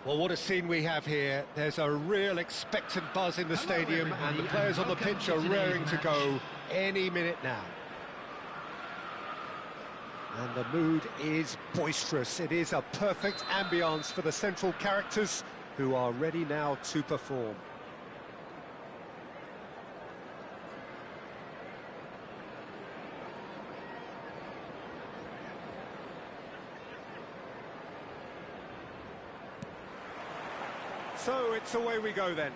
Well, what a scene we have here. There's a real expectant buzz in the stadium, and the players on the pitch are raring to go any minute now. And the mood is boisterous. It is a perfect ambience for the central characters who are ready now to perform. So it's away we go then.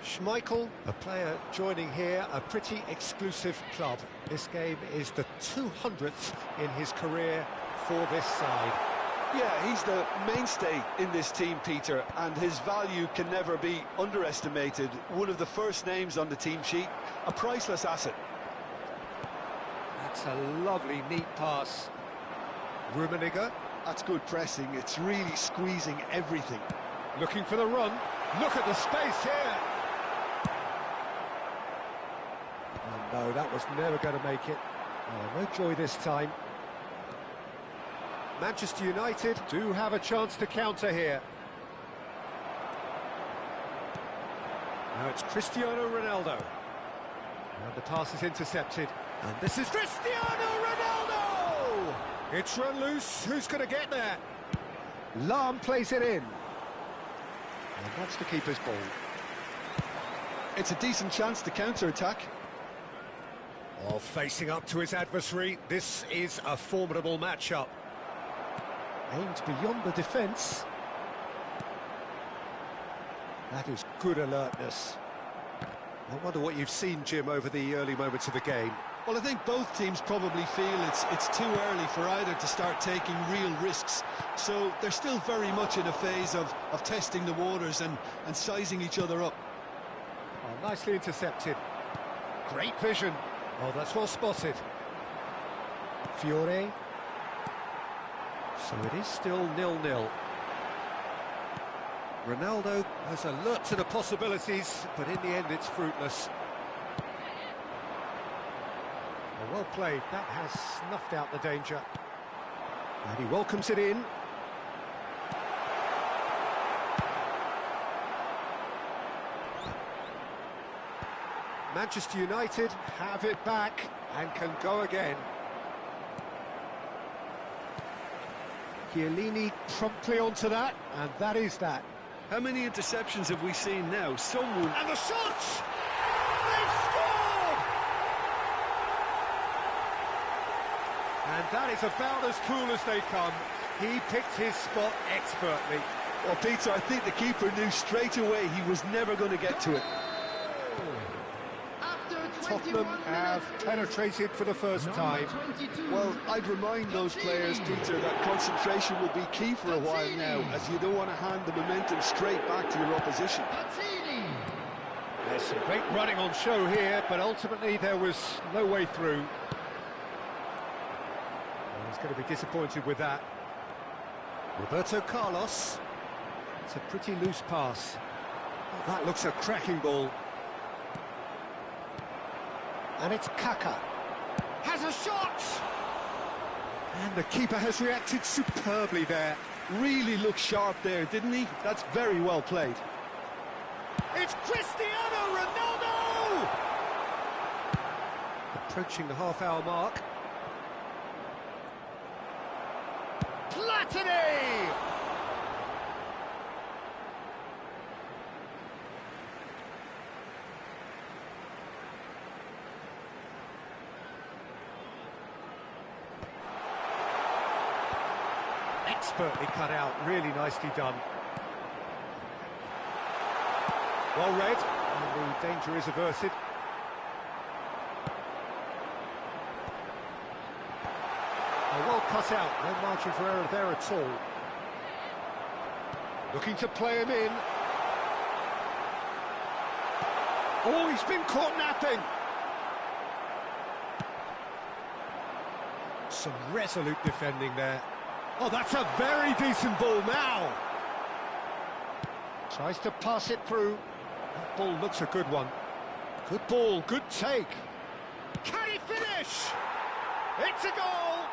Schmeichel, a player joining here, a pretty exclusive club. This game is the 200th in his career for this side. Yeah, he's the mainstay in this team, Peter, and his value can never be underestimated. One of the first names on the team sheet, a priceless asset. That's a lovely, neat pass. Rummenigge. That's good pressing, it's really squeezing everything. Looking for the run. Look at the space here. Oh, no, that was never going to make it. Oh, no joy this time. Manchester United do have a chance to counter here. Now it's Cristiano Ronaldo. And the pass is intercepted. And this is Cristiano Ronaldo! It's run loose. Who's going to get there? Lahm plays it in. And that's the keeper's ball. It's a decent chance to counter-attack. Oh, facing up to his adversary, this is a formidable matchup. Aimed beyond the defence. That is good alertness. I wonder what you've seen, Jim, over the early moments of the game. Well, I think both teams probably feel it's too early for either to start taking real risks. So they're still very much in a phase of testing the waters and sizing each other up. Oh, nicely intercepted. Great vision. Oh, that's well spotted. Fiore. So it is still 0-0. Ronaldo has alert to the possibilities, but in the end it's fruitless. Oh, well played, that has snuffed out the danger. And he welcomes it in. Manchester United have it back and can go again. Chiellini promptly onto that, and that is that. How many interceptions have we seen now? Someone... And the shot! They've scored! And that is about as cool as they come. He picked his spot expertly. Well, Peter, I think the keeper knew straight away he was never going to get to it. Tottenham have penetrated for the first time. Well, I'd remind those players, Peter, that concentration will be key for a while now, as you don't want to hand the momentum straight back to your opposition. There's some great running on show here, but ultimately there was no way through. He's going to be disappointed with that. Roberto Carlos. It's a pretty loose pass. Oh, that looks a cracking ball. And it's Kaka. Has a shot! And the keeper has reacted superbly there. Really looked sharp there, didn't he? That's very well played. It's Cristiano Ronaldo! Approaching the half-hour mark. Platini! Expertly cut out, really nicely done. Well read, and the danger is averted. Well cut out, no margin for error there at all. Looking to play him in. Oh, he's been caught napping. Some resolute defending there. Oh, that's a very decent ball now. Tries to pass it through. That ball looks a good one. Good ball, good take. Can he finish? It's a goal.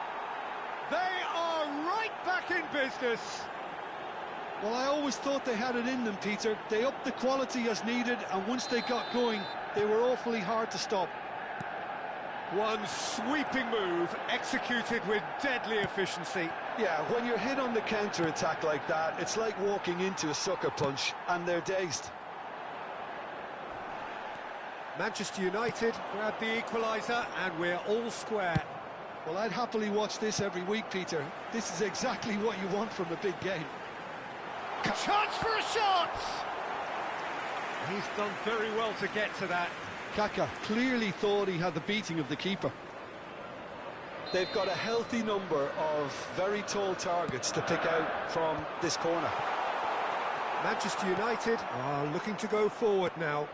They are right back in business. Well, I always thought they had it in them, Peter. They upped the quality as needed, and once they got going, they were awfully hard to stop. One sweeping move, executed with deadly efficiency. Yeah, when you're hit on the counter-attack like that, it's like walking into a sucker punch, and they're dazed. Manchester United grab the equaliser, and we're all square. Well, I'd happily watch this every week, Peter. This is exactly what you want from a big game. Chance for a shot! He's done very well to get to that. Kaka clearly thought he had the beating of the keeper. They've got a healthy number of very tall targets to pick out from this corner. Manchester United are looking to go forward now.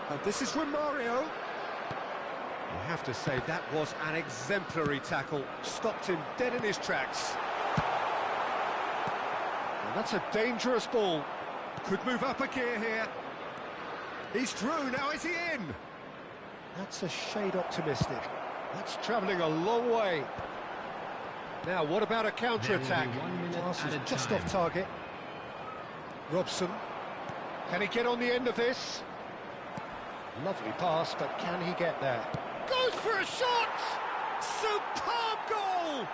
And this is from Mario. You have to say that was an exemplary tackle. Stopped him dead in his tracks. And that's a dangerous ball. Could move up a gear here. He's through, now is he in? That's a shade optimistic. That's travelling a long way. Now, what about a counter-attack? Pass is just off target. Robson. Can he get on the end of this? Lovely pass, but can he get there? Goes for a shot! Superb goal!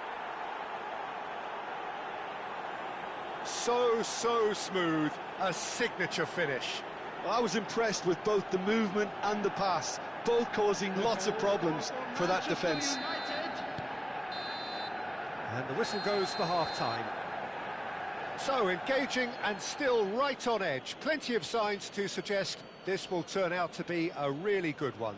So smooth. A signature finish. Well, I was impressed with both the movement and the pass, both causing lots of problems for that defence. And the whistle goes for half-time. So, engaging and still right on edge. Plenty of signs to suggest this will turn out to be a really good one.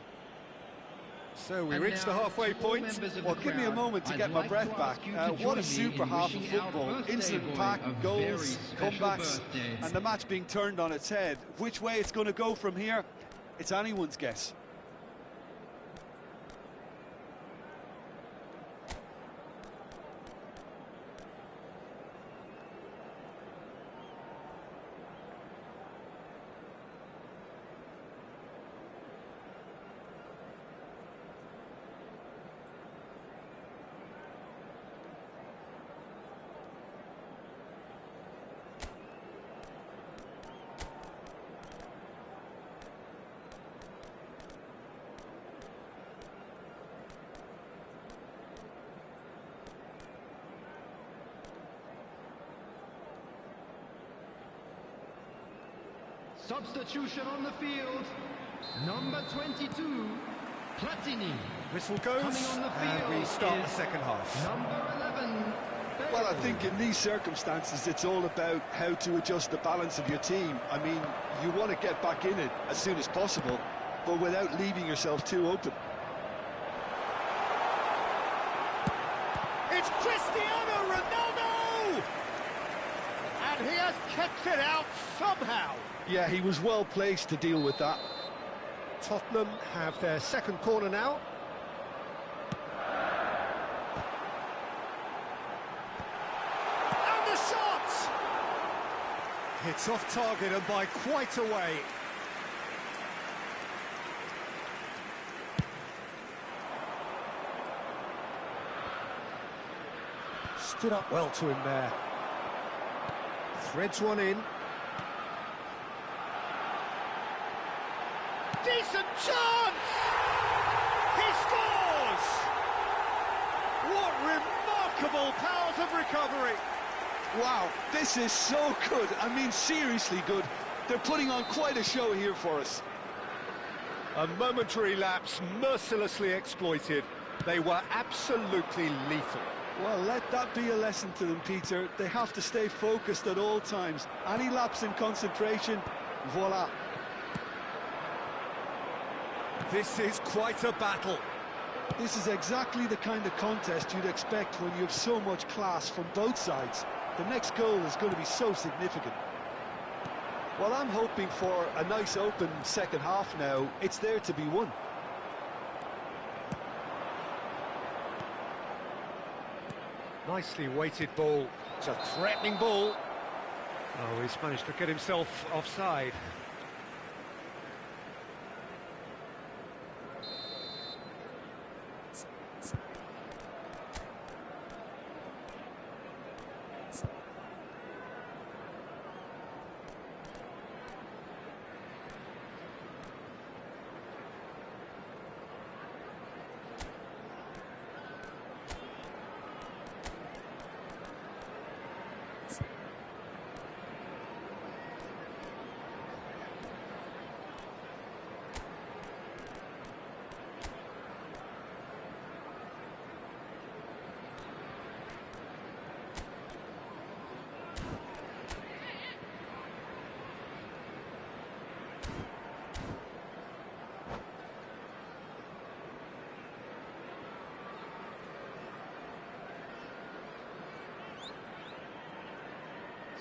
So we reach the halfway point. Well, give me a moment to get my breath back. What a super half of football. Instant pack, goals, comebacks, and the match being turned on its head. Which way it's going to go from here, it's anyone's guess. Substitution on the field, number 22, Platini. Whistle goes, and we start the second half. Number 11, Well, I think in these circumstances, it's all about how to adjust the balance of your team. I mean, you want to get back in it as soon as possible, but without leaving yourself too open. It's Cristiano Ronaldo! And he has kept it out somehow. Yeah, he was well placed to deal with that. Tottenham have their second corner now. And the shot! It's off target and by quite a way. Stood up well to him there. Threads one in. Decent chance! He scores! What remarkable powers of recovery! Wow, this is so good. I mean, seriously good. They're putting on quite a show here for us. A momentary lapse mercilessly exploited. They were absolutely lethal. Well, let that be a lesson to them, Peter. They have to stay focused at all times. Any lapse in concentration, voila. This is quite a battle. This is exactly the kind of contest you'd expect when you have so much class from both sides. The next goal is going to be so significant. Well, I'm hoping for a nice open second half now. It's there to be won. Nicely weighted ball. It's a threatening ball. Oh, he's managed to get himself offside.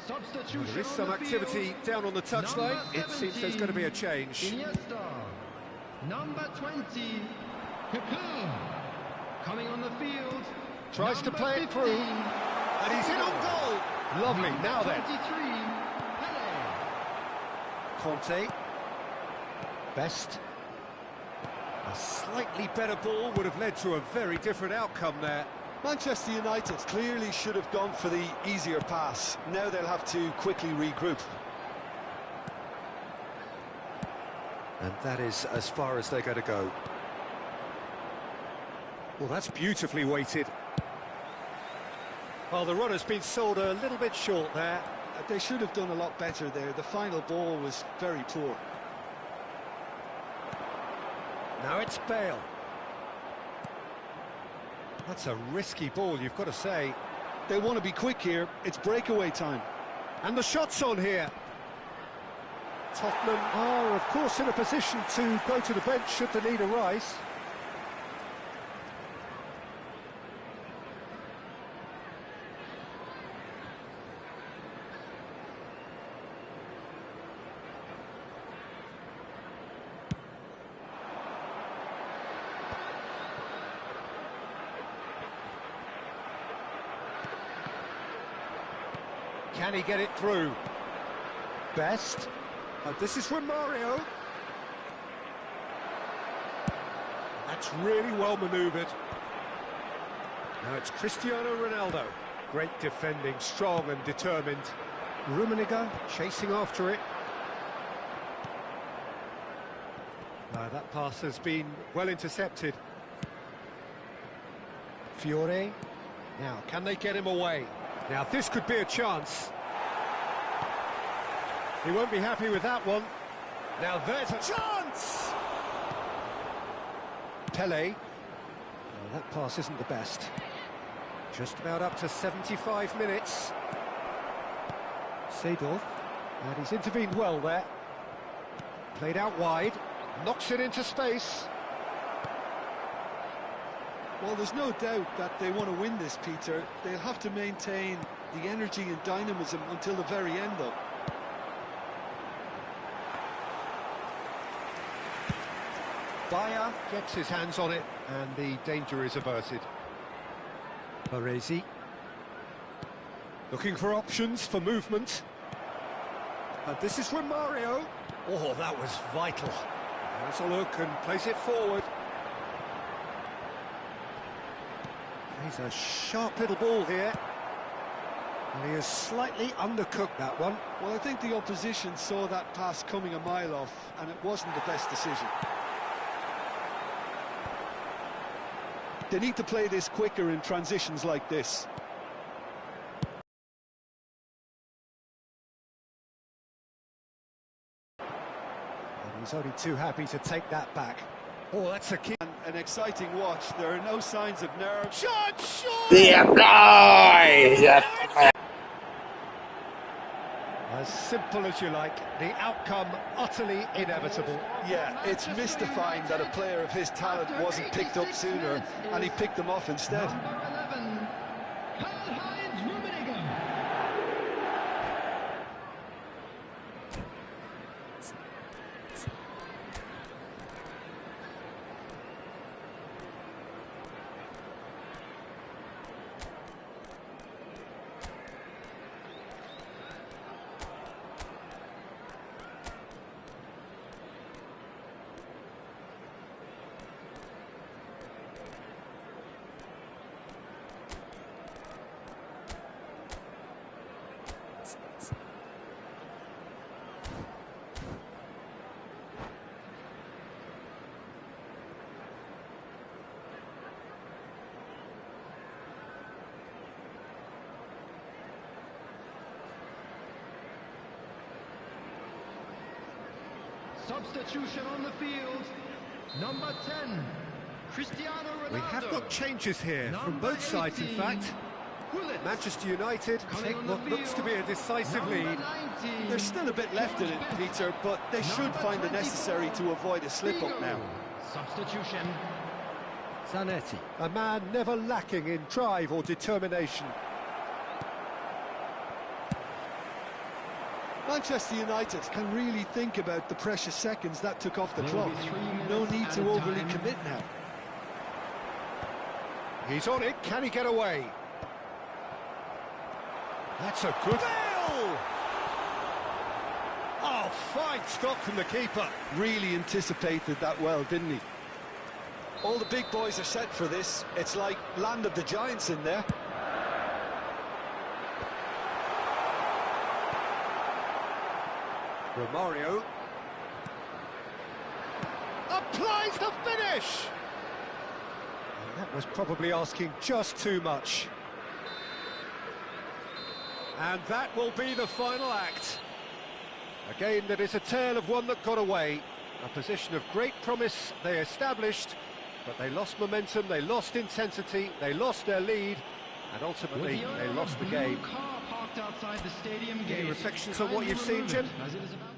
Substitution There is on some the activity field. down on the touchline. Number It seems there's going to be a 17, change. Iniesta. Number 20, Kaká. Coming on the field. Tries to number play it 15, through. And he's in on goal. Lovely. number Now then. 23, Pele. Conte. Best. A slightly better ball would have led to a very different outcome there. Manchester United clearly should have gone for the easier pass. Now they'll have to quickly regroup. And that is as far as they're going to go. Well, that's beautifully weighted. Well, the runner's been sold a little bit short there. They should have done a lot better there. The final ball was very poor. Now it's Bale. That's a risky ball, you've got to say. They want to be quick here. It's breakaway time. And the shot's on here. Tottenham are, of course, in a position to go to the bench should the need arise. Can he get it through? Best. And this is from Mario. That's really well manoeuvred. Now it's Cristiano Ronaldo. Great defending, strong and determined. Rummenigge chasing after it. That pass has been well intercepted. Fiore. Now, can they get him away? Now, this could be a chance. He won't be happy with that one. Now, there's a chance! Pele. Well, that pass isn't the best. Just about up to 75 minutes. Seedorf. And he's intervened well there. Played out wide. Knocks it into space. Well, there's no doubt that they want to win this, Peter. They'll have to maintain the energy and dynamism until the very end, though. Bayer gets his hands on it, and the danger is averted. Baresi. Looking for options for movement. And this is from Mario. Oh, that was vital. Has a look and plays it forward. He's a sharp little ball here. And he has slightly undercooked that one. Well, I think the opposition saw that pass coming a mile off, and it wasn't the best decision. They need to play this quicker in transitions like this. And he's only too happy to take that back. Oh, that's a kick. An exciting watch. There are no signs of nerve. Shot! As simple as you like, the outcome utterly inevitable. Yeah, it's mystifying that a player of his talent wasn't picked up sooner, and he picked them off instead. Number 11, Karl-Heinz Rummenigge. Substitution on the field. Number 10, Cristiano Ronaldo. We have got changes here from both sides, in fact. Gullit. Manchester United take what looks to be a decisive lead. There's still a bit left in it, Peter, but they should find it necessary to avoid a slip-up now. Substitution. Zanetti, a man never lacking in drive or determination. Manchester United can really think about the precious seconds that took off the There clock. will be 3 minutes No need to added overly time. commit now. He's on it, can he get away? That's a good... Bale! Oh, fine stop from the keeper. Really anticipated that well, didn't he? All the big boys are set for this. It's like land of the giants in there. Romario applies the finish! And that was probably asking just too much. And that will be the final act. Again, that is a tale of one that got away. A position of great promise they established, but they lost momentum, they lost intensity, they lost their lead, and ultimately they lost the game. Car parked outside the stadium Any gate. reflections on what Kindly you've seen, remove Jim? it, as it is about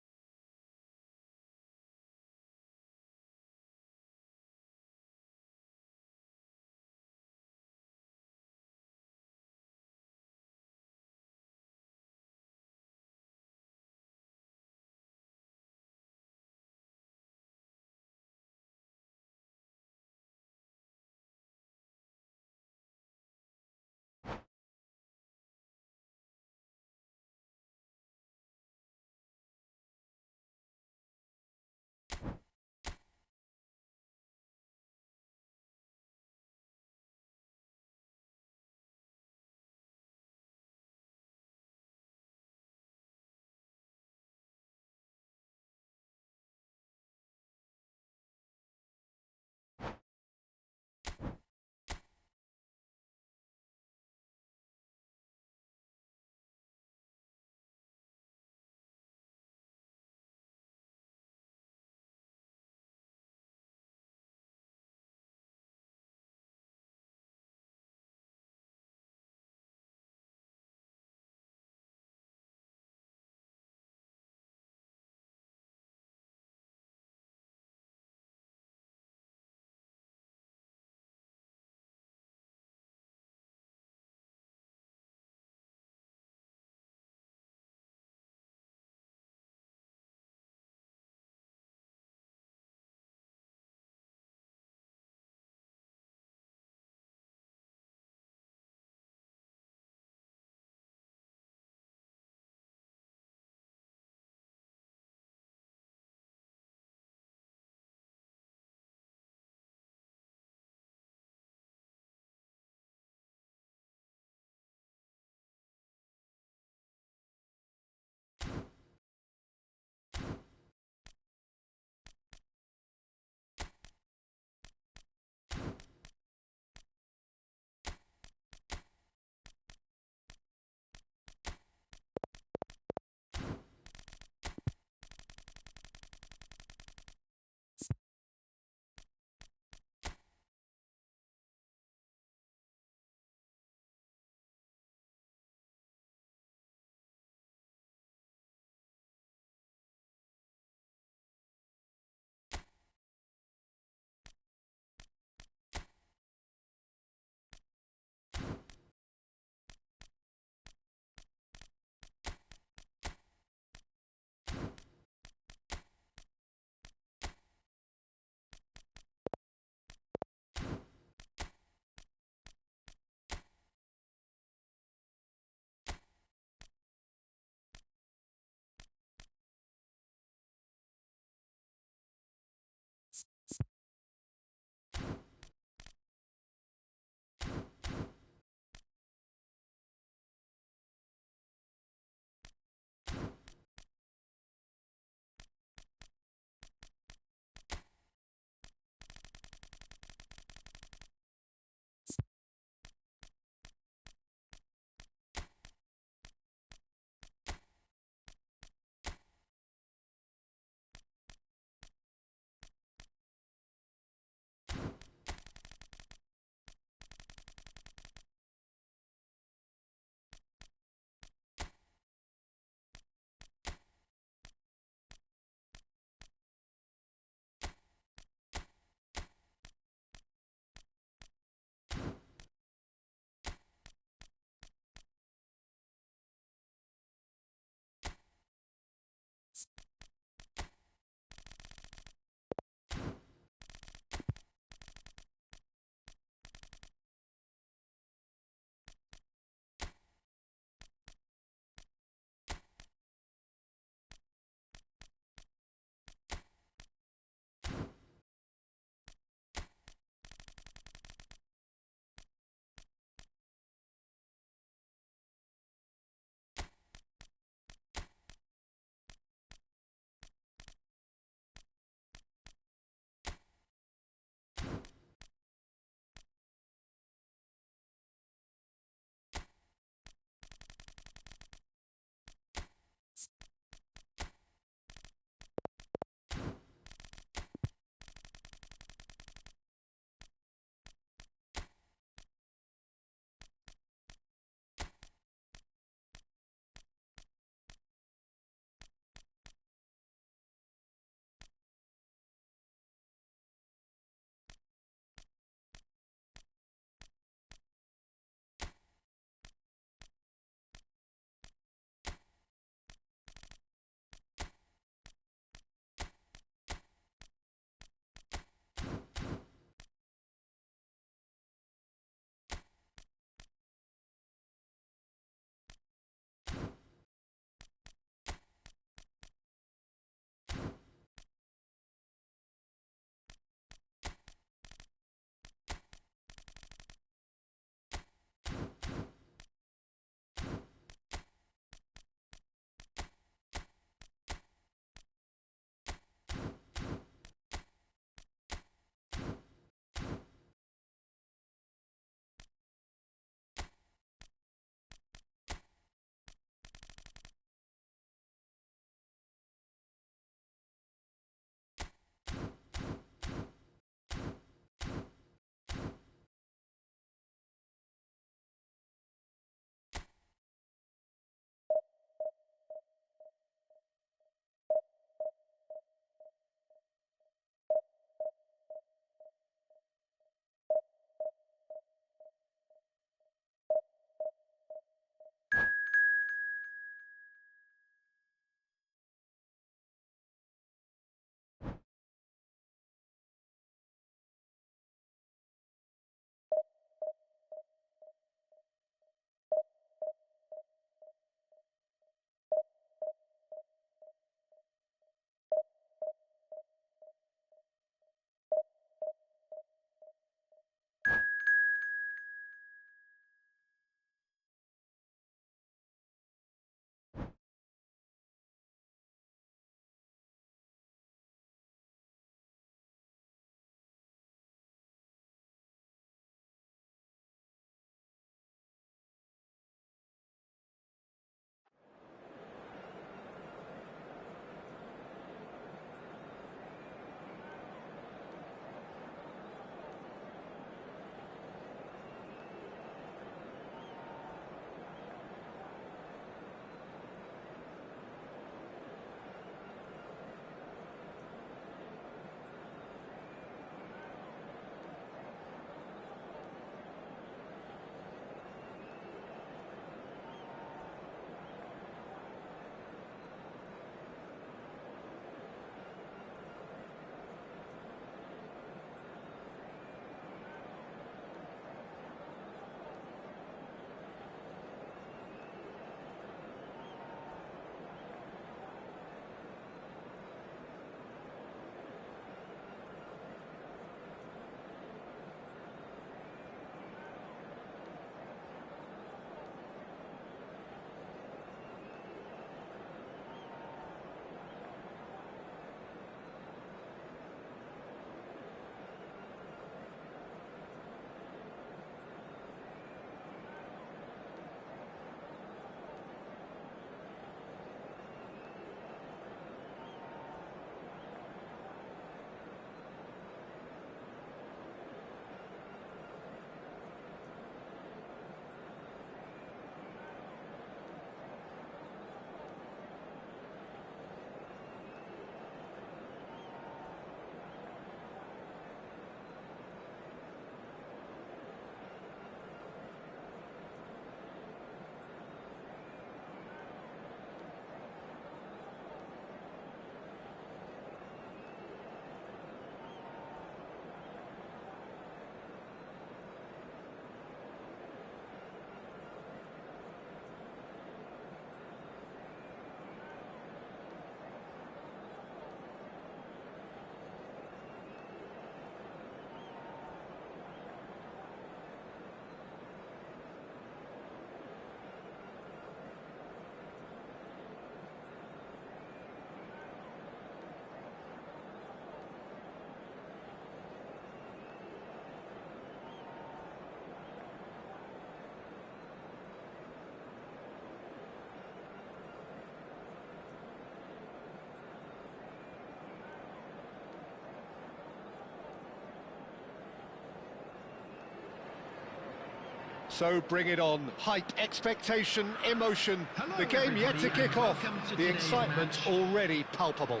So bring it on. Hype, expectation, emotion. Hello, The game yet to everybody, kick and off. welcome to The today's excitement match. already palpable.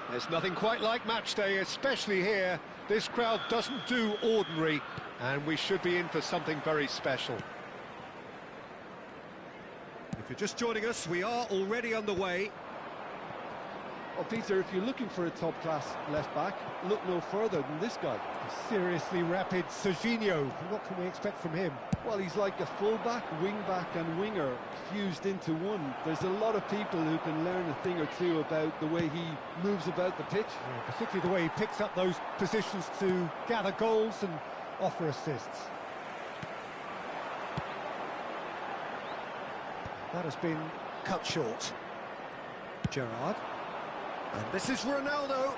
There's nothing quite like match day, especially here. This crowd doesn't do ordinary, and we should be in for something very special. If you're just joining us, we are already underway. Well, Peter, if you're looking for a top-class left-back, look no further than this guy. Seriously rapid Serginho. What can we expect from him? Well, he's like a full-back, wing-back and winger fused into one. There's a lot of people who can learn a thing or two about the way he moves about the pitch. Yeah, particularly the way he picks up those positions to gather goals and offer assists. That has been cut short. Gerrard. And this is Ronaldo.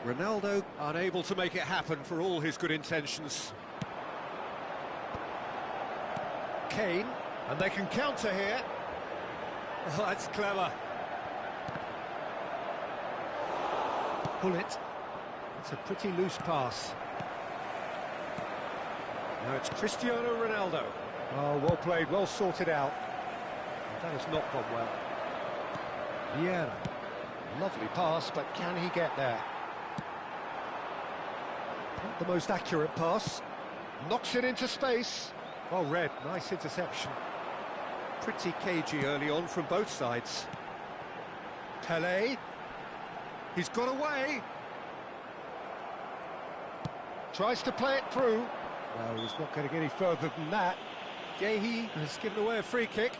Ronaldo unable to make it happen for all his good intentions. Kane, and they can counter here. Oh, that's clever. Pull it. It's a pretty loose pass. Now it's Cristiano Ronaldo. Oh, well played, well sorted out. That has not gone well. Vieira. Lovely pass, but can he get there? Not the most accurate pass. Knocks it into space. Well read, nice interception. Pretty cagey early on from both sides. Pelé. He's got away. Tries to play it through. No, he's not going to get any further than that. Gehi has given away a free kick.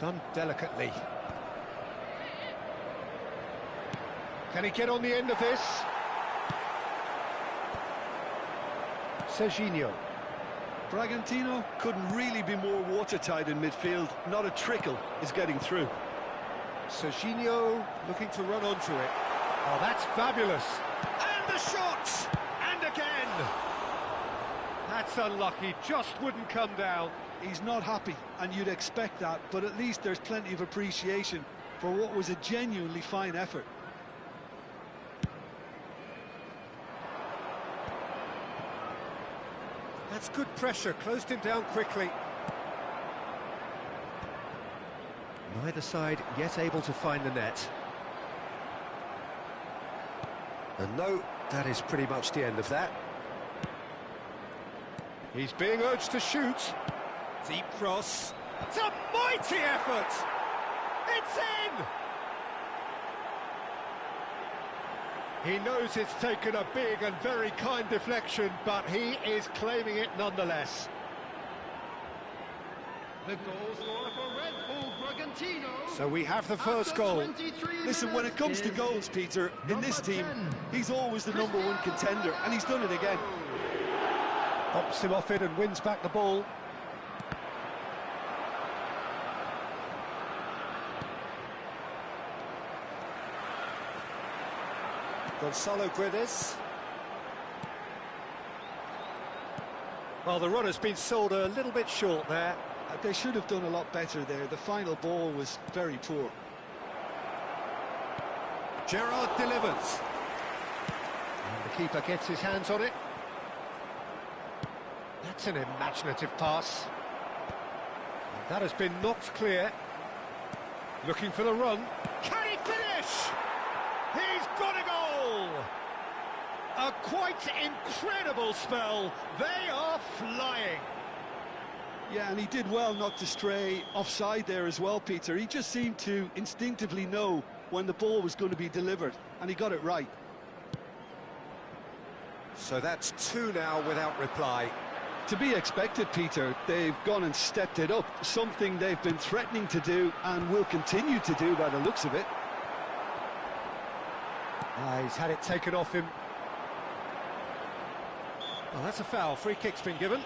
Done delicately. Can he get on the end of this? Serginho. Bragantino couldn't really be more watertight in midfield. Not a trickle is getting through. Serginho looking to run onto it. Oh, that's fabulous. And the shot! And again! That's unlucky, just wouldn't come down. He's not happy, and you'd expect that, but at least there's plenty of appreciation for what was a genuinely fine effort. That's good pressure, closed him down quickly. Neither side yet able to find the net. And no, that is pretty much the end of that. He's being urged to shoot. Deep cross. It's a mighty effort! It's in! He knows it's taken a big and very kind deflection, but he is claiming it nonetheless. The goal scorer for Red Bull Bragantino. So we have the first goal. Listen, when it comes to goals, Peter, in this team, he's always the #1 contender, and he's done it again. Pops him off it and wins back the ball. Gonzalo Guedes. Well, the run has been sold a little bit short there. They should have done a lot better there. The final ball was very poor. Gerrard delivers. And the keeper gets his hands on it. That's an imaginative pass. And that has been knocked clear. Looking for the run. Can he finish? He's got a goal! A quite incredible spell. They are flying. Yeah, and he did well not to stray offside there as well, Peter. He just seemed to instinctively know when the ball was going to be delivered, and he got it right. So that's 2 now without reply. To be expected, Peter. They've gone and stepped it up, something they've been threatening to do and will continue to do by the looks of it. He's had it taken off him. Well, that's a foul. Free kick's been given.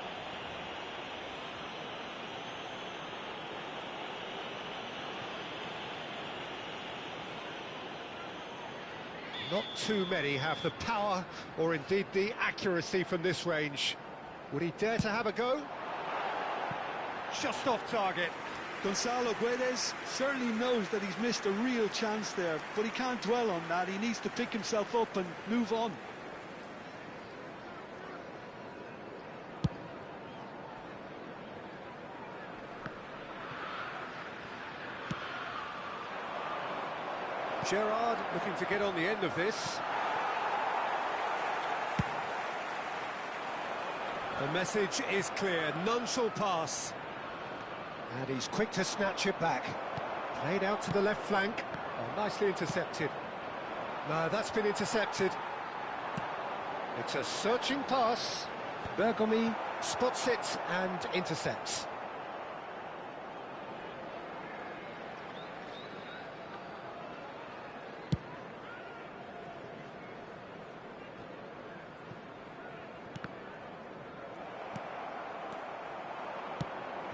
Not too many have the power or indeed the accuracy from this range. Would he dare to have a go? Just off target. Gonzalo Guedes certainly knows that he's missed a real chance there, but he can't dwell on that. He needs to pick himself up and move on. Gerrard looking to get on the end of this. The message is clear, none shall pass. And he's quick to snatch it back. Played out to the left flank. Oh, nicely intercepted. No, that's been intercepted. It's a searching pass. Bergomi spots it and intercepts.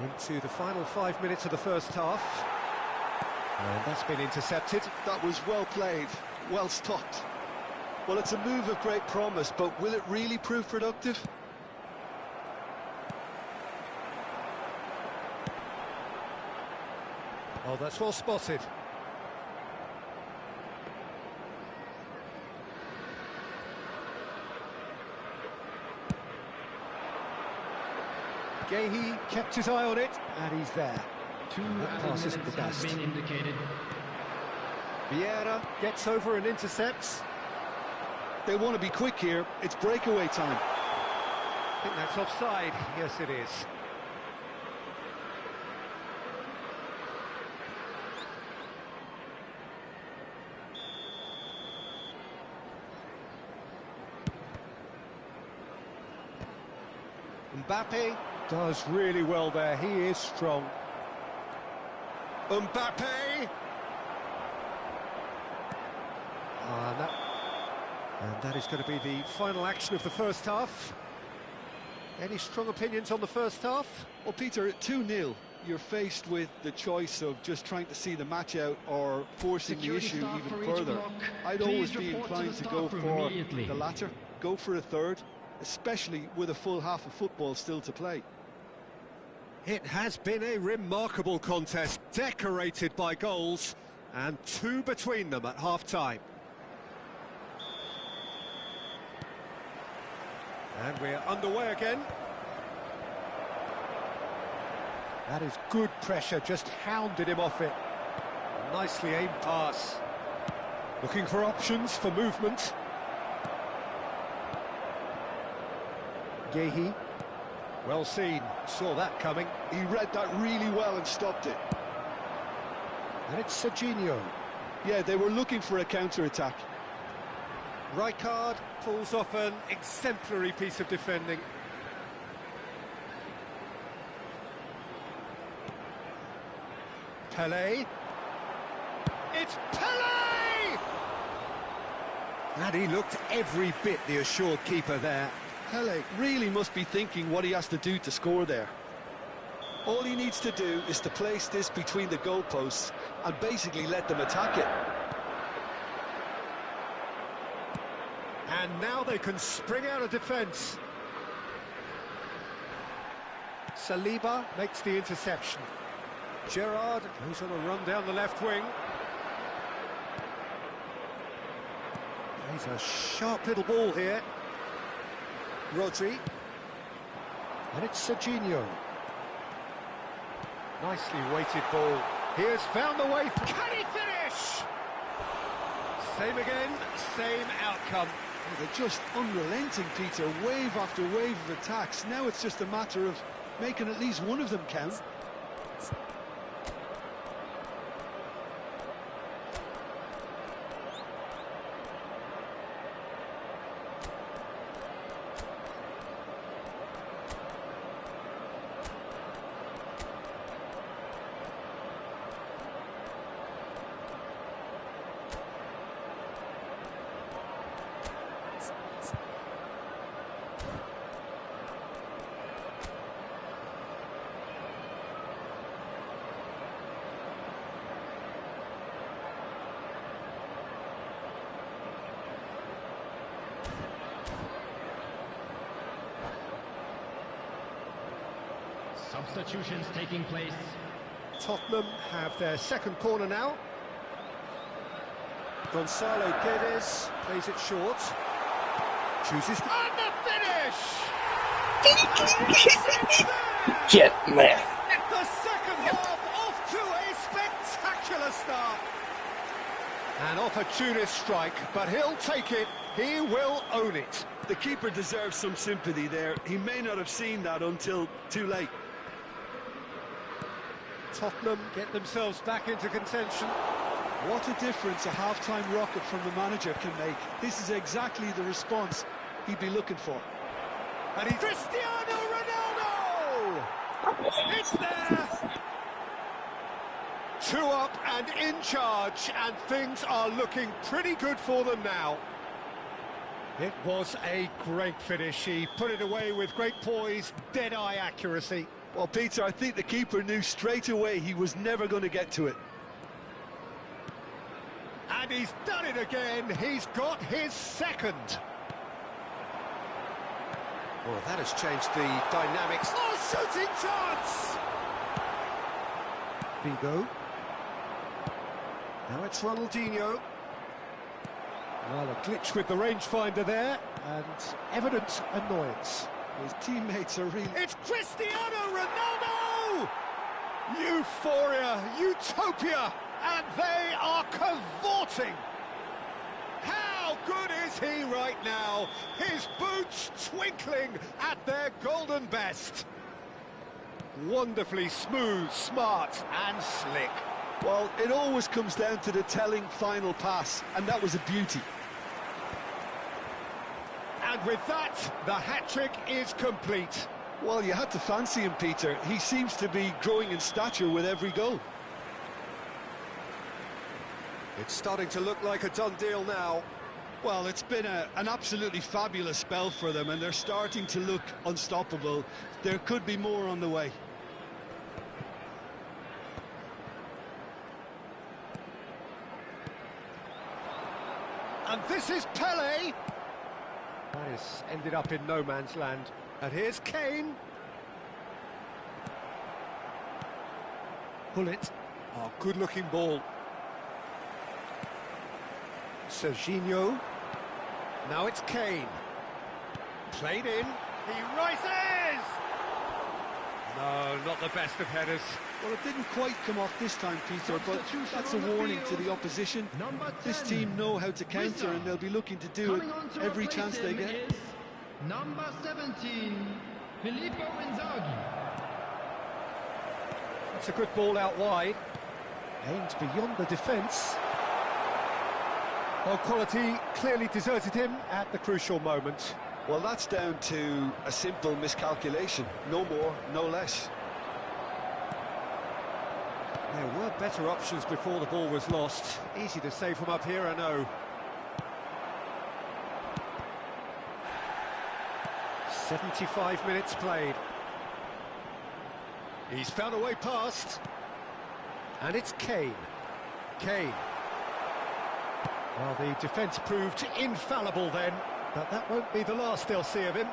Into the final 5 minutes of the first half. And that's been intercepted. That was well played, well stopped. Well, it's a move of great promise, but will it really prove productive? Oh, that's well spotted. Gehi kept his eye on it, and he's there. That pass isn't the best. Been indicated. Vieira gets over and intercepts. They want to be quick here. It's breakaway time. I think that's offside. Yes, it is. Mbappe does really well there. He is strong. Mbappe! And that is going to be the final action of the first half. Any strong opinions on the first half? Well, Peter, at 2-0, you're faced with the choice of just trying to see the match out or forcing the issue even further. I'd always be inclined to go for the latter, go for a third, especially with a full half of football still to play. It has been a remarkable contest, decorated by goals, and two between them at half-time. And we're underway again. That is good pressure, just hounded him off it. Nicely aimed pass. Looking for options for movement. Gehi. Well seen, saw that coming. He read that really well and stopped it. And it's Serginho. Yeah, they were looking for a counter-attack. Rijkaard pulls off an exemplary piece of defending. Pelé. It's Pelé! And he looked every bit the assured keeper there. Pelé really must be thinking what he has to do to score there. All he needs to do is to place this between the goalposts and basically let them attack it. And now they can spring out of defence. Saliba makes the interception. Gerrard goes on a run down the left wing. He's a sharp little ball here. Rodri. And it's Serginho. Nicely weighted ball. He has found the way. Can he finish? Same again, same outcome. They're just unrelenting, Peter. Wave after wave of attacks. Now it's just a matter of making at least one of them count. Substitutions taking place. Tottenham have their second corner now. Gonzalo Guedes plays it short. Chooses and the finish! Get man. The second half off to a spectacular start. An opportunist strike, but he'll take it. He will own it. The keeper deserves some sympathy there. He may not have seen that until too late. Tottenham get themselves back into contention. What a difference a half-time rocket from the manager can make. This is exactly the response he'd be looking for. And he's Cristiano Ronaldo! It's there! 2 up and in charge, and things are looking pretty good for them now. It was a great finish. He put it away with great poise, dead-eye accuracy. Well, Peter, I think the keeper knew straight away he was never going to get to it. And he's done it again. He's got his second. Well, that has changed the dynamics. Oh, shooting chance! Vigo. Now it's Ronaldinho. Well, a glitch with the rangefinder there, and evident annoyance. His teammates are really... It's Cristiano Ronaldo! Euphoria, utopia, and they are cavorting. How good is he right now? His boots twinkling at their golden best. Wonderfully smooth, smart, and slick. Well, it always comes down to the telling final pass, and that was a beauty. And with that, the hat-trick is complete. Well, you had to fancy him, Peter. He seems to be growing in stature with every goal. It's starting to look like a done deal now. Well, it's been an absolutely fabulous spell for them, and they're starting to look unstoppable. There could be more on the way. And this is Pele. That has ended up in no man's land. And here's Kane. Pull it. Oh, good-looking ball. Serginho. Now it's Kane. Played in. He rises! No, not the best of headers. Well, it didn't quite come off this time, Peter, but that's a warning to the opposition. This team know how to counter, and they'll be looking to do it every chance they get. Number 17, Filippo Inzaghi. That's a good ball out wide. Aimed beyond the defence. Well, quality clearly deserted him at the crucial moment. Well, that's down to a simple miscalculation. No more, no less. There were better options before the ball was lost. Easy to say from up here, I know. 75 minutes played. He's found a way past. And it's Kane. Kane. Well, the defence proved infallible then, but that won't be the last they'll see of him.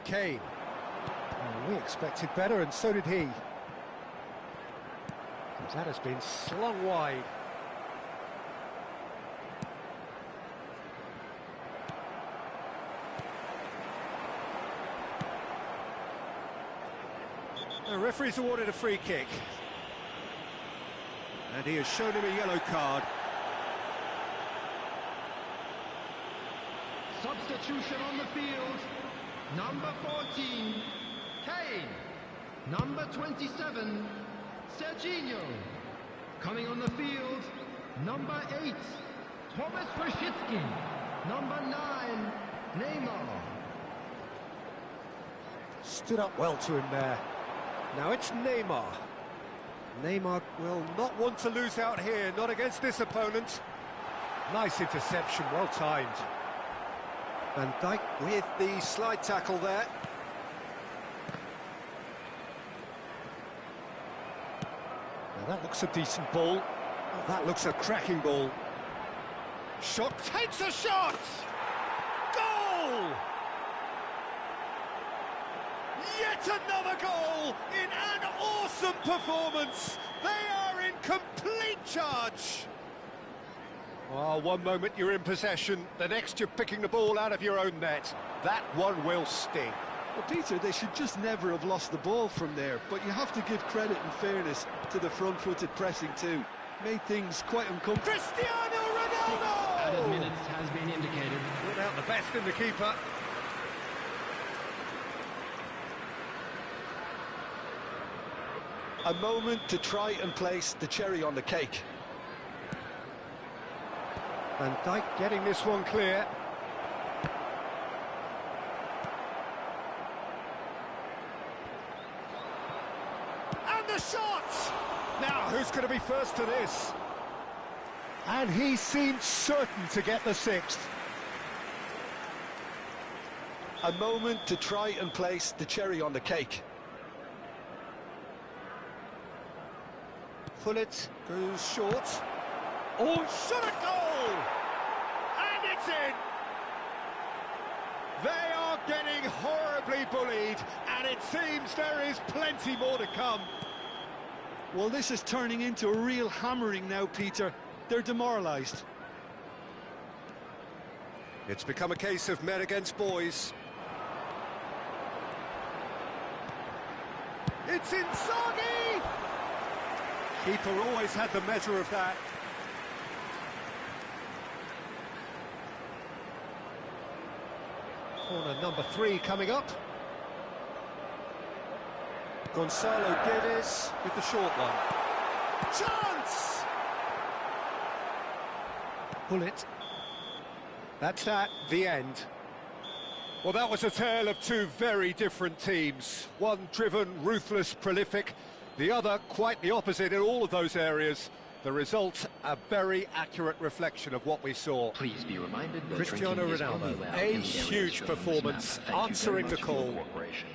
Kane. Well, we expected better, and so did he. That has been slung wide. The referee's awarded a free kick. And he has shown him a yellow card. Substitution on the field. Number 14, Kane. Number 27, Serginho. Coming on the field, number 8, Thomas Rashitsky. Number 9, Neymar. Stood up well to him there. Now it's Neymar. Neymar will not want to lose out here, not against this opponent. Nice interception, well timed. Van Dijk with the slide tackle there. Now that looks a decent ball. Oh, that looks a cracking ball. Shot, takes a shot! Goal! It's another goal in an awesome performance. They are in complete charge. Well, one moment you're in possession, the next you're picking the ball out of your own net. That one will sting. Well, Peter, they should just never have lost the ball from there, but you have to give credit and fairness to the front-footed pressing too. Made things quite uncomfortable. Cristiano Ronaldo! Added minutes has been indicated. Put out the best in the keeper. A moment to try and place the cherry on the cake. Van Dijk getting this one clear. And the shot! Now, who's going to be first to this? And he seemed certain to get the sixth. A moment to try and place the cherry on the cake. Pullet goes short. Oh, shot a goal! And it's in! They are getting horribly bullied, and it seems there is plenty more to come. Well, this is turning into a real hammering now, Peter. They're demoralised. It's become a case of men against boys. It's Inzaghi! Keeper always had the measure of that. Corner number 3 coming up. Gonzalo Guedes with the short one. Chance! Bullet. That's that, the end. Well, that was a tale of two very different teams. One driven, ruthless, prolific. The other quite the opposite in all of those areas. The result, a very accurate reflection of what we saw. Please be reminded that Cristiano drinking is only Ronaldo, allowed a in the areas huge shown on this performance, map. Thank you very answering the much for your call. cooperation.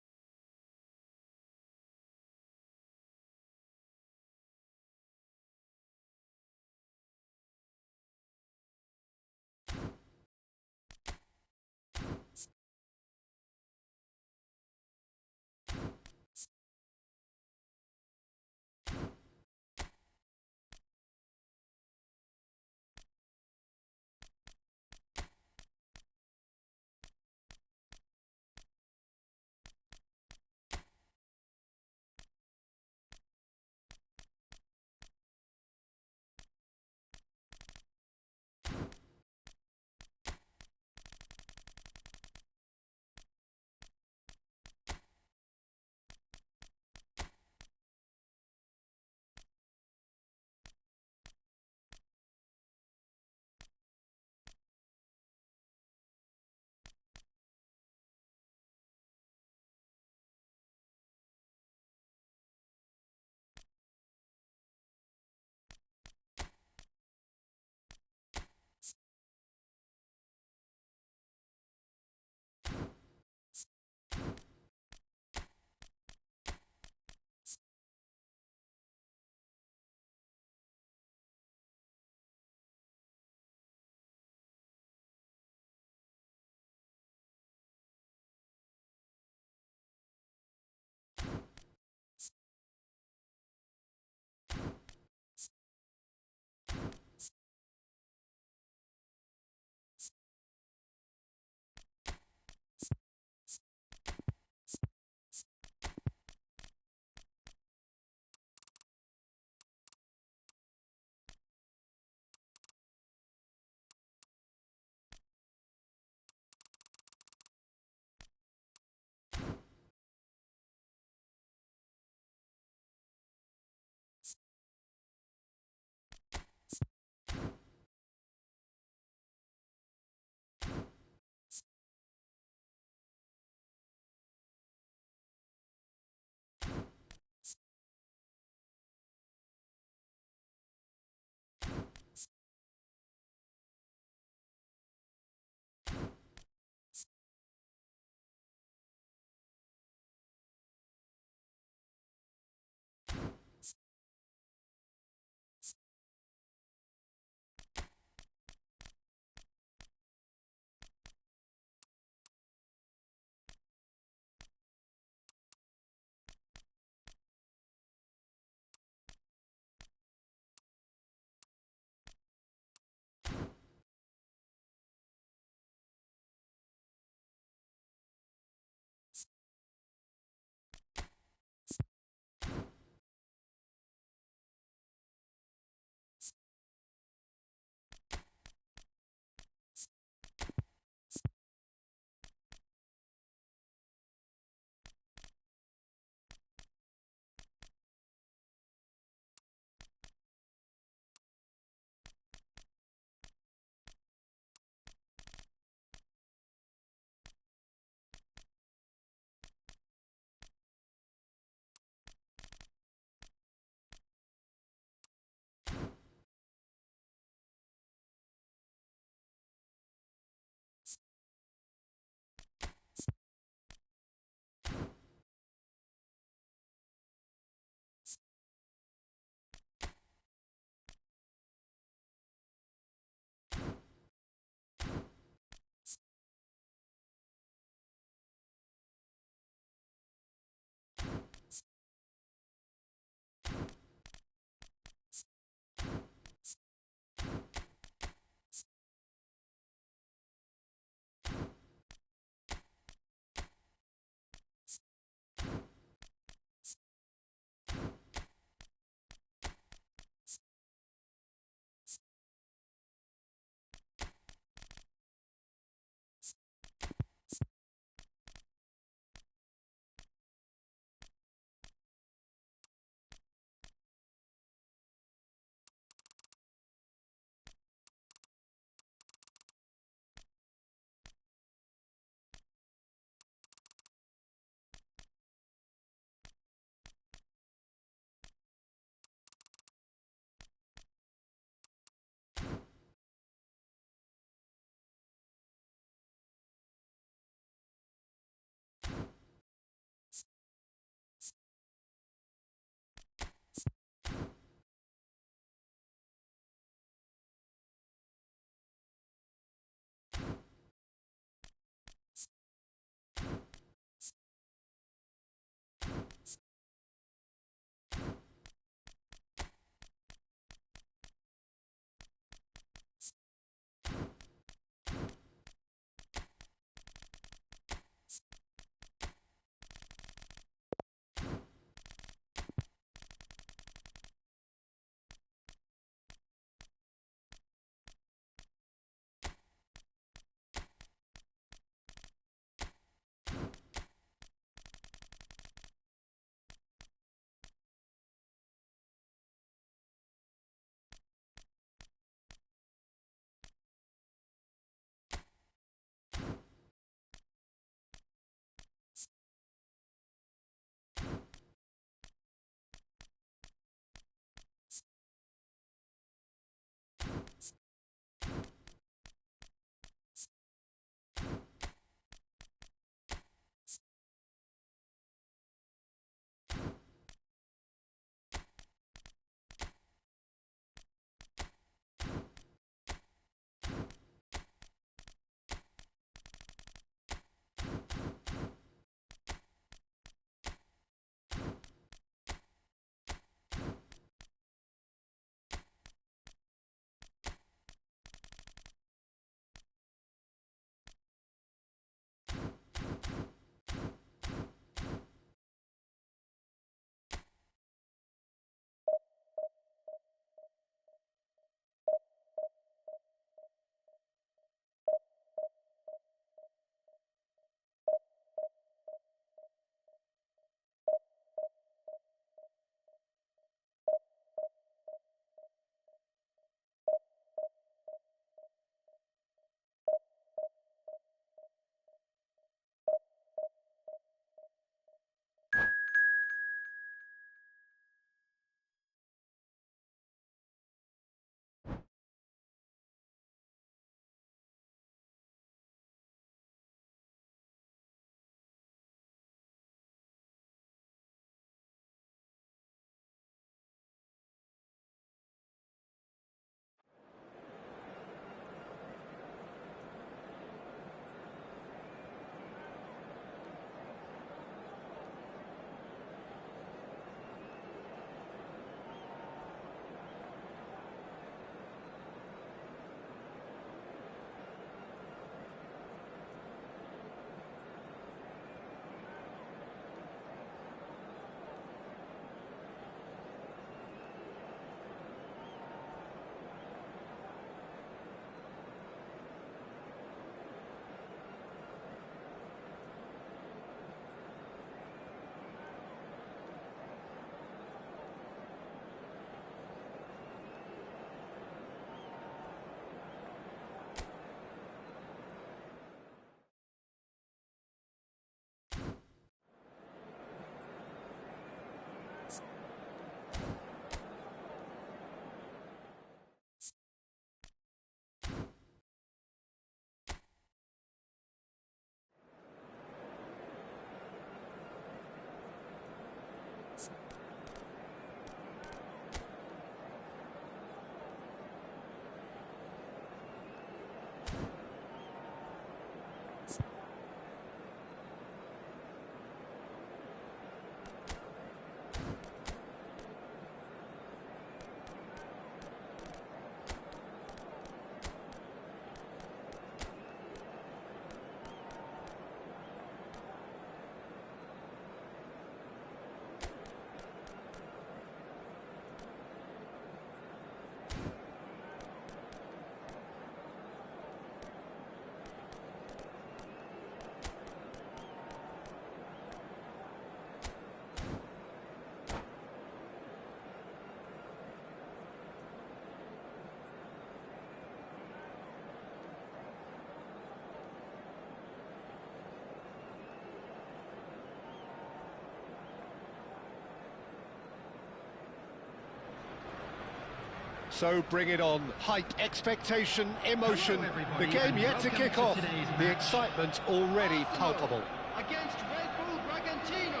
So bring it on. Hype, expectation, emotion. Hello, The everybody, game and yet to welcome kick to off. today's The match. excitement already palpable. Against Red Bull Bragantino.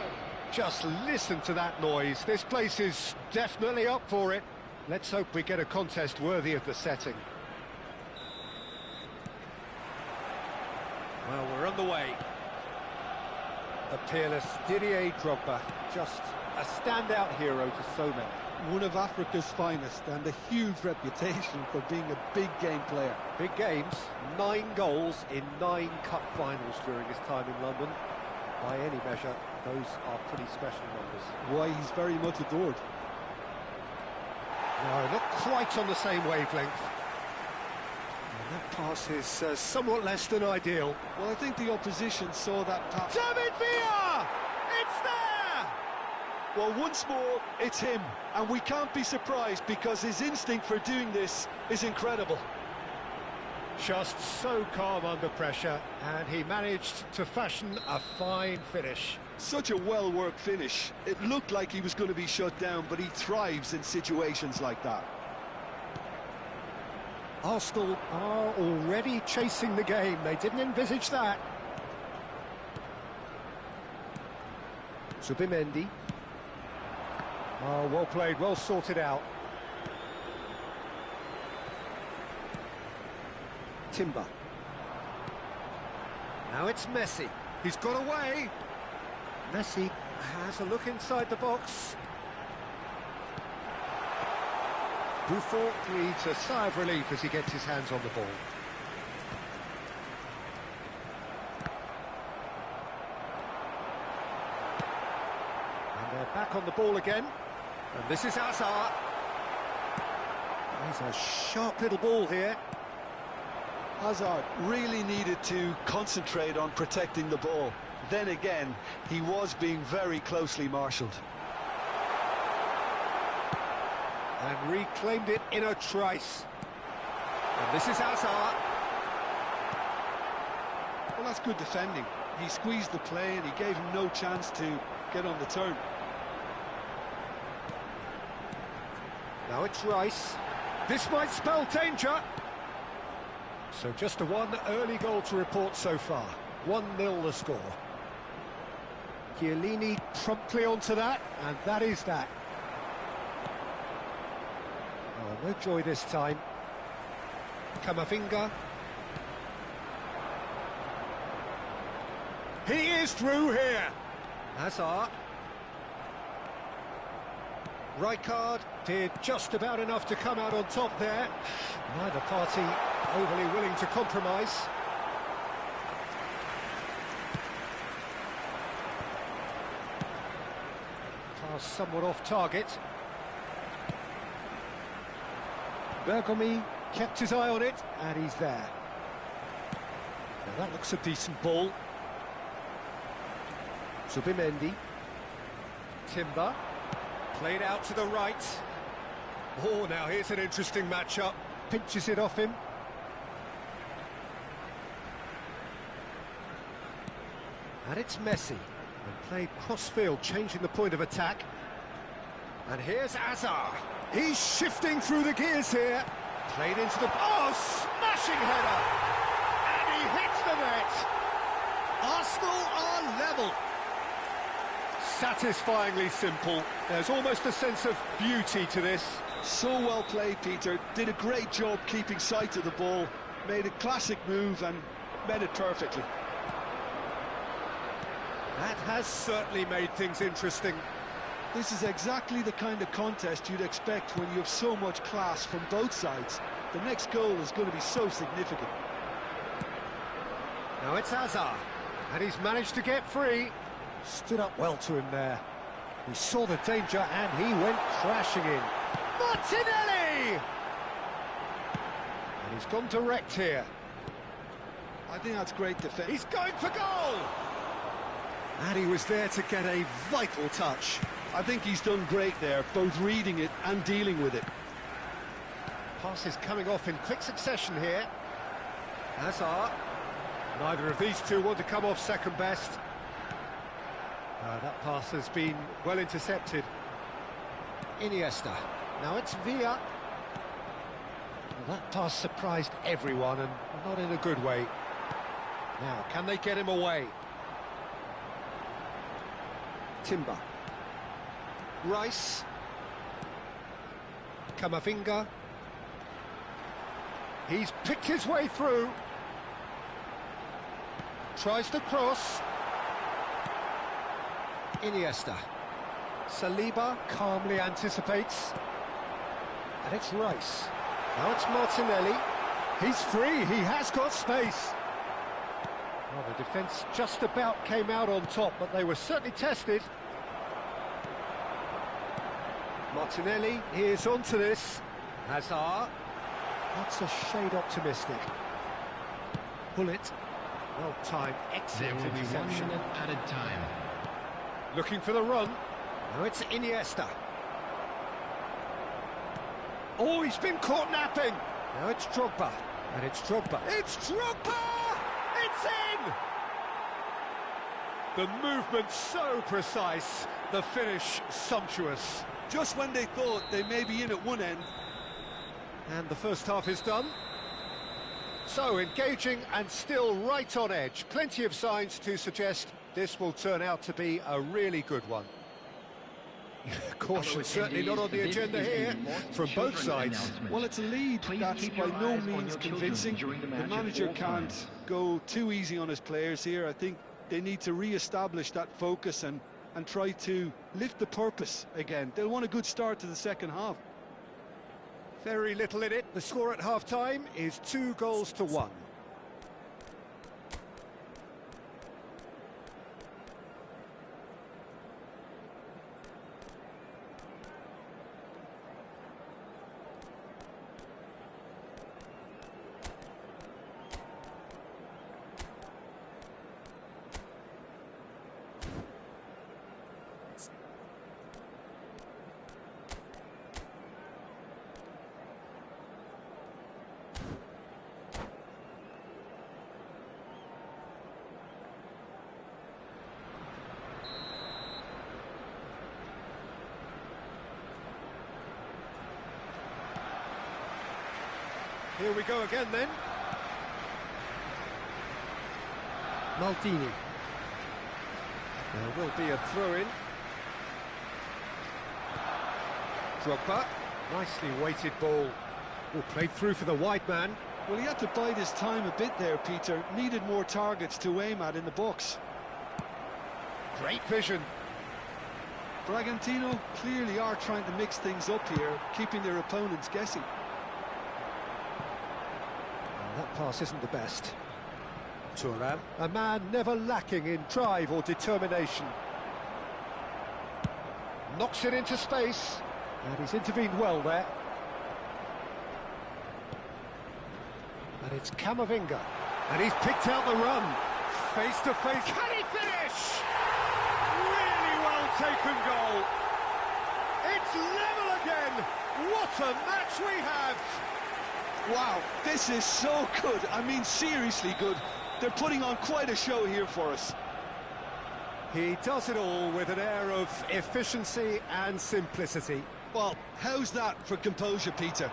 Just listen to that noise. This place is definitely up for it. Let's hope we get a contest worthy of the setting. Well, we're on the way. The peerless Didier Drogba, just a standout hero to so many. One of Africa's finest and a huge reputation for being a big game player. Big games, 9 goals in 9 cup finals during his time in London. By any measure, those are pretty special numbers. Why, he's very much adored. No, not quite on the same wavelength. And that pass is somewhat less than ideal. Well, I think the opposition saw that pass. David Villa! It's there! Well, once more, it's him. And we can't be surprised because his instinct for doing this is incredible. Just so calm under pressure, and he managed to fashion a fine finish. Such a well-worked finish. It looked like he was going to be shut down, but he thrives in situations like that. Arsenal are already chasing the game. They didn't envisage that. Zubimendi. Oh, well played, well sorted out. Timber. Now it's Messi. He's got away. Messi has a look inside the box. Buffon needs a sigh of relief as he gets his hands on the ball. And they're back on the ball again. And this is Hazard. There's a sharp little ball here. Hazard really needed to concentrate on protecting the ball. Then again, he was being very closely marshalled. And reclaimed it in a trice. And this is Hazard. Well, that's good defending. He squeezed the play and he gave him no chance to get on the turn. Now it's Rice. This might spell danger. So just a one early goal to report so far. 1-0 the score. Chiellini promptly onto that, and that is that. Oh, no joy this time. Camavinga. He is through here. Hazard. Rijkaard did just about enough to come out on top there. Neither party overly willing to compromise. Pass somewhat off target. Bergomi kept his eye on it, and he's there. Now that looks a decent ball. Zubimendi. Timber. Played out to the right. Oh, now here's an interesting matchup. Pinches it off him. And it's Messi. And played cross-field, changing the point of attack. And here's Hazard. He's shifting through the gears here. Played into the... Oh, smashing header! And he hits the net. Arsenal are level. Satisfyingly simple. There's almost a sense of beauty to this. So well played, Peter. Did a great job keeping sight of the ball. Made a classic move and met it perfectly. That has certainly made things interesting. This is exactly the kind of contest you'd expect when you have so much class from both sides. The next goal is going to be so significant. Now it's Hazard, and he's managed to get free. Stood up well to him there. He saw the danger and he went crashing in. Martinelli! And he's gone direct here. I think that's great defence. He's going for goal! And he was there to get a vital touch. I think he's done great there, both reading it and dealing with it. Pass is coming off in quick succession here. Hazard. Neither of these two want to come off second best. That pass has been well intercepted. Iniesta. Now it's Villa. Well, that pass surprised everyone, and not in a good way. Now, can they get him away? Timber. Rice. Camavinga. He's picked his way through. Tries to cross. Iniesta. Saliba calmly anticipates. And it's Rice. Now it's Martinelli. He's free, he has got space. Well, the defence just about came out on top, but they were certainly tested. Martinelli, he is onto this. Hazard. That's a shade optimistic. Bullet. Well-timed, excellent There will be 1 interception. minute added time. Looking for the run. Now it's Iniesta. Oh, he's been caught napping. Now it's Drogba. And it's Drogba. It's Drogba! It's in! The movement so precise, the finish sumptuous. Just when they thought they may be in at one end. And the first half is done. So, engaging and still right on edge. Plenty of signs to suggest this will turn out to be a really good one. Caution certainly not on the agenda here from both sides. Well, it's a lead that's by no means convincing. The manager can't go too easy on his players here. I think they need to re-establish that focus and try to lift the purpose again. They'll want a good start to the second half. Very little in it. The score at half-time is 2-1. Here we go again then. Maldini. There will be a throw-in. Drogba. Nicely weighted ball. Oh, played through for the wide man. Well, he had to bide his time a bit there, Peter. Needed more targets to aim at in the box. Great vision. Bragantino clearly are trying to mix things up here, keeping their opponents guessing. That pass isn't the best. Thuram, a man never lacking in drive or determination. Knocks it into space, and he's intervened well there. And it's Camavinga, and he's picked out the run. Face to face, can he finish? Really well taken goal. It's level again. What a match we have. Wow, this is so good. I mean, seriously good. They're putting on quite a show here for us. He does it all with an air of efficiency and simplicity. Well, how's that for composure, Peter?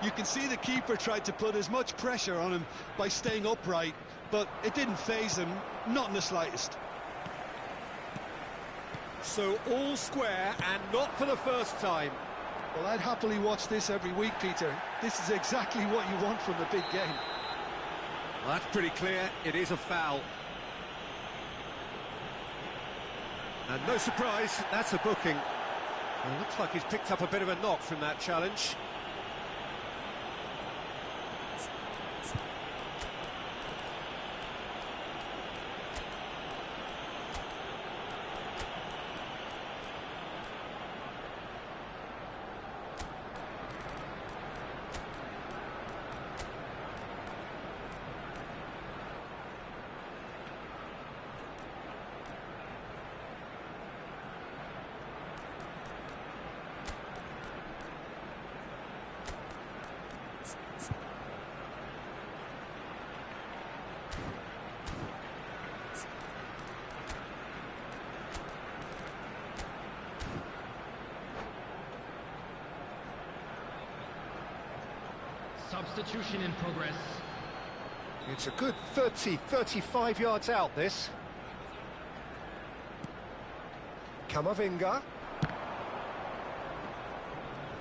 You can see the keeper tried to put as much pressure on him by staying upright, but it didn't faze him, not in the slightest. So all square, and not for the first time. Well, I'd happily watch this every week, Peter. This is exactly what you want from the big game. Well, that's pretty clear. It is a foul. And no surprise, that's a booking. Well, looks like he's picked up a bit of a knock from that challenge. Substitution in progress. It's a good 35 yards out, this. Camavinga.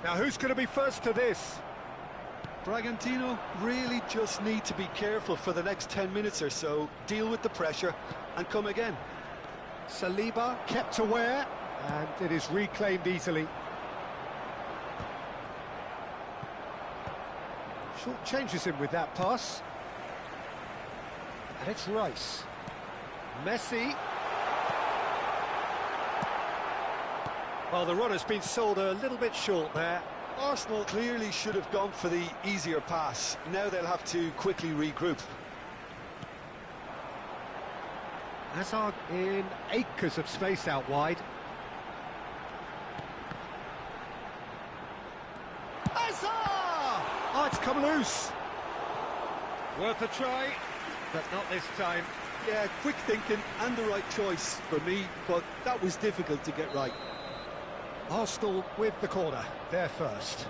Now who's going to be first to this? Bragantino really just need to be careful for the next 10 minutes or so, deal with the pressure and come again. Saliba kept aware, and it is reclaimed easily. Short changes him with that pass. And it's Rice. Messi. Well, the run has been sold a little bit short there. Arsenal clearly should have gone for the easier pass. Now they'll have to quickly regroup. Hazard in acres of space out wide. Hazard! Oh, it's come loose. Worth a try, but not this time. Yeah, quick thinking and the right choice for me, but that was difficult to get right. Arsenal with the corner, they're first.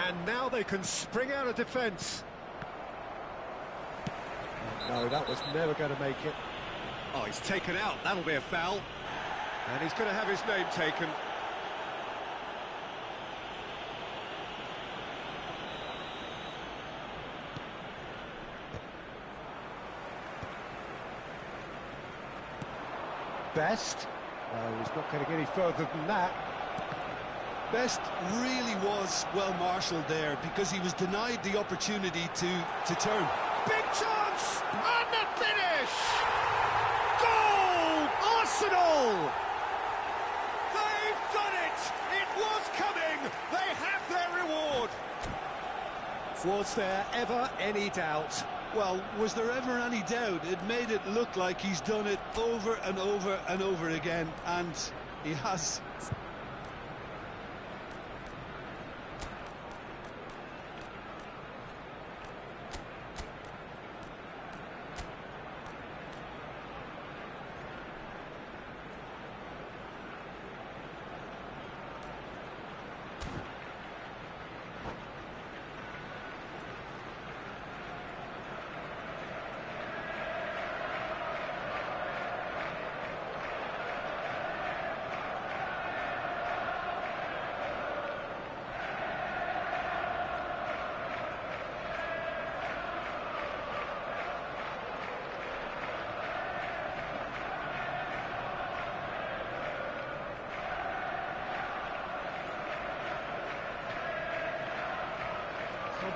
And now they can spring out of defence. Oh, no, that was never going to make it. Oh, he's taken out, that'll be a foul. And he's going to have his name taken. Best. No, he's not going to get any further than that. Best really was well marshalled there because he was denied the opportunity to turn. Big chance! And the finish! Goal! Arsenal! They've done it! It was coming! They have their reward! Was there ever any doubt? Well, was there ever any doubt? It made it look like he's done it over and over and over again, and he has.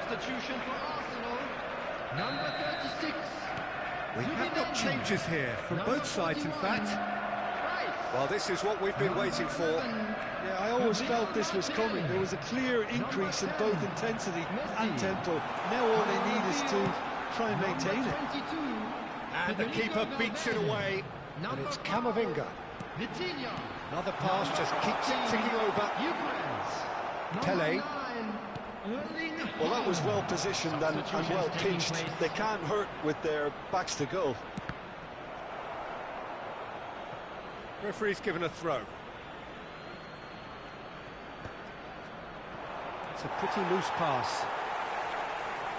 Substitution for Arsenal, number 36. We have got changes here from both sides, in fact. Well, this is what we've been waiting for. Yeah, I always felt this was coming. There was a clear increase in both intensity and tempo. Now all they need is to try and maintain it. And the keeper beats it away. And it's Camavinga. Another pass just keeps it ticking over. Tele. Well, that was well positioned and well pinched. They can't hurt with their backs to goal. Referee's given a throw. It's a pretty loose pass.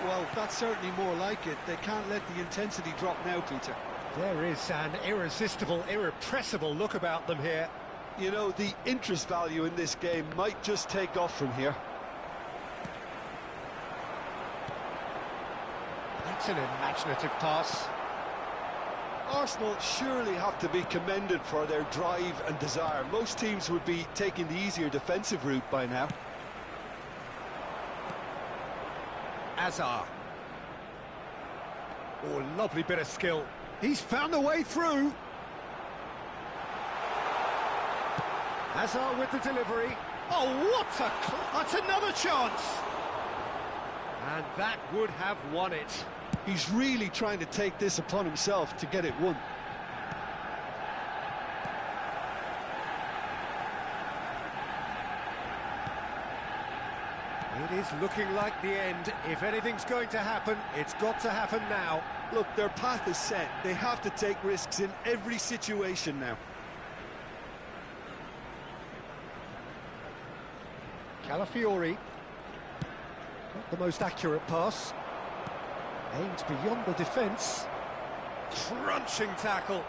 Well, that's certainly more like it. They can't let the intensity drop now, Peter. There is an irresistible, irrepressible look about them here. You know, the interest value in this game might just take off from here. That's an imaginative pass. Arsenal surely have to be commended for their drive and desire. Most teams would be taking the easier defensive route by now. Hazard. Oh, lovely bit of skill. He's found a way through. Hazard with the delivery. Oh, that's another chance. And that would have won it. He's really trying to take this upon himself to get it won. It is looking like the end. If anything's going to happen, it's got to happen now. Look, their path is set. They have to take risks in every situation now. Calafiori. Not the most accurate pass. Aimed beyond the defence. Crunching tackle.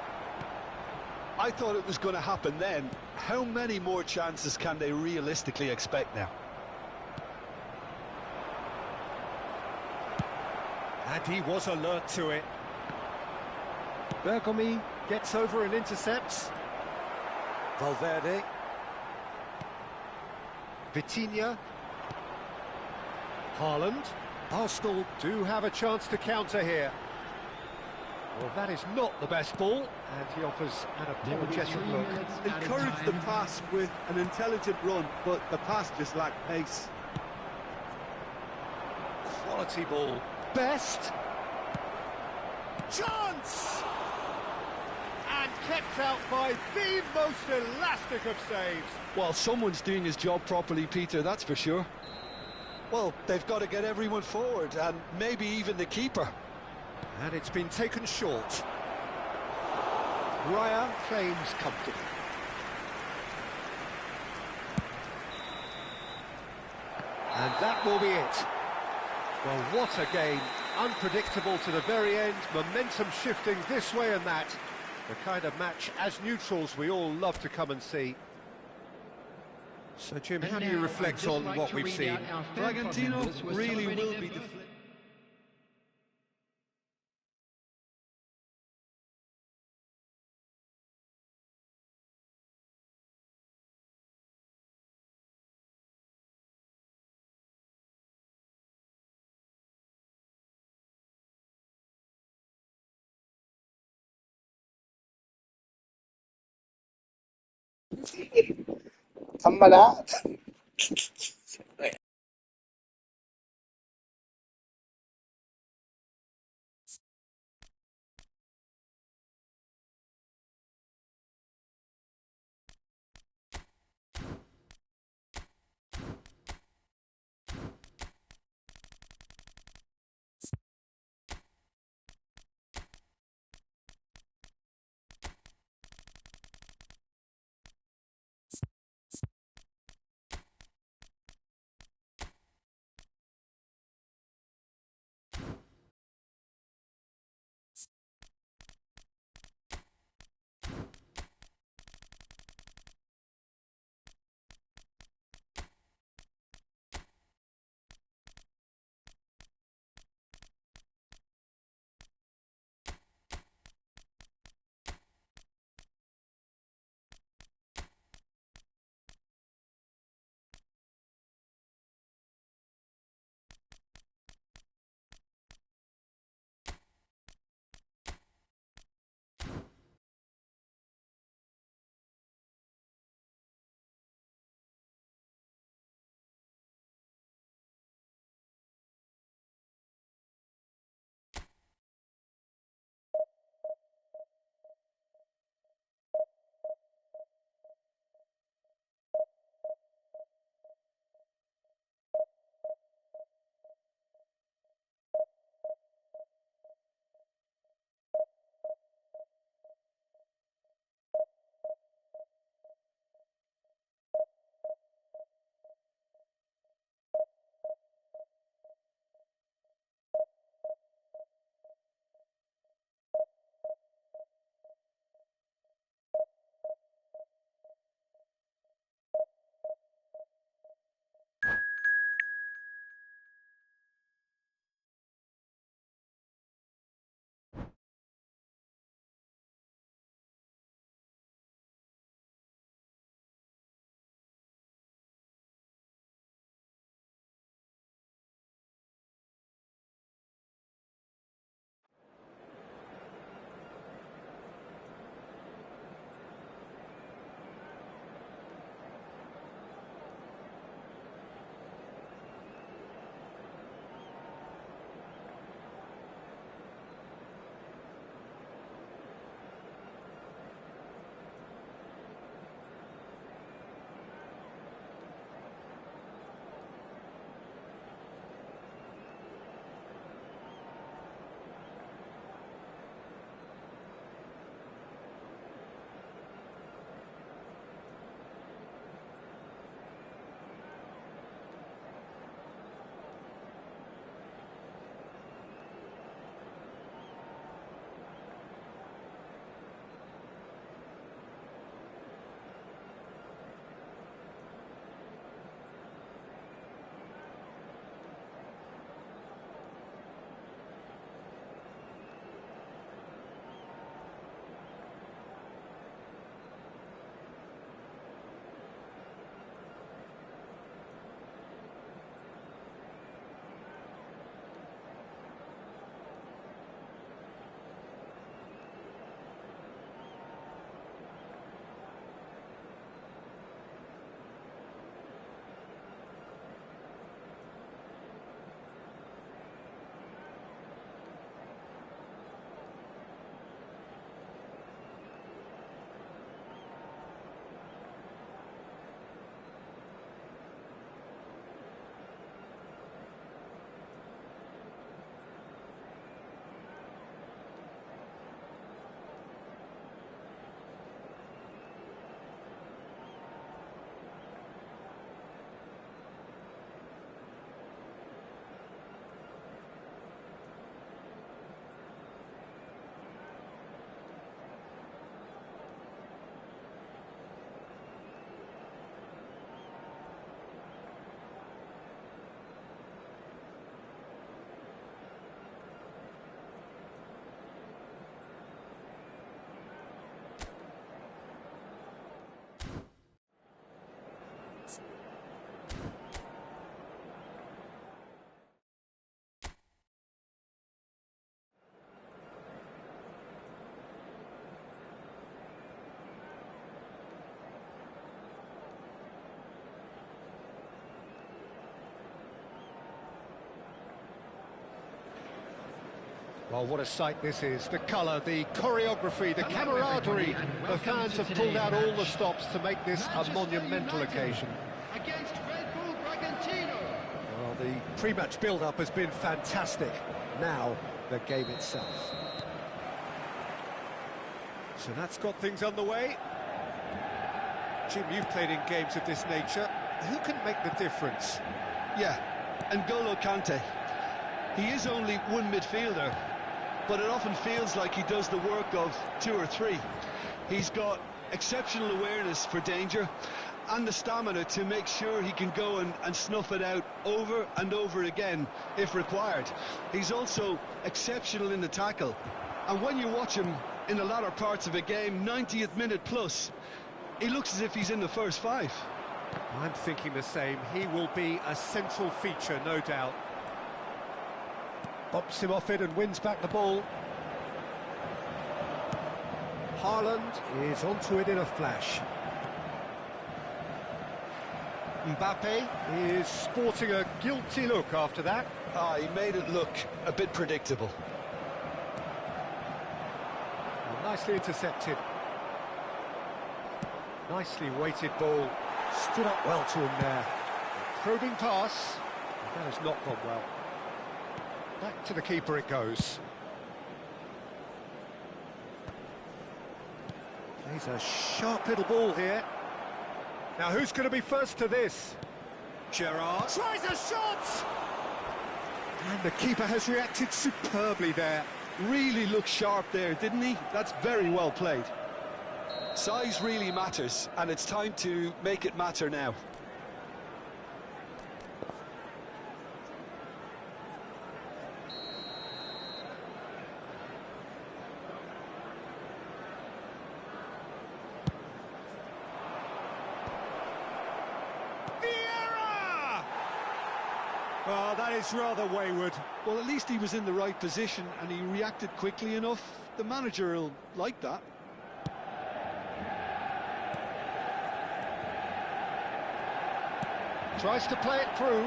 I thought it was going to happen then. How many more chances can they realistically expect now? And he was alert to it. Bergomi gets over and intercepts. Valverde. Vitinha. Haaland. Arsenal do have a chance to counter here. Well, that is not the best ball, and he offers an apologetic look. Encourage the pass with an intelligent run, but the pass just lacked pace. Quality ball. Best. Chance! And kept out by the most elastic of saves. Well, someone's doing his job properly, Peter, that's for sure. Well, they've got to get everyone forward, and maybe even the keeper. And it's been taken short. Raya claims comfortably. And that will be it. Well, what a game. Unpredictable to the very end, momentum shifting this way and that. The kind of match, as neutrals, we all love to come and see. So, Jim, how do you reflect on what we've seen? Bragantino really will be deflated.ธรรมดา Well, what a sight this is. The colour, the choreography, the camaraderie. The fans have pulled out all the stops to make this a monumental occasion. Against Red Bull Bragantino. Well, the pre-match build-up has been fantastic. Now, the game itself. So that's got things underway. Jim, you've played in games of this nature. Who can make the difference? Yeah, N'Golo Kante. He is only one midfielder, but it often feels like he does the work of two or three. He's got exceptional awareness for danger and the stamina to make sure he can go and snuff it out over and over again if required. He's also exceptional in the tackle, and when you watch him in the latter parts of a game, 90th minute plus, he looks as if he's in the first five. I'm thinking the same. He will be a central feature, no doubt. Bops him off it and wins back the ball. Haaland is onto it in a flash. Mbappe is sporting a guilty look after that. He made it look a bit predictable. Well, nicely intercepted. Nicely weighted ball. Stood up well to him there. Probing pass. That has not gone well. Back to the keeper it goes. Plays a sharp little ball here. Now who's going to be first to this? Gerrard tries a shot! And the keeper has reacted superbly there. Really looked sharp there, didn't he? That's very well played. Size really matters, and it's time to make it matter now. Well, that is rather wayward. Well, at least he was in the right position and he reacted quickly enough. The manager will like that. Tries to play it through.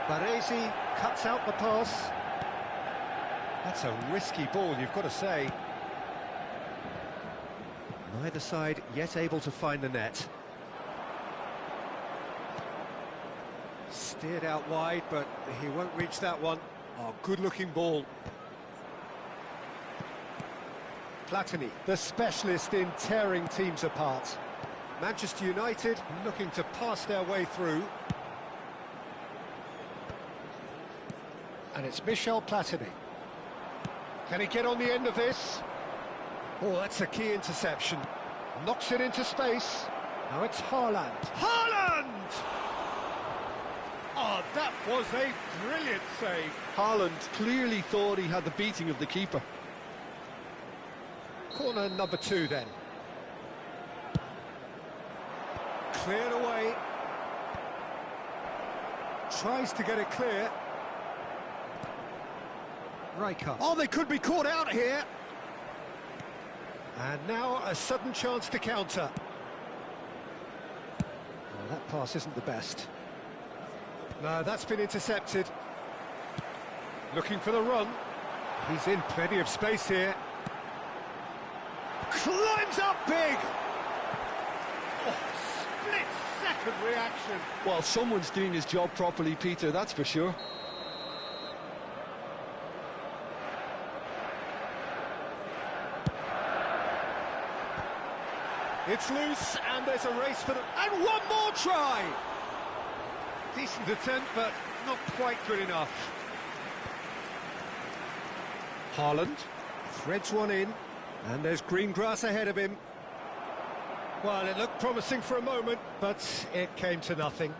Baresi cuts out the pass. That's a risky ball, you've got to say. Neither side yet able to find the net. Steered out wide, but he won't reach that one. Oh, good-looking ball. Platini, the specialist in tearing teams apart. Manchester United looking to pass their way through. And it's Michel Platini. Can he get on the end of this? Oh, that's a key interception. Knocks it into space. Now it's Haaland. Haaland! Oh, that was a brilliant save. Haaland clearly thought he had the beating of the keeper. Corner number 2 then. Cleared away. Tries to get it clear. Rijkaard. Oh, they could be caught out here. And now a sudden chance to counter. Well, that pass isn't the best. No, that's been intercepted. Looking for the run. He's in plenty of space here. Climbs up big! Oh, split-second reaction. Well, someone's doing his job properly, Peter, that's for sure. It's loose, and there's a race for the... And one more try! Decent attempt, but not quite good enough. Haaland threads one in, and there's green grass ahead of him. Well, it looked promising for a moment, but it came to nothing.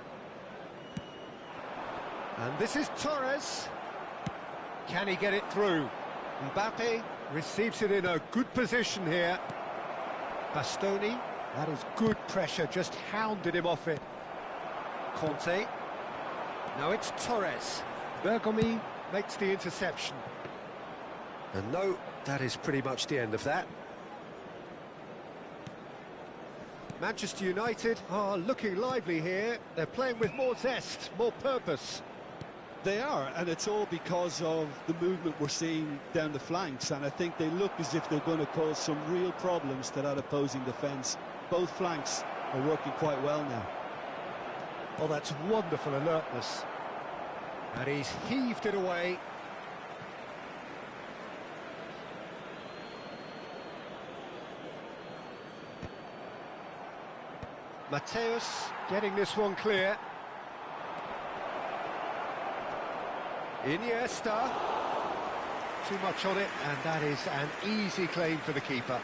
And this is Torres. Can he get it through? Mbappe receives it in a good position here. Bastoni, that is good pressure, just hounded him off it. Conte. Now it's Torres. Bergomi makes the interception. And no, that is pretty much the end of that. Manchester United are looking lively here. They're playing with more zest, more purpose. They are, and it's all because of the movement we're seeing down the flanks, and I think they look as if they're going to cause some real problems to that opposing defence. Both flanks are working quite well now. Oh, that's wonderful alertness. And he's heaved it away. Mateus getting this one clear. Iniesta. Too much on it, and that is an easy claim for the keeper.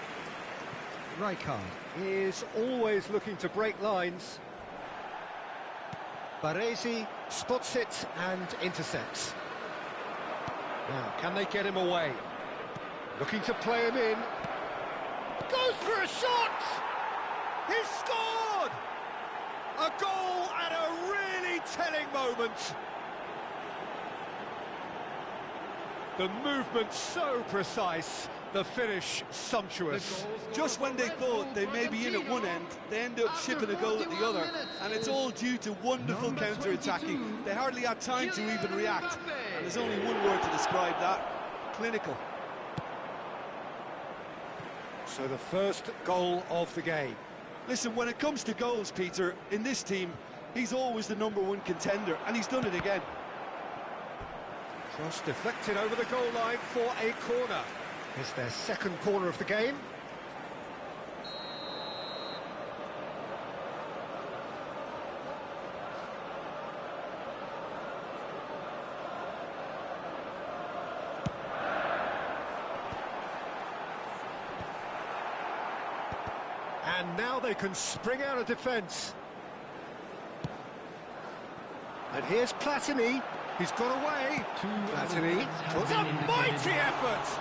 Rijkaard is always looking to break lines. Baresi spots it and intercepts. Now, can they get him away? Looking to play him in. Goes for a shot! He's scored! A goal at a really telling moment. The movement so precise, the finish sumptuous. Just when they thought they may be in at one end, they end up shipping a goal at the other, and it's all due to wonderful counter-attacking. They hardly had time to even react, and there's only one word to describe that: clinical. So the first goal of the game. Listen, when it comes to goals, Peter, in this team, he's always the #1 contender, and he's done it again. Cross deflected over the goal line for a corner. It's their second corner of the game. And now they can spring out of defence. And here's Platini. He's got away. Platini puts a mighty effort.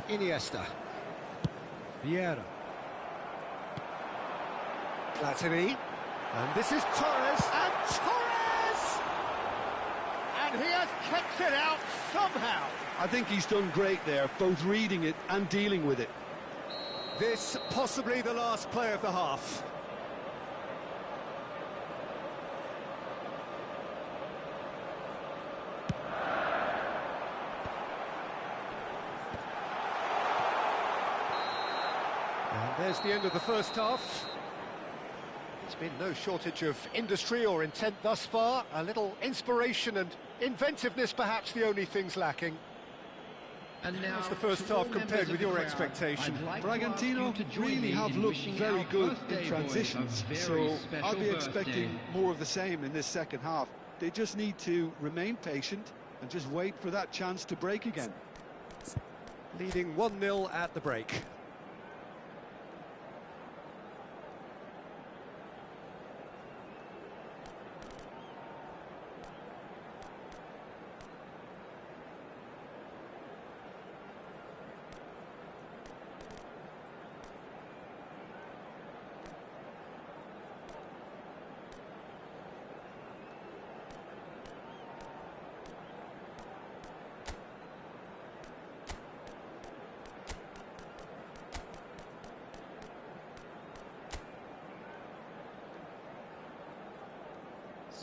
Iniesta. Vieira. Platini. And this is Torres. And Torres! And he has kept it out somehow. I think he's done great there, both reading it and dealing with it. This possibly the last play of the half. And there's the end of the first half. There's been no shortage of industry or intent thus far. A little inspiration and inventiveness, perhaps the only things lacking. And now, how's the first half compared with your expectation? Bragantino really have looked very good in transitions, so I'll be expecting more of the same in this second half. They just need to remain patient and just wait for that chance to break again. Leading 1-0 at the break.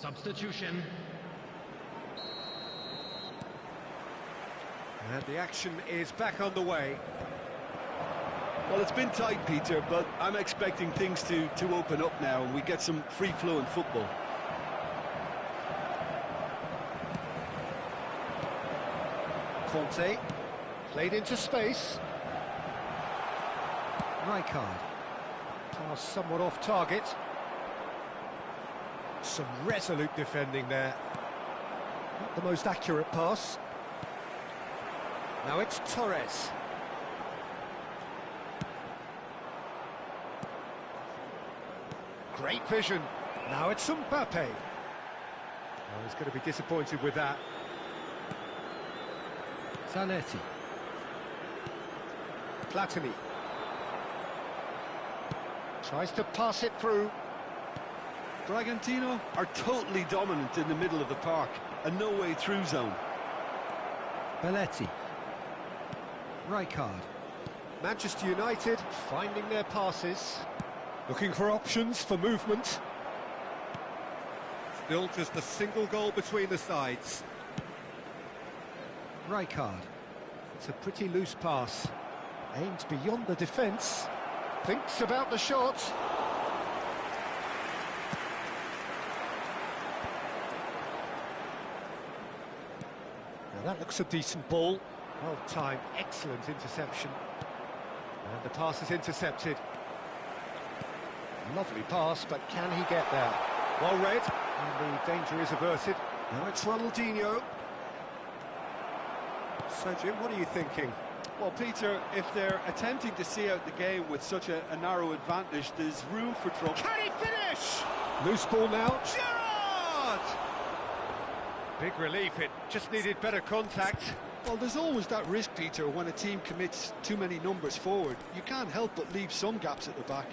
Substitution. And the action is back underway. Well, it's been tight, Peter, but I'm expecting things to open up now and we get some free-flowing football. Conte, played into space. Rijkaard, pass somewhat off target. Some resolute defending there. Not the most accurate pass. Now it's Torres. Great vision. Now it's Mbappe. Oh, he's going to be disappointed with that. Zanetti. Platini. Tries to pass it through. Bragantino are totally dominant in the middle of the park, a no-way through zone. Belletti. Rijkaard. Manchester United finding their passes, looking for options for movement. Still just a single goal between the sides. Rijkaard. It's a pretty loose pass. Aims beyond the defence. Thinks about the shot. Now that looks a decent ball. Well timed, excellent interception. And the pass is intercepted. Lovely pass, but can he get there? Well read, and the danger is averted. Now it's Ronaldinho. So Jim, what are you thinking? Well, Peter, if they're attempting to see out the game with such a narrow advantage, there's room for trouble. Can he finish? Loose ball now. Gerrard! Big relief, it just needed better contact. Well, there's always that risk, Peter, when a team commits too many numbers forward. You can't help but leave some gaps at the back.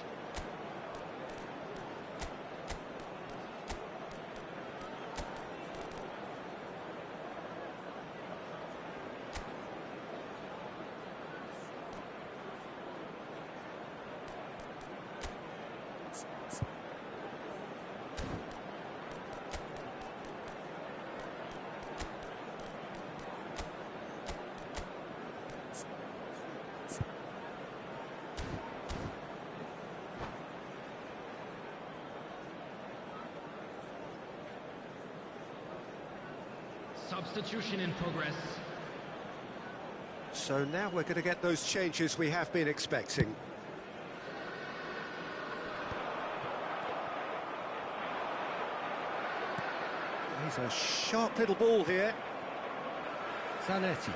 Substitution in progress. So now we're going to get those changes we have been expecting. He's a sharp little ball here. Zanetti.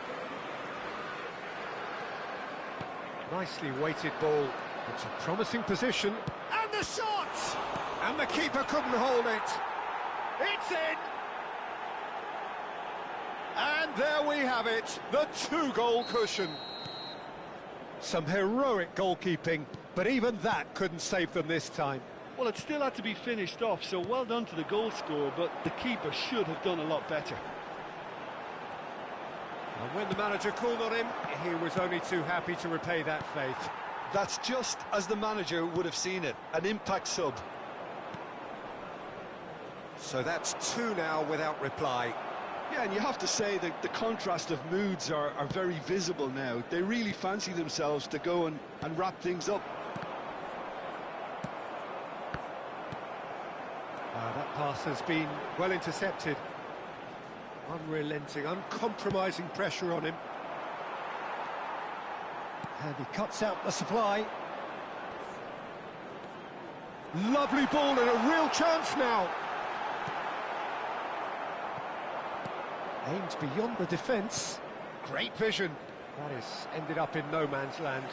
Nicely weighted ball. It's a promising position. And the shot! And the keeper couldn't hold it. It's in! And there we have it, the two-goal cushion. Some heroic goalkeeping, but even that couldn't save them this time. Well, it still had to be finished off, so well done to the goal scorer, but the keeper should have done a lot better. And when the manager called on him, he was only too happy to repay that faith. That's just as the manager would have seen it, an impact sub. So that's two now without reply. Yeah, and you have to say that the contrast of moods are very visible now. They really fancy themselves to go and wrap things up. That pass has been well intercepted. Unrelenting, uncompromising pressure on him. And he cuts out the supply. Lovely ball and a real chance now. Aims beyond the defence. Great vision. That is ended up in no man's land.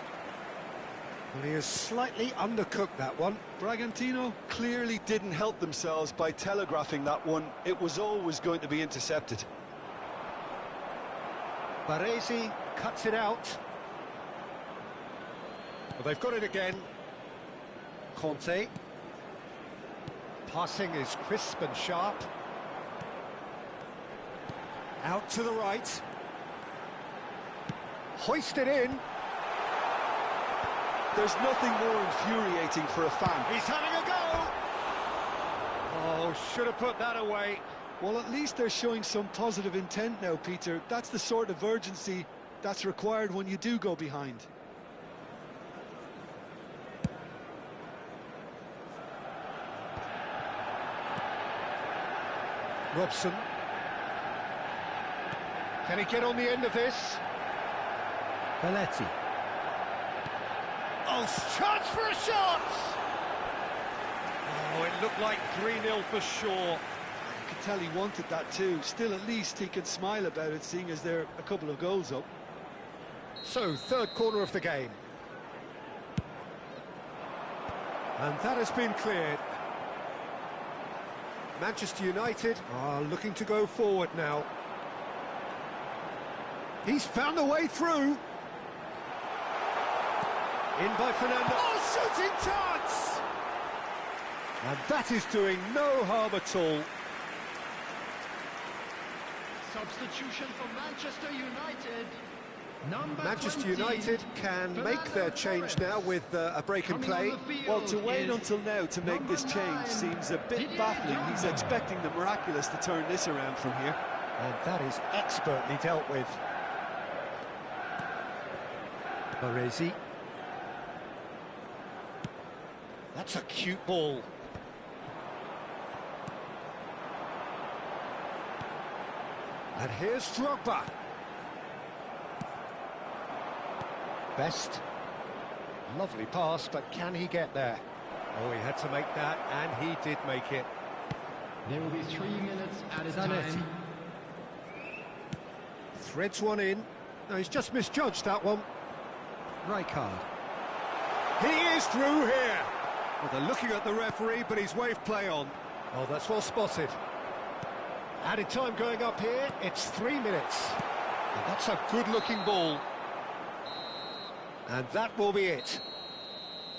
Well, he has slightly undercooked that one. Bragantino clearly didn't help themselves by telegraphing that one. It was always going to be intercepted. Baresi cuts it out. Well, they've got it again. Conte. Passing is crisp and sharp. Out to the right. Hoisted in. There's nothing more infuriating for a fan. He's having a go! Oh, should have put that away. Well, at least they're showing some positive intent now, Peter. That's the sort of urgency that's required when you do go behind. Robson. Can he get on the end of this? Belletti. Oh, chance for a shot! Oh, it looked like 3-0 for sure. You could tell he wanted that too. Still, at least he can smile about it, seeing as they're a couple of goals up. So, third corner of the game. And that has been cleared. Manchester United are looking to go forward now. He's found a way through. In by Fernando. Oh, shooting chance! And that is doing no harm at all. Substitution for Manchester United. Manchester 20, United can make their change now with a break in play. Well, to wait until now to make this change seems a bit baffling. He's expecting the miraculous to turn this around from here. And that is expertly dealt with. Baresi. That's a cute ball. And here's Drogba. Best. Lovely pass, but can he get there? Oh, he had to make that, and he did make it. There will be 3 minutes at a time. Threads one in. No, he's just misjudged that one. Rijkaard. He is through here. Well, they're looking at the referee, but he's waved play on. Oh, that's well spotted. Added time going up here, it's 3 minutes. And that's a good-looking ball. And that will be it.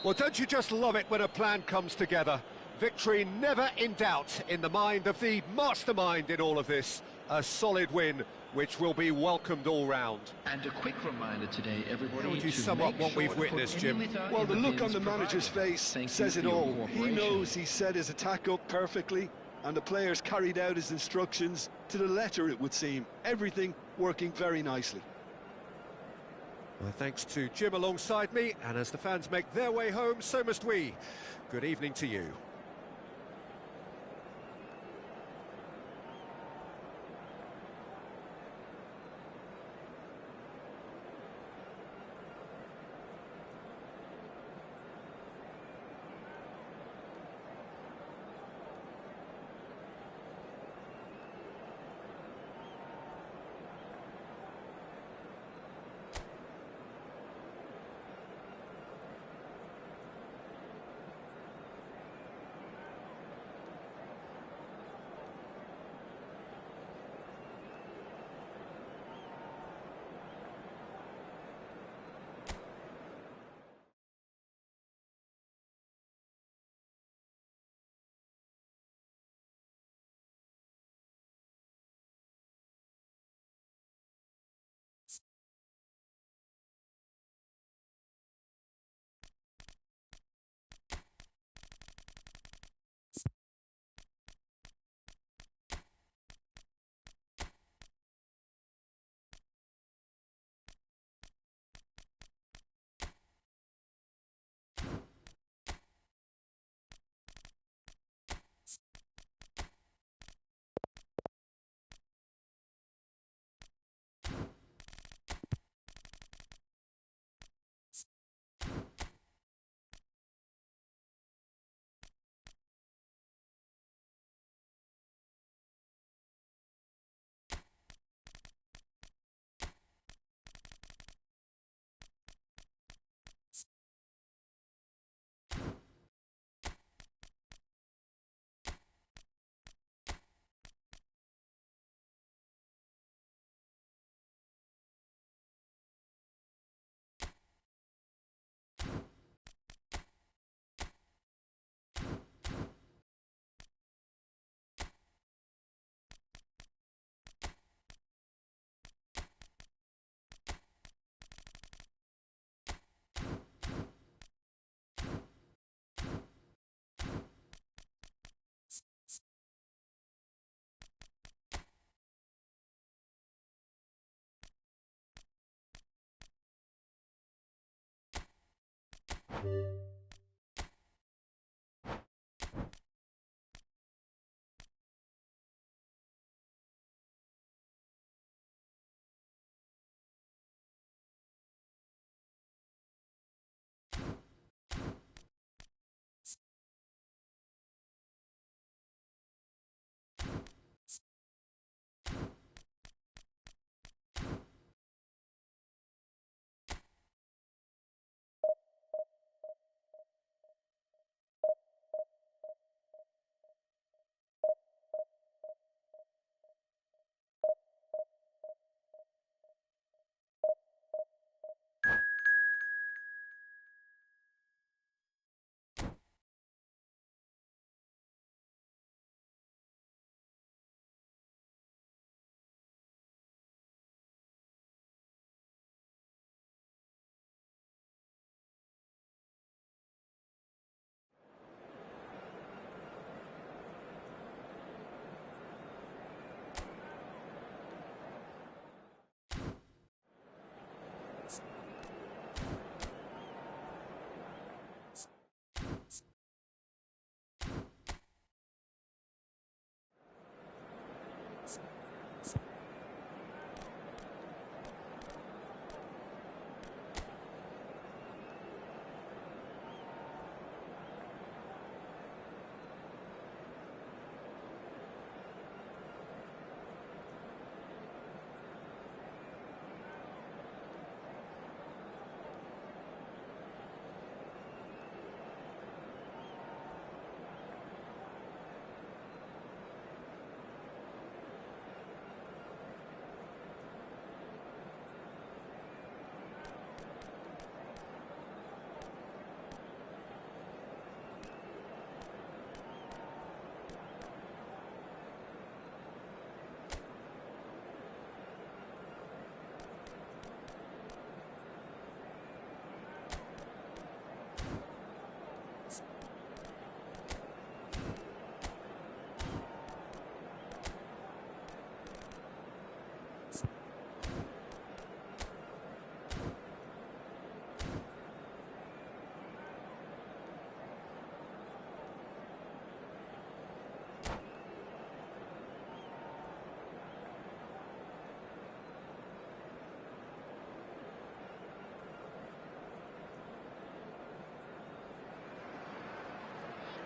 Well, don't you just love it when a plan comes together? Victory never in doubt in the mind of the mastermind in all of this. A solid win, which will be welcomed all round. And a quick reminder today, everybody. How would you sum up what we've witnessed, Jim? Well, the look on the manager's face says it all. He knows he set his attack up perfectly, and the players carried out his instructions to the letter, it would seem. Everything working very nicely. Well, thanks to Jim alongside me, and as the fans make their way home, so must we. Good evening to you.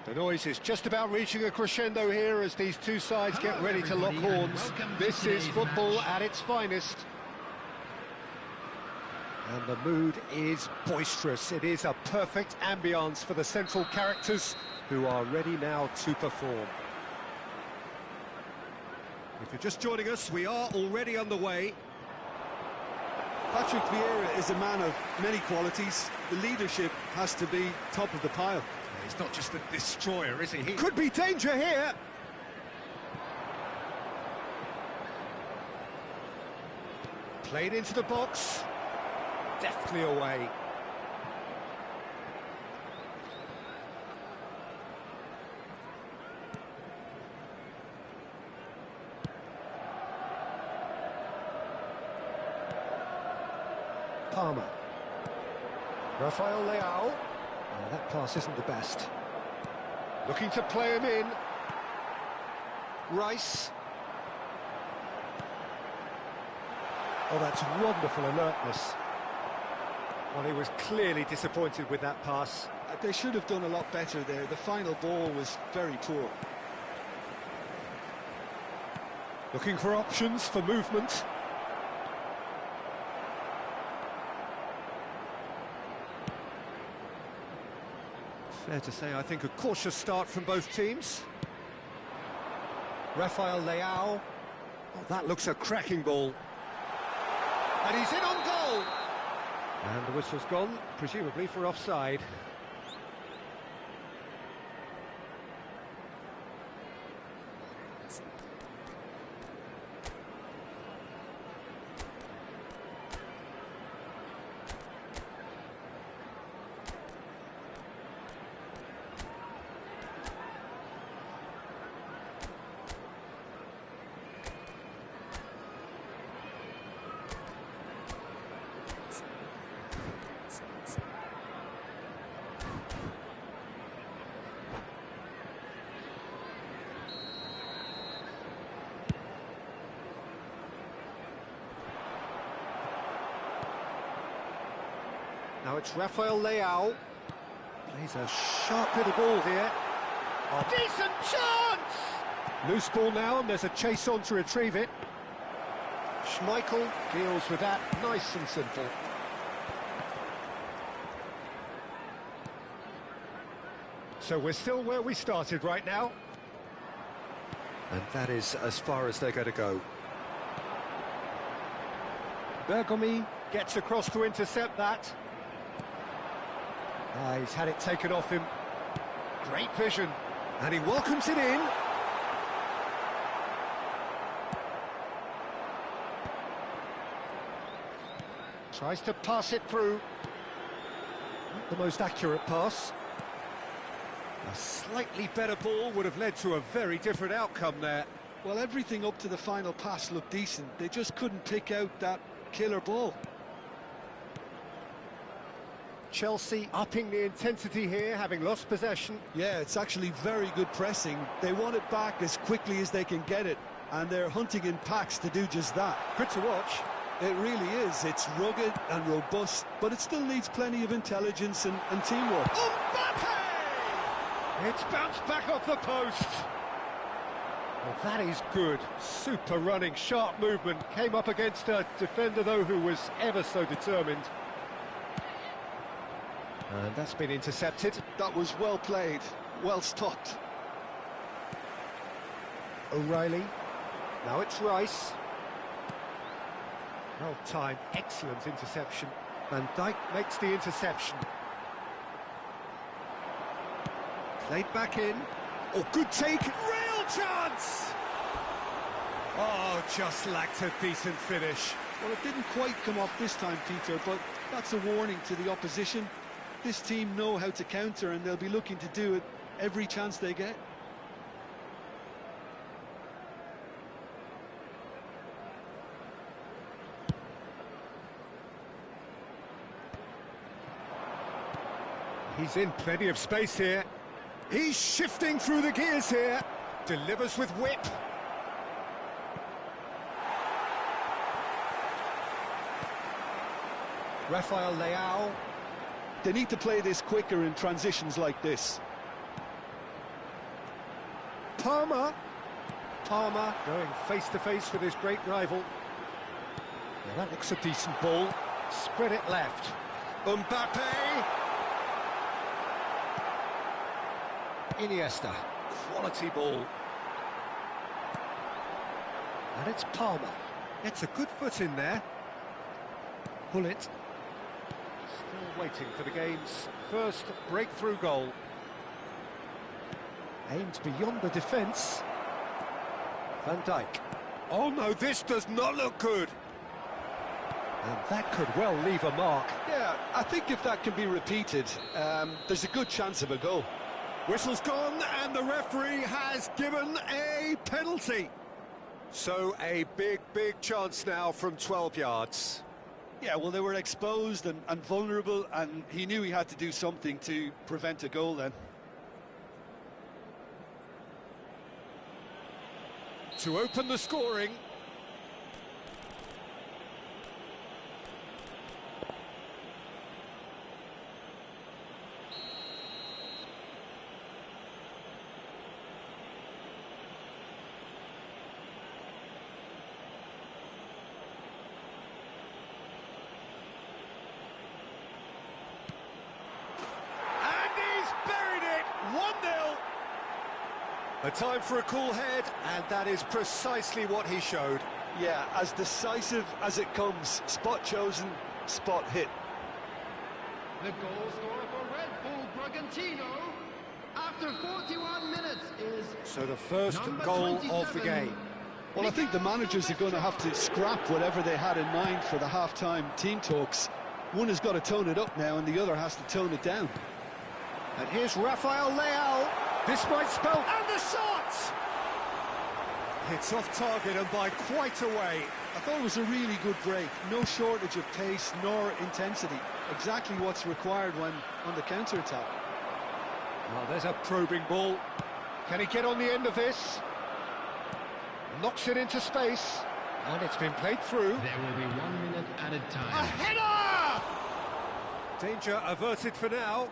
The noise is just about reaching a crescendo here as these two sides get ready to lock horns. This is football at its finest. And the mood is boisterous. It is a perfect ambience for the central characters who are ready now to perform. If you're just joining us, we are already underway. Patrick Vieira is a man of many qualities. The leadership has to be top of the pile. He's not just a destroyer, is he? He could be danger here. Played into the box. Deftly away. Palmer. Rafael Leao. Oh, that pass isn't the best. Looking to play him in. Rice. Oh, that's wonderful alertness. Well, he was clearly disappointed with that pass. They should have done a lot better there. The final ball was very poor. Looking for options for movement. Fair to say, I think, a cautious start from both teams. Rafael Leao. Oh, that looks a cracking ball. And he's in on goal! And the whistle's gone, presumably for offside. Now it's Rafael Leao. Plays a sharp little ball here. Oh, decent chance! Loose ball now, and there's a chase on to retrieve it. Schmeichel deals with that, nice and simple. So we're still where we started right now. And that is as far as they're going to go. Bergomi gets across to intercept that. He's had it taken off him. Great vision. And he welcomes it in. Tries to pass it through. Not the most accurate pass. A slightly better ball would have led to a very different outcome there. Well, everything up to the final pass looked decent. They just couldn't pick out that killer ball. Chelsea upping the intensity here, having lost possession. Yeah, it's actually very good pressing. They want it back as quickly as they can get it, and they're hunting in packs to do just that. Good to watch. It really is. It's rugged and robust, but it still needs plenty of intelligence and teamwork. Mbappe! It's bounced back off the post. Well, that is good. Super running, sharp movement. Came up against a defender, though, who was ever so determined. And that's been intercepted. That was well played, well stopped. O'Reilly. Now it's Rice. Well timed, excellent interception. Van Dijk makes the interception. Played back in. Oh, good take. Real chance! Oh, just lacked a decent finish. Well, it didn't quite come off this time, Peter, but that's a warning to the opposition. This team know how to counter, and they'll be looking to do it every chance they get. He's in plenty of space here. He's shifting through the gears here. Delivers with whip. Rafael Leao. They need to play this quicker in transitions like this. Palmer. Palmer going face-to-face with his great rival. Now that looks a decent ball. Spread it left. Mbappe. Iniesta. Quality ball. And it's Palmer. It's a good foot in there. Pull it. Still waiting for the game's first breakthrough goal. Aimed beyond the defence. Van Dijk. Oh no, this does not look good. And that could well leave a mark. Yeah, I think if that can be repeated, there's a good chance of a goal. Whistle's gone and the referee has given a penalty. So a big chance now from 12 yards. Yeah, well, they were exposed and vulnerable, and he knew he had to do something to prevent a goal then. To open the scoring. A time for a cool head, and that is precisely what he showed. Yeah, as decisive as it comes. Spot chosen, spot hit. The goal scorer for Red Bull Bragantino after 41 minutes is... So the first goal of the game. Well, I think the managers are going to have to scrap whatever they had in mind for the half-time team talks. One has got to tone it up now, and the other has to tone it down. And here's Rafael Leao. This might spell... And the shot! It's off target and by quite a way. I thought it was a really good break. No shortage of pace nor intensity. Exactly what's required when on the counter-attack. Well, there's a probing ball. Can he get on the end of this? Knocks it into space. And it's been played through. There will be 1 minute added time. A header! Danger averted for now.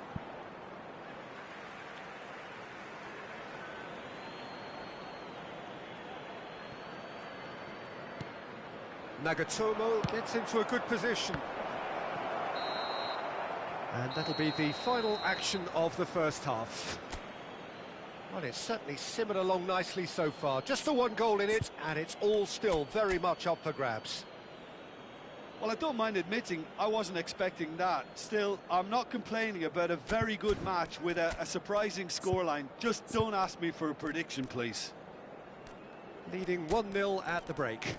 Nagatomo gets into a good position. And that'll be the final action of the first half. Well, it's certainly simmered along nicely so far. Just the one goal in it, and it's all still very much up for grabs. Well, I don't mind admitting I wasn't expecting that. Still, I'm not complaining about a very good match with a surprising scoreline. Just don't ask me for a prediction, please. Leading 1-0 at the break.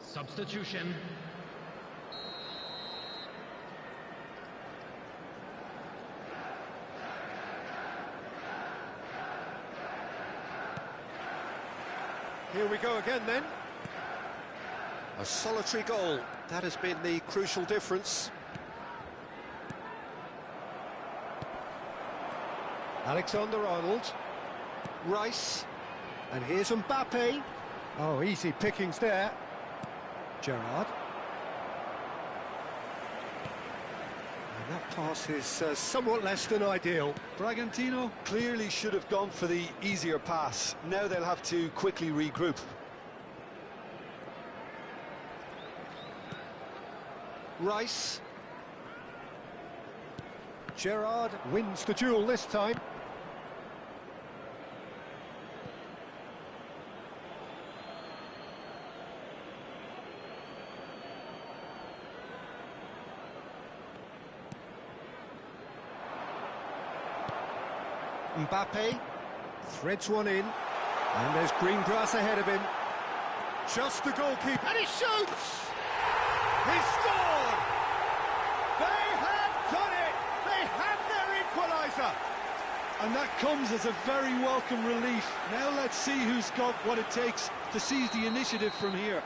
Substitution. Here we go again then. A solitary goal. That has been the crucial difference. Alexander-Arnold. Rice. And here's Mbappe. Oh, easy pickings there. Gerrard. And that pass is somewhat less than ideal. Bragantino clearly should have gone for the easier pass. Now they'll have to quickly regroup. Rice. Gerrard wins the duel this time. Mbappe threads one in, and there's green grass ahead of him. Just the goalkeeper, and he shoots! He scored! They have done it! They have their equaliser! And that comes as a very welcome relief. Now let's see who's got what it takes to seize the initiative from here.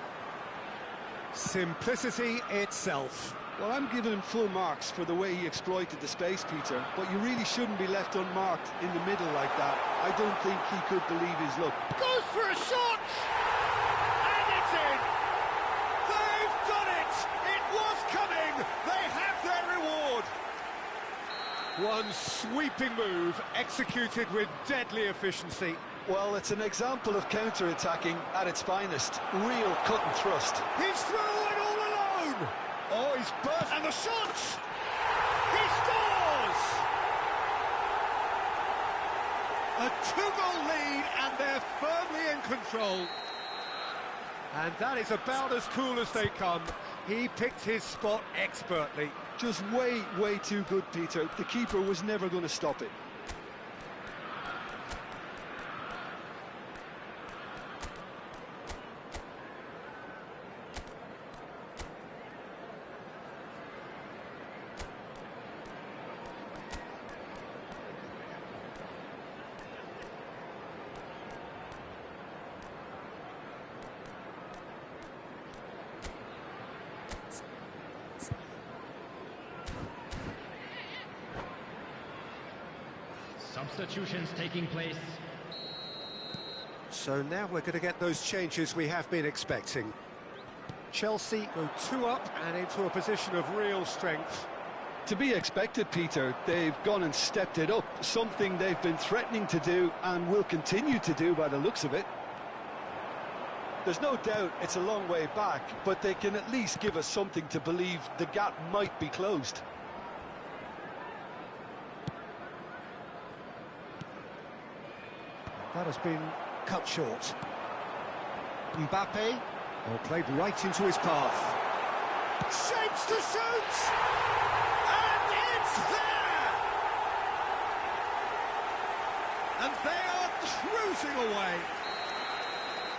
Simplicity itself. Well, I'm giving him full marks for the way he exploited the space, Peter, but you really shouldn't be left unmarked in the middle like that. I don't think he could believe his luck. Goes for a shot! And it's in! They've done it! It was coming! They have their reward! One sweeping move, executed with deadly efficiency. Well, it's an example of counter-attacking at its finest. Real cut and thrust. He's through and all alone! Oh, he's burst, and the shot! He scores! A 2-goal lead, and they're firmly in control. And that is about as cool as they come. He picked his spot expertly. Just way too good, Peter. The keeper was never going to stop it. Substitutions taking place. So now we're going to get those changes we have been expecting. Chelsea go 2 up and into a position of real strength. To be expected, Peter. They've gone and stepped it up, something they've been threatening to do and will continue to do by the looks of it. There's no doubt it's a long way back, but they can at least give us something to believe the gap might be closed. That has been cut short. Mbappe, played right into his path. Shapes to shoot! And it's there! And they are cruising away.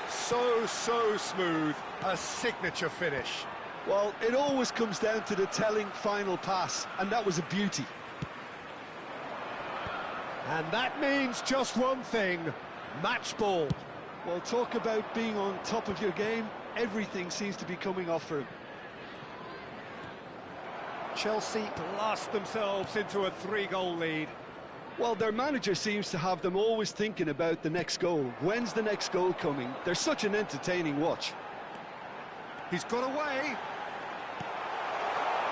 So smooth. A signature finish. Well, it always comes down to the telling final pass, and that was a beauty. And that means just one thing, match ball. Well, talk about being on top of your game. Everything seems to be coming off for him. Chelsea blast themselves into a 3-goal lead. Well, their manager seems to have them always thinking about the next goal. When's the next goal coming? They're such an entertaining watch. He's got away.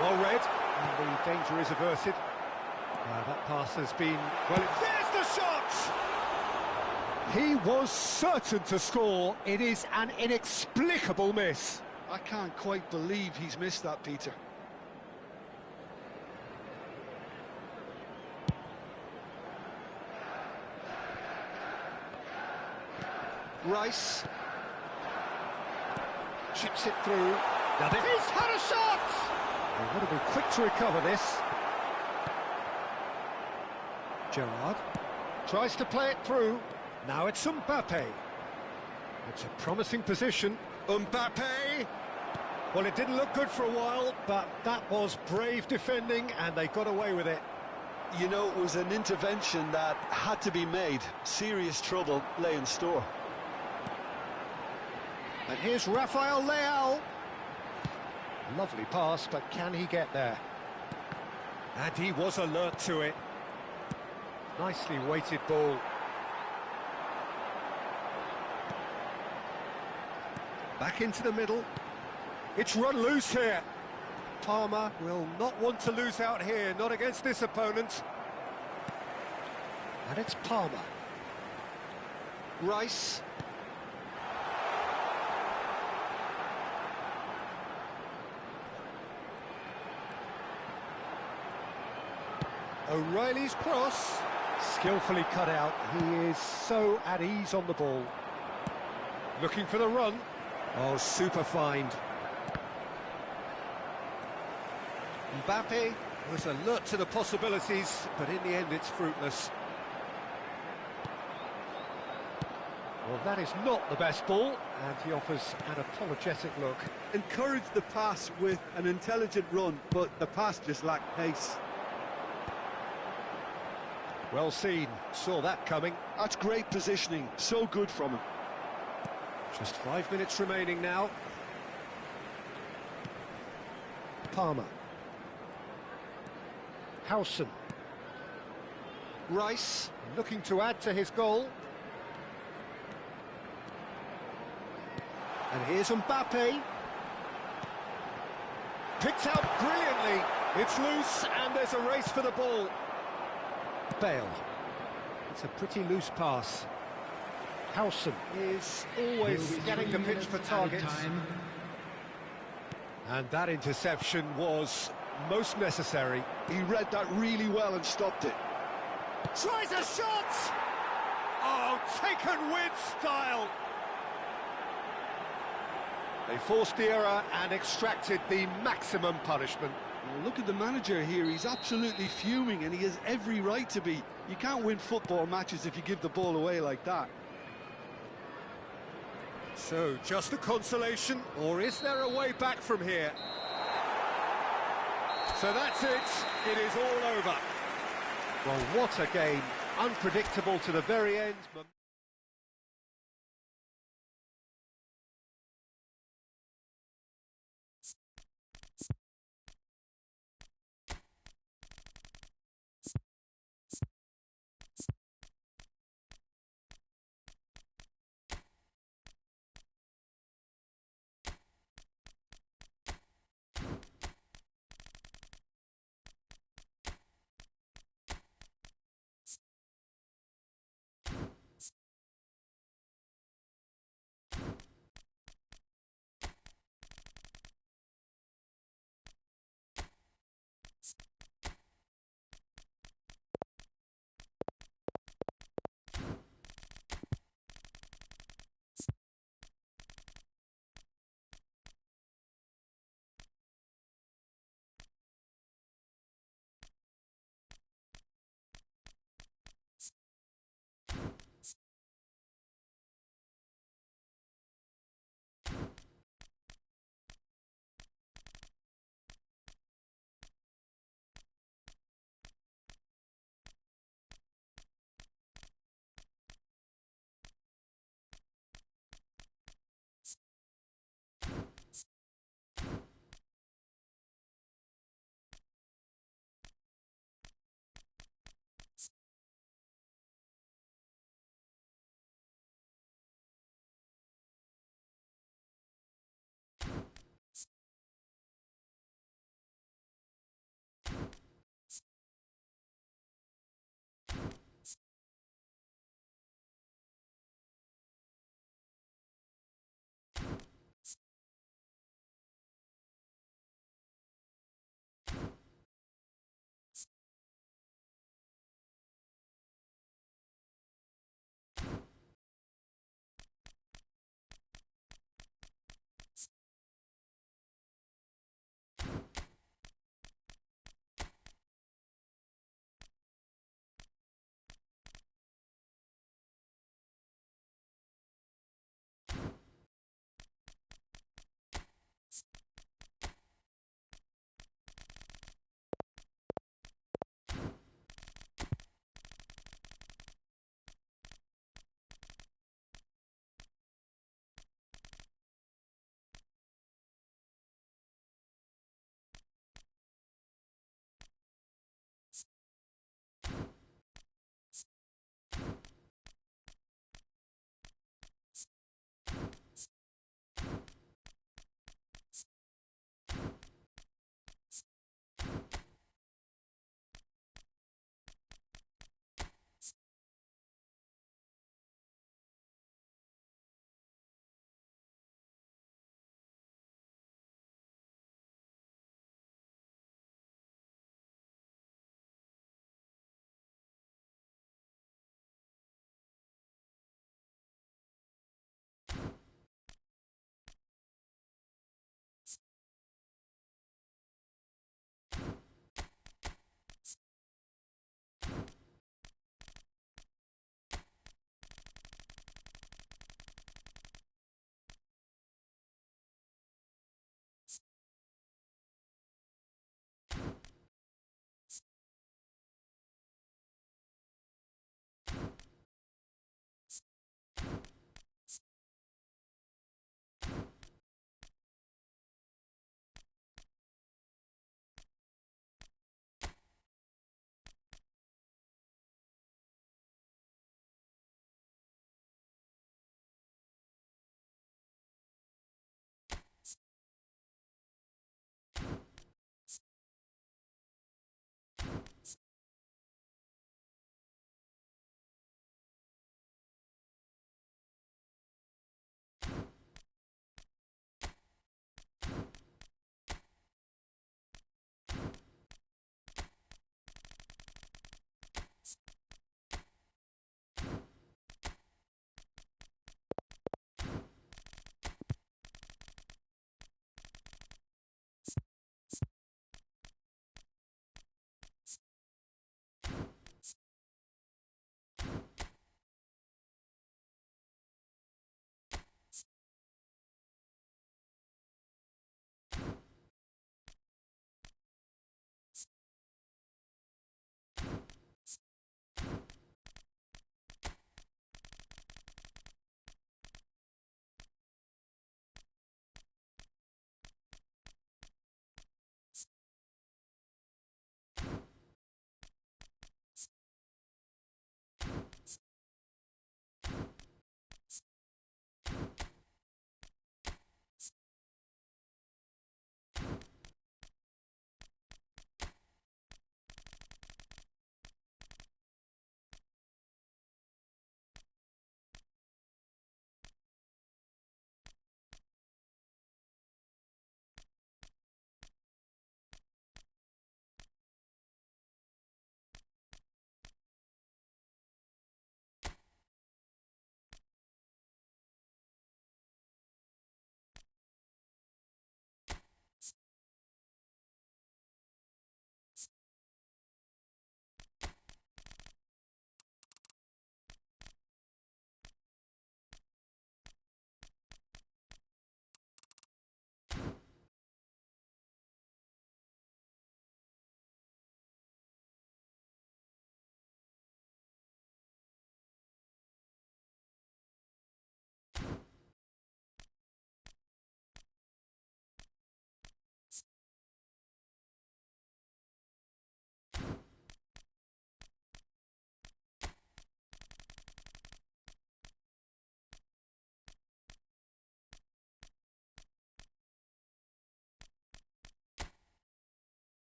Well read, and the danger is averted. That pass has been... Well, there's the shot! He was certain to score. It is an inexplicable miss. I can't quite believe he's missed that, Peter. Rice. Chips it through. Now he's had a shot! They've got to be quick to recover this. Gerrard tries to play it through. Now it's Mbappe. It's a promising position. Mbappe! Well, it didn't look good for a while, but that was brave defending, and they got away with it. You know, it was an intervention that had to be made. Serious trouble lay in store. And here's Rafael Leao. Lovely pass, but can he get there? And he was alert to it. Nicely weighted ball. Back into the middle. It's run loose here. Palmer will not want to lose out here, not against this opponent. And it's Palmer. Rice. O'Reilly's cross. Skillfully cut out. He is so at ease on the ball. Looking for the run. Oh, super find. Mbappe was alert to the possibilities, but in the end it's fruitless. Well, that is not the best ball, and he offers an apologetic look. Encouraged the pass with an intelligent run, but the pass just lacked pace. Well seen, saw that coming. That's great positioning, so good from him. Just 5 minutes remaining now. Palmer. Howson. Rice looking to add to his goal. And here's Mbappe. Picked out brilliantly. It's loose and there's a race for the ball. Bale. It's a pretty loose pass. Howson is always getting the pitch for targets. And that interception was most necessary. He read that really well and stopped it. Tries a shot! Oh, taken with style! They forced the error and extracted the maximum punishment. Well, look at the manager here, he's absolutely fuming and he has every right to be. You can't win football matches if you give the ball away like that. So, just a consolation, or is there a way back from here? So that's it, it is all over. Well, what a game, unpredictable to the very end.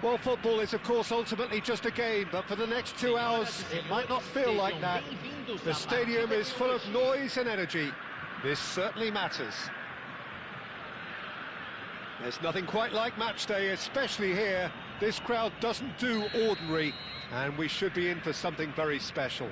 Well, football is, of course, ultimately just a game, but for the next 2 hours, it might not feel like that. The stadium is full of noise and energy. This certainly matters. There's nothing quite like match day, especially here. This crowd doesn't do ordinary, and we should be in for something very special.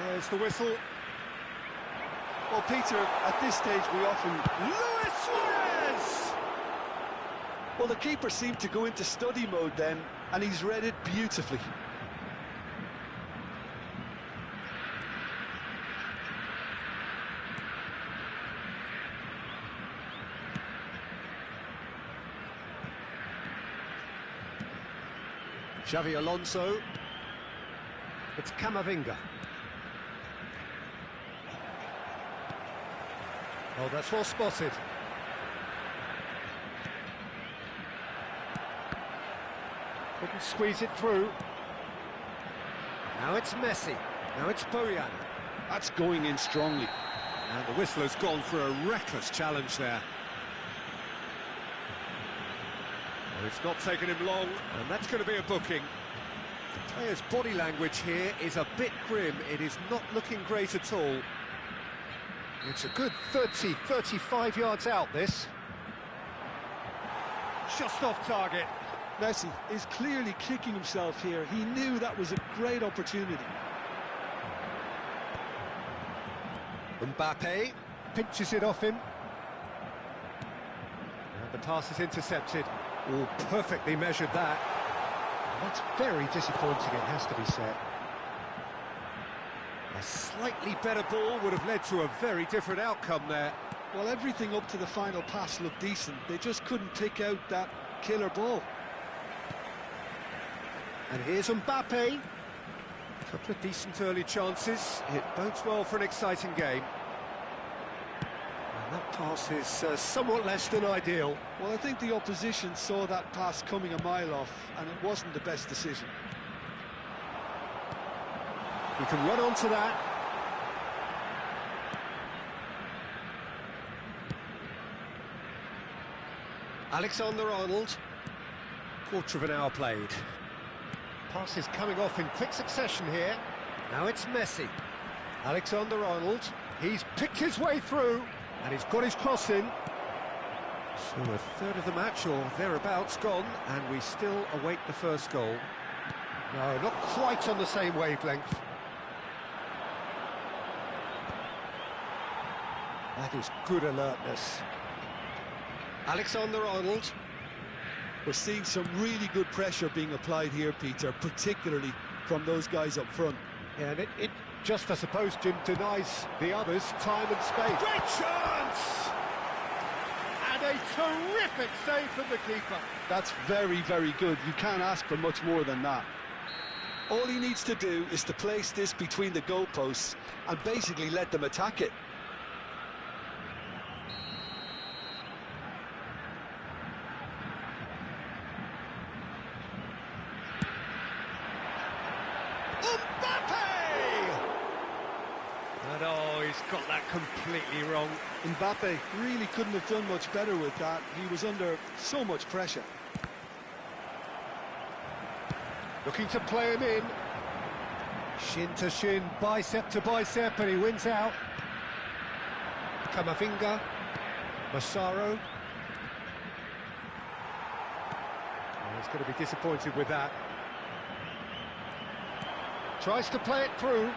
There's the whistle. Well, Peter, at this stage we often... Luis Suarez! Well, the keeper seemed to go into study mode then, and he's read it beautifully. Xavi Alonso. It's Camavinga. Oh, that's well spotted. Couldn't squeeze it through. Now it's Messi. Now it's Bojan. That's going in strongly. And the whistler's gone for a reckless challenge there. Well, it's not taken him long, and that's going to be a booking. The player's body language here is a bit grim. It is not looking great at all. It's a good 30, 35 yards out, this. Just off target. Messi is clearly kicking himself here. He knew that was a great opportunity. Mbappe pinches it off him. And the pass is intercepted. Oh, perfectly measured that. That's very disappointing, it has to be said. A slightly better ball would have led to a very different outcome there. Well, everything up to the final pass looked decent. They just couldn't pick out that killer ball. And here's Mbappe. A couple of decent early chances. It bodes well for an exciting game. And that pass is somewhat less than ideal. Well, I think the opposition saw that pass coming a mile off, and it wasn't the best decision. He can run onto that. Alexander-Arnold. Quarter of an hour played. Pass is coming off in quick succession here. Now it's Messi. Alexander-Arnold. He's picked his way through, and he's got his cross in. So a third of the match, or thereabouts, gone, and we still await the first goal. No, not quite on the same wavelength. That is good alertness. Alexander-Arnold. We're seeing some really good pressure being applied here, Peter, particularly from those guys up front. Yeah, and it just, I suppose, Jim, denies the others time and space. Great chance! And a terrific save from the keeper. That's very, very good. You can't ask for much more than that. All he needs to do is to place this between the goalposts and basically let them attack it. And oh, he's got that completely wrong. Mbappe really couldn't have done much better with that. He was under so much pressure. Looking to play him in. Shin to shin, bicep to bicep, and he wins out. Camavinga. Massaro. Oh, he's going to be disappointed with that. Tries to play it through.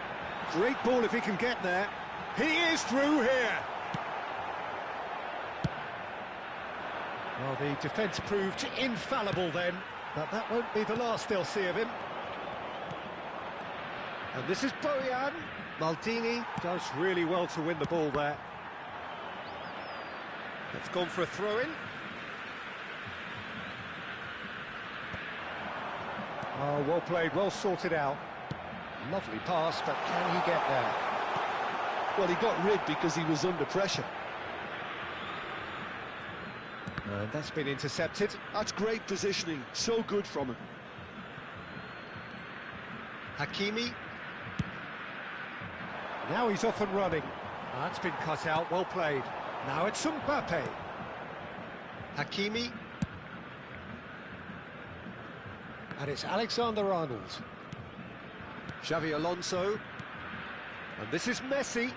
Great ball if he can get there. He is through here. Well, the defence proved infallible then, but that won't be the last they'll see of him. And this is Bojan. Maldini does really well to win the ball there. It's gone for a throw-in. Oh, well played, well sorted out. Lovely pass, but can he get there? Well, he got rid because he was under pressure. And that's been intercepted. That's great positioning, so good from him. Hakimi. Now he's off and running. That's been cut out, well played. Now it's Mbappe. Hakimi. And it's Alexander-Arnold. Xavi Alonso. And this is Messi.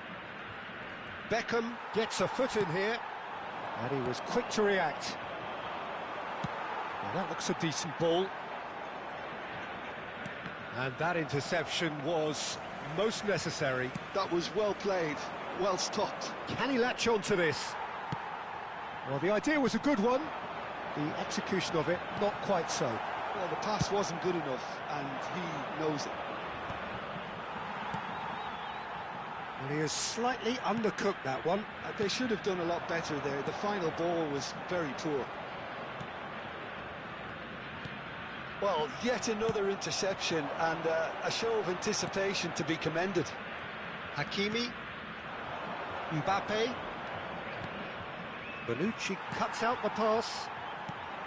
Beckham gets a foot in here. And he was quick to react. Well, that looks a decent ball. And that interception was most necessary. That was well played, well stopped. Can he latch on to this? Well, the idea was a good one. The execution of it, not quite so. Well, the pass wasn't good enough, and he knows it. And he has slightly undercooked that one. They should have done a lot better there. The final ball was very poor. Well, yet another interception, and a show of anticipation to be commended. Hakimi. Mbappe. Bonucci cuts out the pass.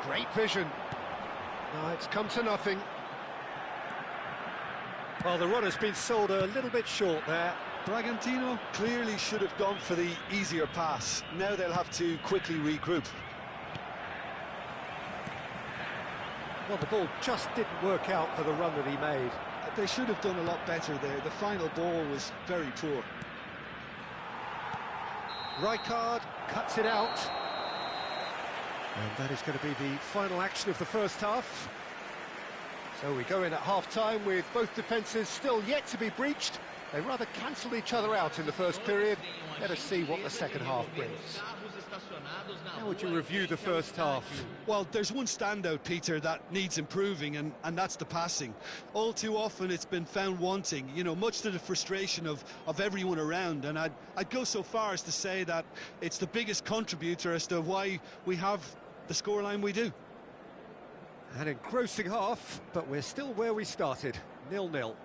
Great vision. No, it's come to nothing. Well, the run has been sold a little bit short there. Bragantino clearly should have gone for the easier pass. Now they'll have to quickly regroup. Well, the ball just didn't work out for the run that he made. They should have done a lot better there. The final ball was very poor. Rijkaard cuts it out. And that is going to be the final action of the first half. So we go in at half-time with both defences still yet to be breached. They rather cancelled each other out in the first period. Let us see what the second half brings. How would you review the first half? Well, there's one standout, Peter, that needs improving, and that's the passing. All too often it's been found wanting, you know, much to the frustration of everyone around. And I'd go so far as to say that it's the biggest contributor as to why we have the scoreline we do. An engrossing half, but we're still where we started, 0-0.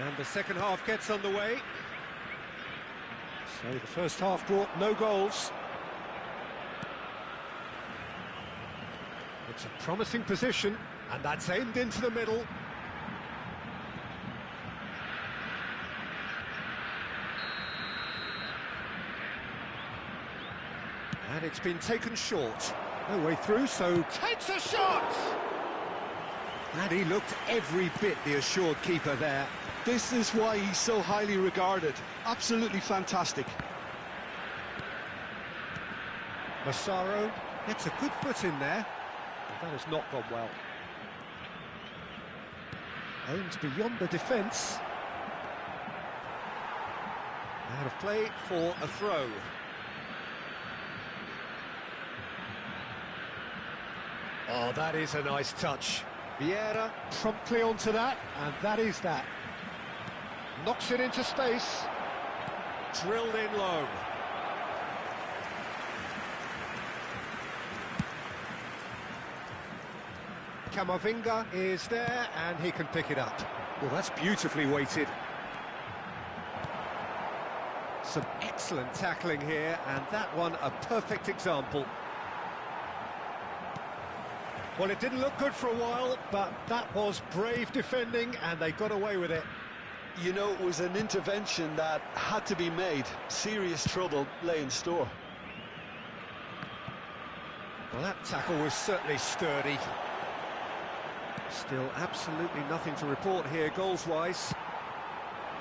And the second half gets underway. So the first half brought no goals. It's a promising position, and that's aimed into the middle. And it's been taken short. No way through, so takes a shot! And he looked every bit the assured keeper there. This is why he's so highly regarded. Absolutely fantastic. Massaro gets a good foot in there. That has not gone well. Aims beyond the defence. Out of play for a throw. Oh, that is a nice touch. Vieira promptly onto that, and that is that. Knocks it into space. Drilled in low. Camavinga is there, and he can pick it up. Well, that's beautifully weighted. Some excellent tackling here, and that one a perfect example. Well, it didn't look good for a while, but that was brave defending, and they got away with it. You know, it was an intervention that had to be made. Serious trouble lay in store. Well, that tackle was certainly sturdy. Still absolutely nothing to report here, goals-wise.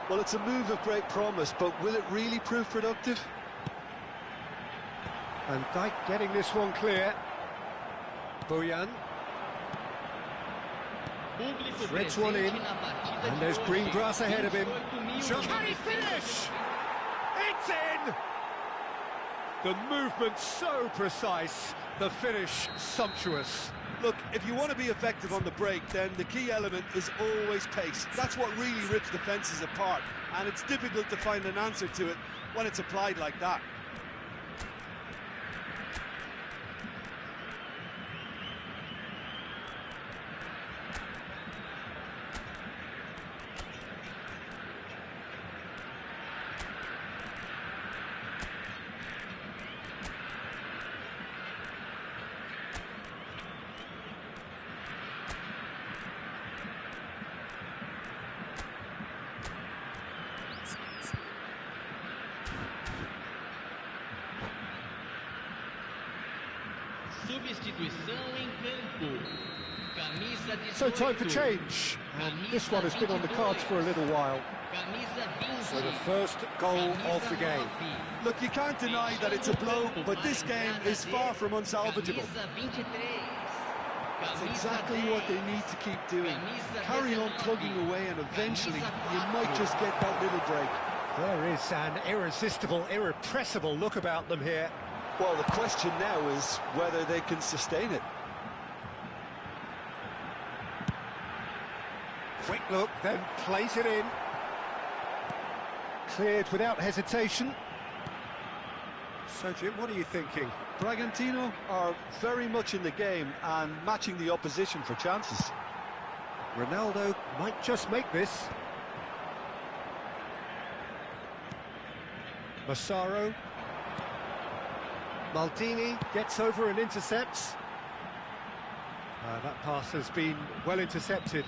Well, it's a move of great promise, but will it really prove productive? And Dijk getting this one clear. Bojan. Threads one in. And there's green grass ahead of him. Can he finish? It's in! The movement so precise, the finish sumptuous. Look, if you want to be effective on the break, then the key element is always pace. That's what really rips defences apart, and it's difficult to find an answer to it when it's applied like that. So time for change, and this one has been on the cards for a little while. So the first goal of the game. Look, you can't deny that it's a blow, but this game is far from unsalvageable. That's exactly what they need to keep doing. Carry on plugging away, and eventually you might just get that little break. There is an irresistible, irrepressible look about them here. Well, the question now is whether they can sustain it. Quick look, then plays it in. Cleared without hesitation. So, Jim, what are you thinking? Bragantino are very much in the game and matching the opposition for chances. Ronaldo might just make this. Massaro. Maldini gets over and intercepts. That pass has been well intercepted.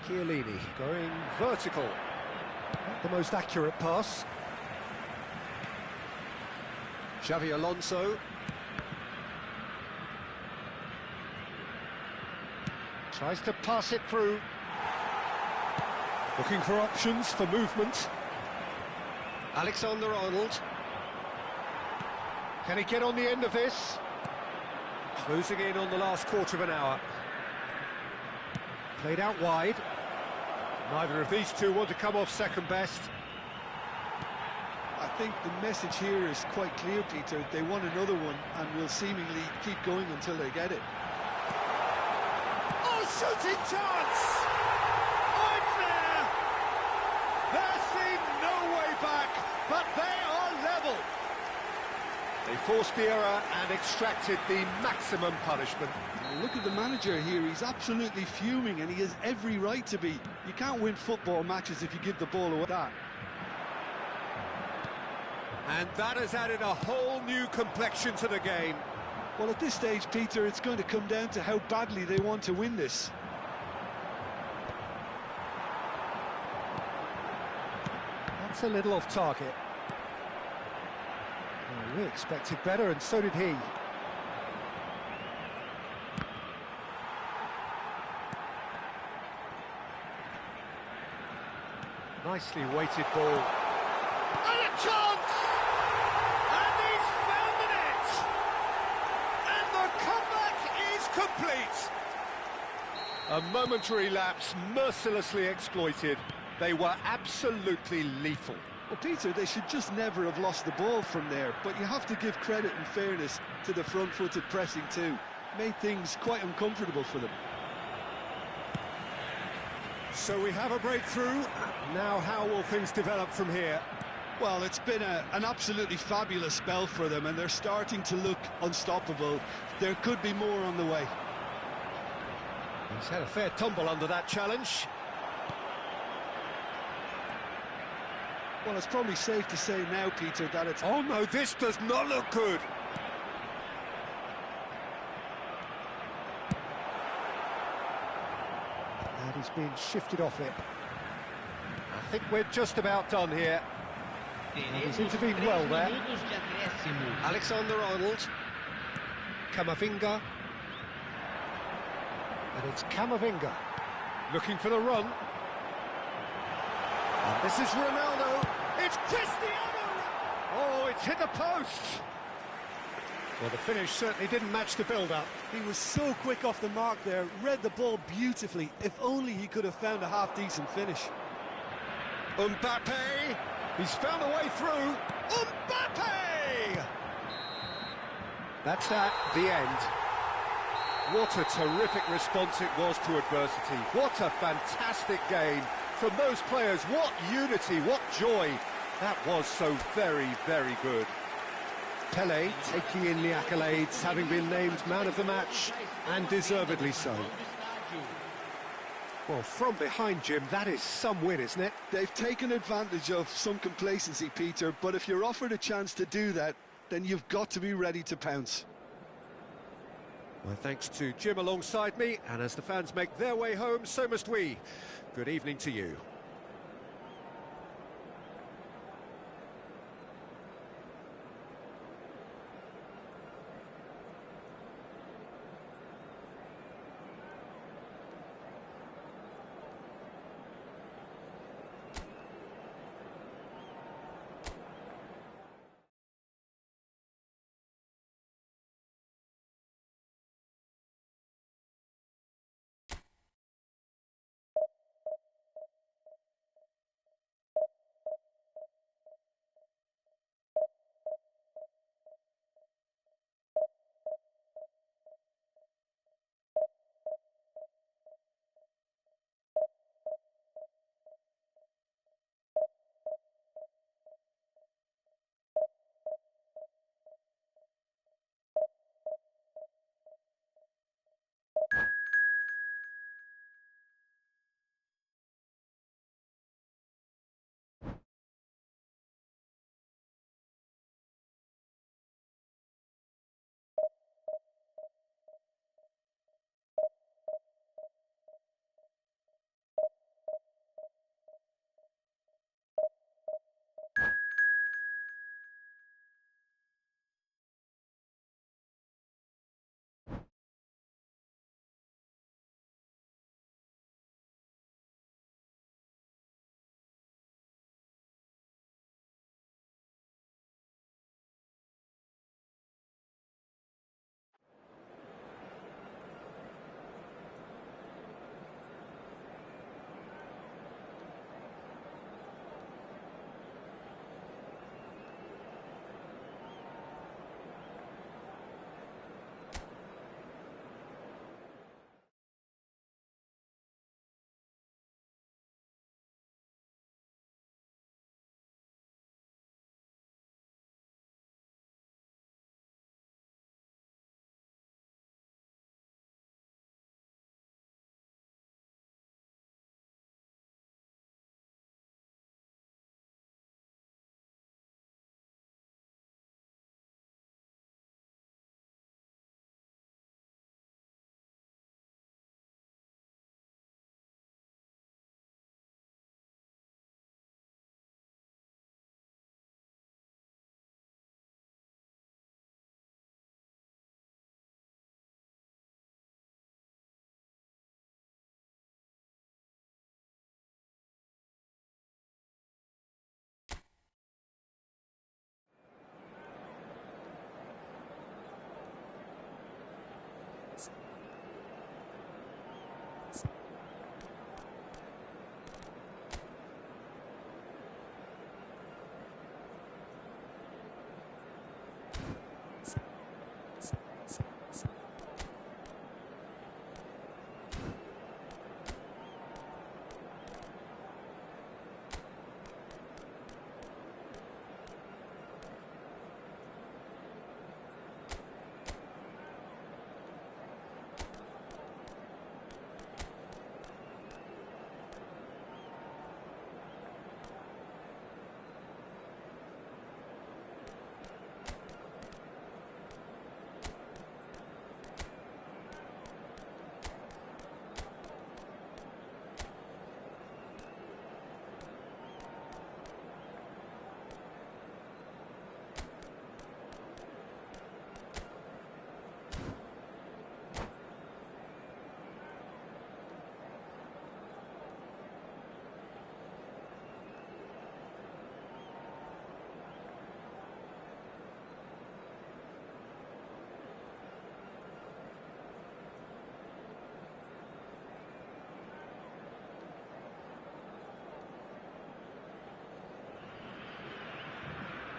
Chiellini going vertical. Not the most accurate pass. Xavi Alonso. Tries to pass it through. Looking for options for movement. Alexander-Arnold. Can he get on the end of this? Closing in on the last quarter of an hour. Played out wide. Neither of these two want to come off second best. I think the message here is quite clear, Peter. They want another one and will seemingly keep going until they get it. Oh, shooting chance! Oh, it's there! There seemed no way back, but they are level. They forced the error and extracted the maximum punishment. Look at the manager here, he's absolutely fuming and he has every right to be. You can't win football matches if you give the ball away. And that has added a whole new complexion to the game. Well, at this stage, Peter, it's going to come down to how badly they want to win this. That's a little off target. Well, we expected better, and so did he. Nicely weighted ball. And a chance! And he's found the net! And the comeback is complete! A momentary lapse mercilessly exploited. They were absolutely lethal. Well, Peter, they should just never have lost the ball from there, but you have to give credit and fairness to the front-footed pressing too. Made things quite uncomfortable for them. So we have a breakthrough. Now how will things develop from here? Well, it's been an absolutely fabulous spell for them, and they're starting to look unstoppable. There could be more on the way. He's had a fair tumble under that challenge. Well, it's probably safe to say now, Peter, that it's... Oh no, this does not look good. And he's being shifted off it. I think we're just about done here. He's intervened well there. Alexander-Arnold. Camavinga. And it's Camavinga looking for the run. And this is Ronaldo. It's Cristiano! Oh, it's hit the post. Well, the finish certainly didn't match the build-up. He was so quick off the mark there, read the ball beautifully. If only he could have found a half-decent finish. Mbappe! He's found a way through. Mbappe! That's that, the end. What a terrific response it was to adversity. What a fantastic game from those players. What unity, what joy. That was so very, very good. Pele taking in the accolades, having been named man of the match, and deservedly so. Well, from behind, Jim, that is some win, isn't it? They've taken advantage of some complacency, Peter, but if you're offered a chance to do that, then you've got to be ready to pounce. Well, thanks to Jim alongside me, and as the fans make their way home, so must we. Good evening to you.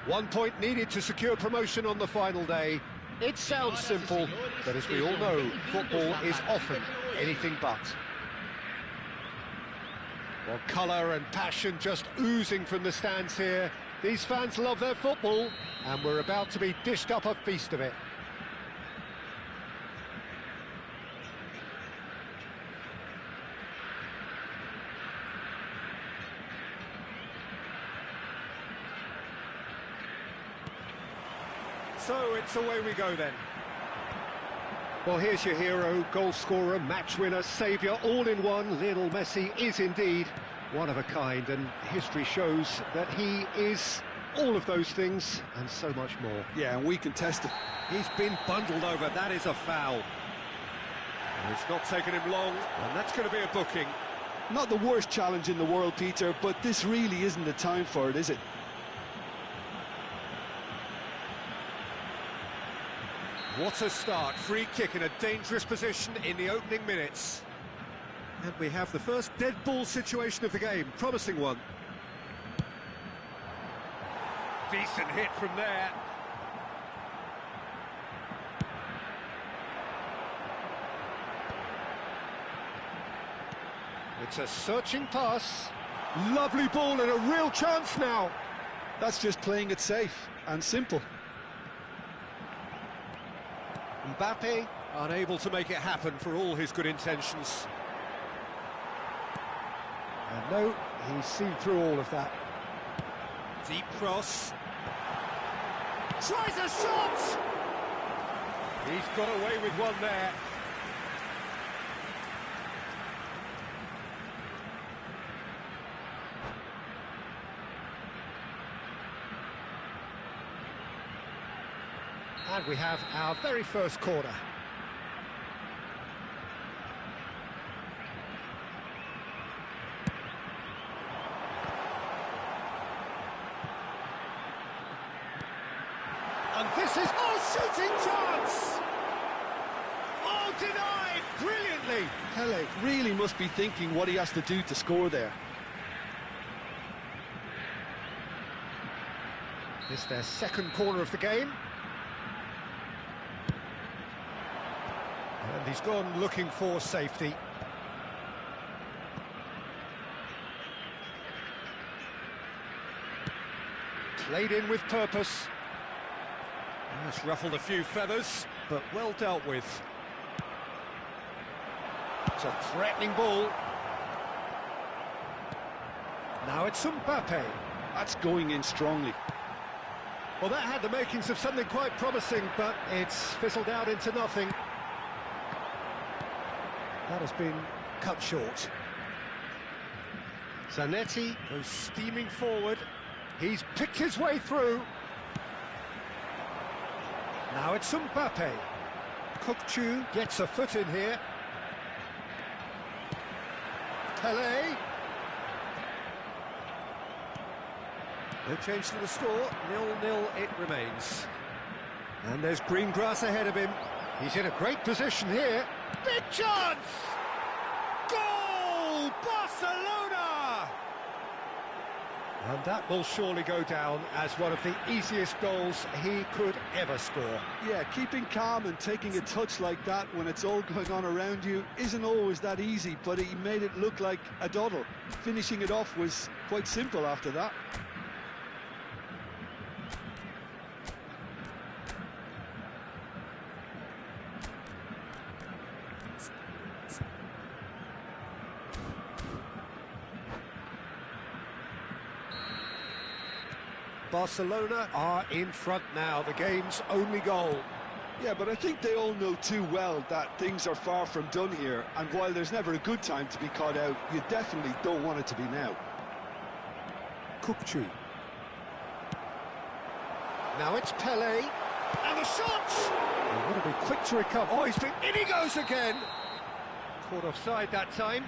1 point needed to secure promotion on the final day. It sounds simple, but as we all know, football is often anything but. Well, colour and passion just oozing from the stands here. These fans love their football, and we're about to be dished up a feast of it. So it's away we go then. Well, here's your hero, goal scorer, match winner, saviour, all in one. Lionel Messi is indeed one of a kind, and history shows that he is all of those things and so much more. Yeah, and we can test it. He's been bundled over, that is a foul. And it's not taken him long, and that's going to be a booking. Not the worst challenge in the world, Peter, but this really isn't the time for it, is it? What a start, free kick in a dangerous position in the opening minutes. And we have the first dead ball situation of the game, promising one. Decent hit from there. It's a searching pass. Lovely ball and a real chance now. That's just playing it safe and simple. Mbappe unable to make it happen for all his good intentions. And no, he's seen through all of that. Deep cross. Tries a shot! He's got away with one there. And we have our very first corner. And this is... Oh, shooting chance! Oh, denied! Brilliantly! Pele really must be thinking what he has to do to score there. This is their second corner of the game. And he's gone looking for safety. Played in with purpose. It's ruffled a few feathers, but well dealt with. It's a threatening ball. Now it's Mbappe. That's going in strongly. Well, that had the makings of something quite promising, but it's fizzled out into nothing. That has been cut short. Zanetti goes steaming forward. He's picked his way through. Now it's Mbappe. Kukçu gets a foot in here. Pele. No change to the score, 0-0 it remains. And there's green grass ahead of him. He's in a great position here. Big chance! Goal! Barcelona! And that will surely go down as one of the easiest goals he could ever score. Yeah, keeping calm and taking a touch like that when it's all going on around you isn't always that easy, but he made it look like a doddle. Finishing it off was quite simple after that. Barcelona are in front now, the game's only goal. Yeah, but I think they all know too well that things are far from done here, and while there's never a good time to be caught out, you definitely don't want it to be now. Kukçu. Now it's Pele, and the shot! He want to be quick to recover. Oh, he's been... in he goes again! Caught offside that time.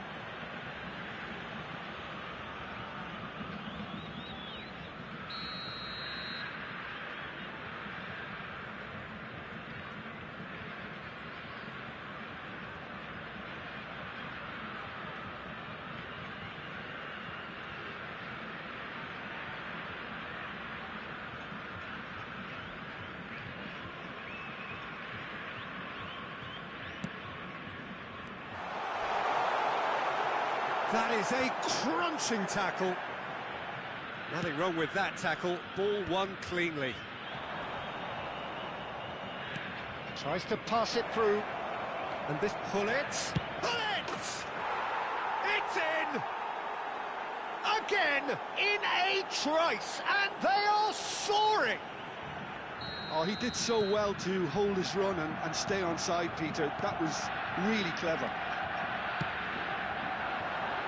That is a crunching tackle. Nothing wrong with that tackle. Ball won cleanly. Tries to pass it through. And this Pullets. Pullets! It's in! Again, in a trice, and they are soaring! Oh, he did so well to hold his run and stay on side, Peter. That was really clever.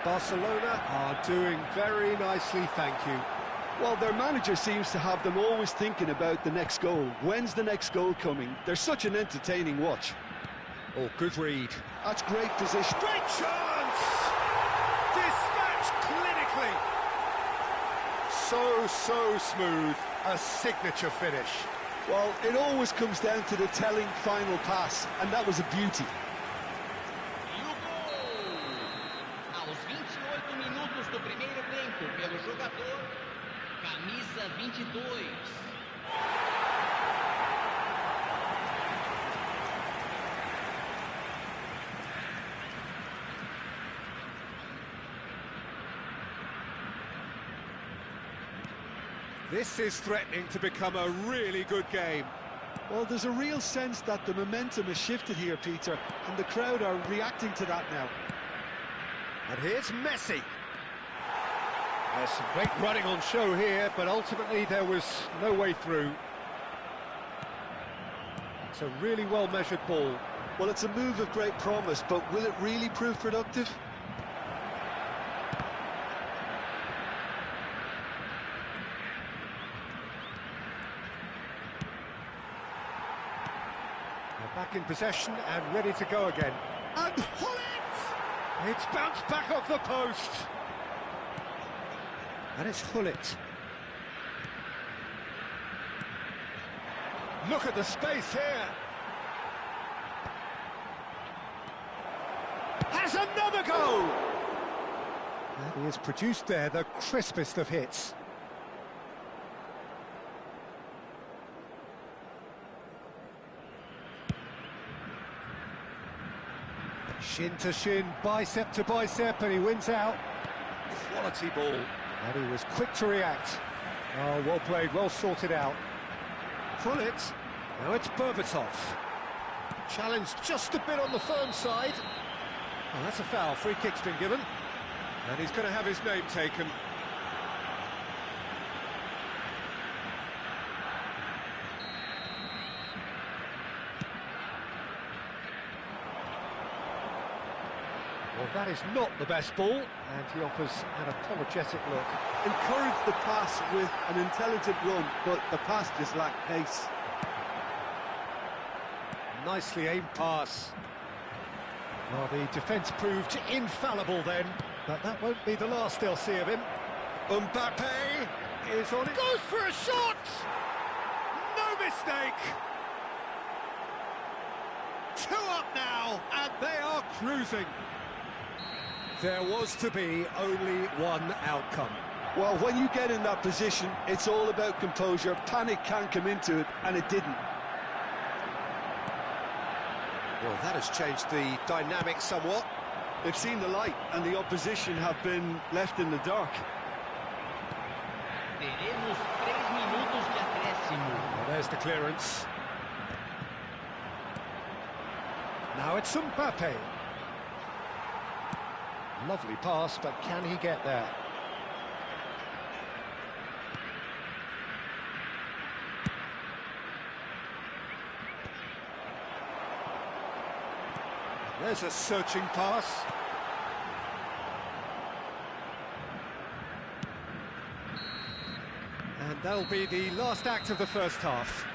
Barcelona are doing very nicely, thank you. Well, their manager seems to have them always thinking about the next goal. When's the next goal coming? They're such an entertaining watch. Oh, good read. That's great position. Great chance! Dispatched clinically. So smooth. A signature finish. Well, it always comes down to the telling final pass, and that was a beauty. E o gol! Aos 28 minutos do primeiro tempo, pelo jogador, camisa 22. This is threatening to become a really good game. Well, there's a real sense that the momentum has shifted here, Peter, and the crowd are reacting to that now. And here's Messi. There's some great running on show here, but ultimately there was no way through. It's a really well-measured ball. Well, it's a move of great promise, but will it really prove productive? Back in possession and ready to go again. And Hullet! It's bounced back off the post. And it's Hullet. Look at the space here. Has another go! And he has produced there the crispest of hits. Shin to shin, bicep to bicep, and he wins out. Quality ball. And he was quick to react. Oh, well played, well sorted out. Pull it. Now it's Berbatov. Challenged just a bit on the firm side. Oh, that's a foul. Free kick's been given. And he's going to have his name taken. Well, that is not the best ball, and he offers an apologetic look. Encourage the pass with an intelligent run, but the pass just lacked pace. Nicely aimed pass. Well, the defence proved infallible then, but that won't be the last they'll see of him. Mbappe is on it. Goes for a shot! No mistake! 2 up now, and they are cruising. There was to be only one outcome. Well, when you get in that position, it's all about composure. Panic can't come into it, and it didn't. Well, that has changed the dynamic somewhat. They've seen the light, and the opposition have been left in the dark. Teremos 3 minutos de acréscimo. Well, there's the clearance. Now it's Mbappe. Lovely pass, but can he get there? There's a searching pass. And that'll be the last act of the first half.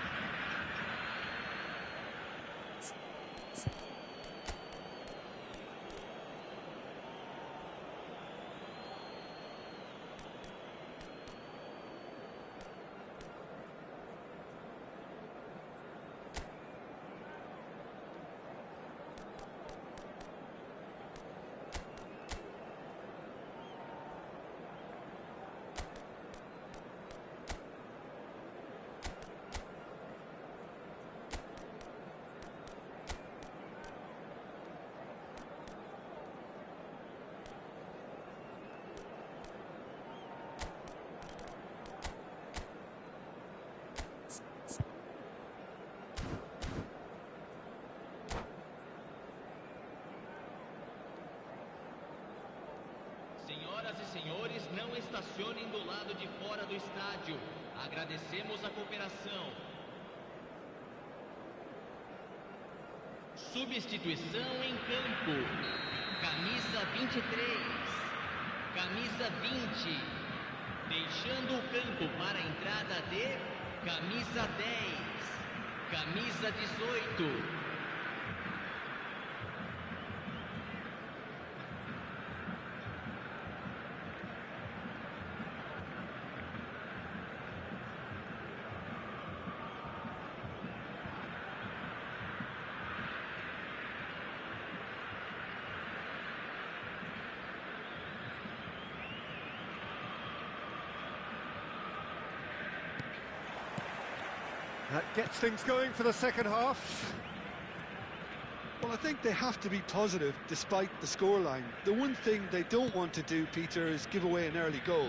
estacionem do lado de fora do estádio. Agradecemos a cooperação. Substituição em campo. Camisa 23. Camisa 20. Deixando o campo para a entrada de camisa 10. Camisa 18. That gets things going for the second half. Well, I think they have to be positive despite the scoreline. The one thing they don't want to do, Peter, is give away an early goal.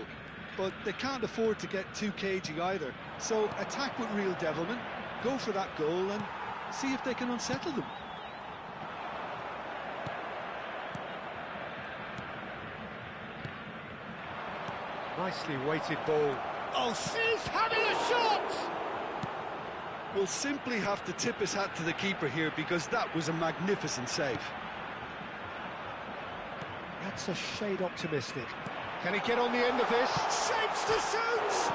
But they can't afford to get too cagey either. So attack with real devilment, go for that goal and see if they can unsettle them. Nicely weighted ball. Oh, she's having a shot! We'll simply have to tip his hat to the keeper here because that was a magnificent save. That's a shade optimistic. Can he get on the end of this? Shapes to shoot!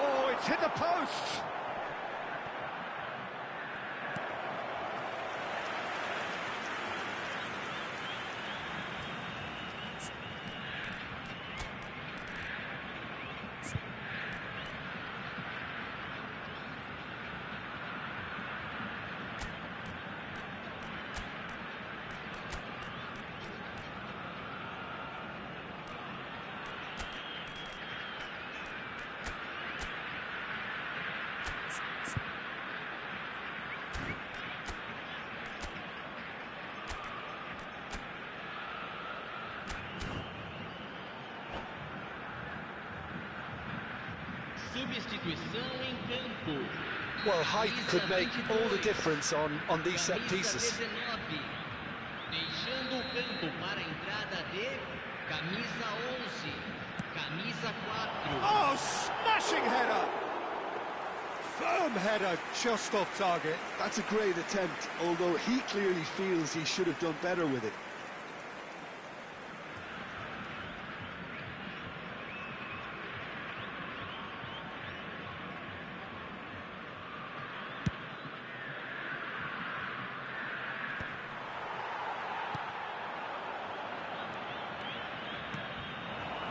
Oh, it's hit the post! Substituição em campo. Well, height could make all the difference on these set pieces. Deixando o campo para a entrada de camisa 11, camisa 4. Oh, smashing header! Firm header, just off target. That's a great attempt, although he clearly feels he should have done better with it.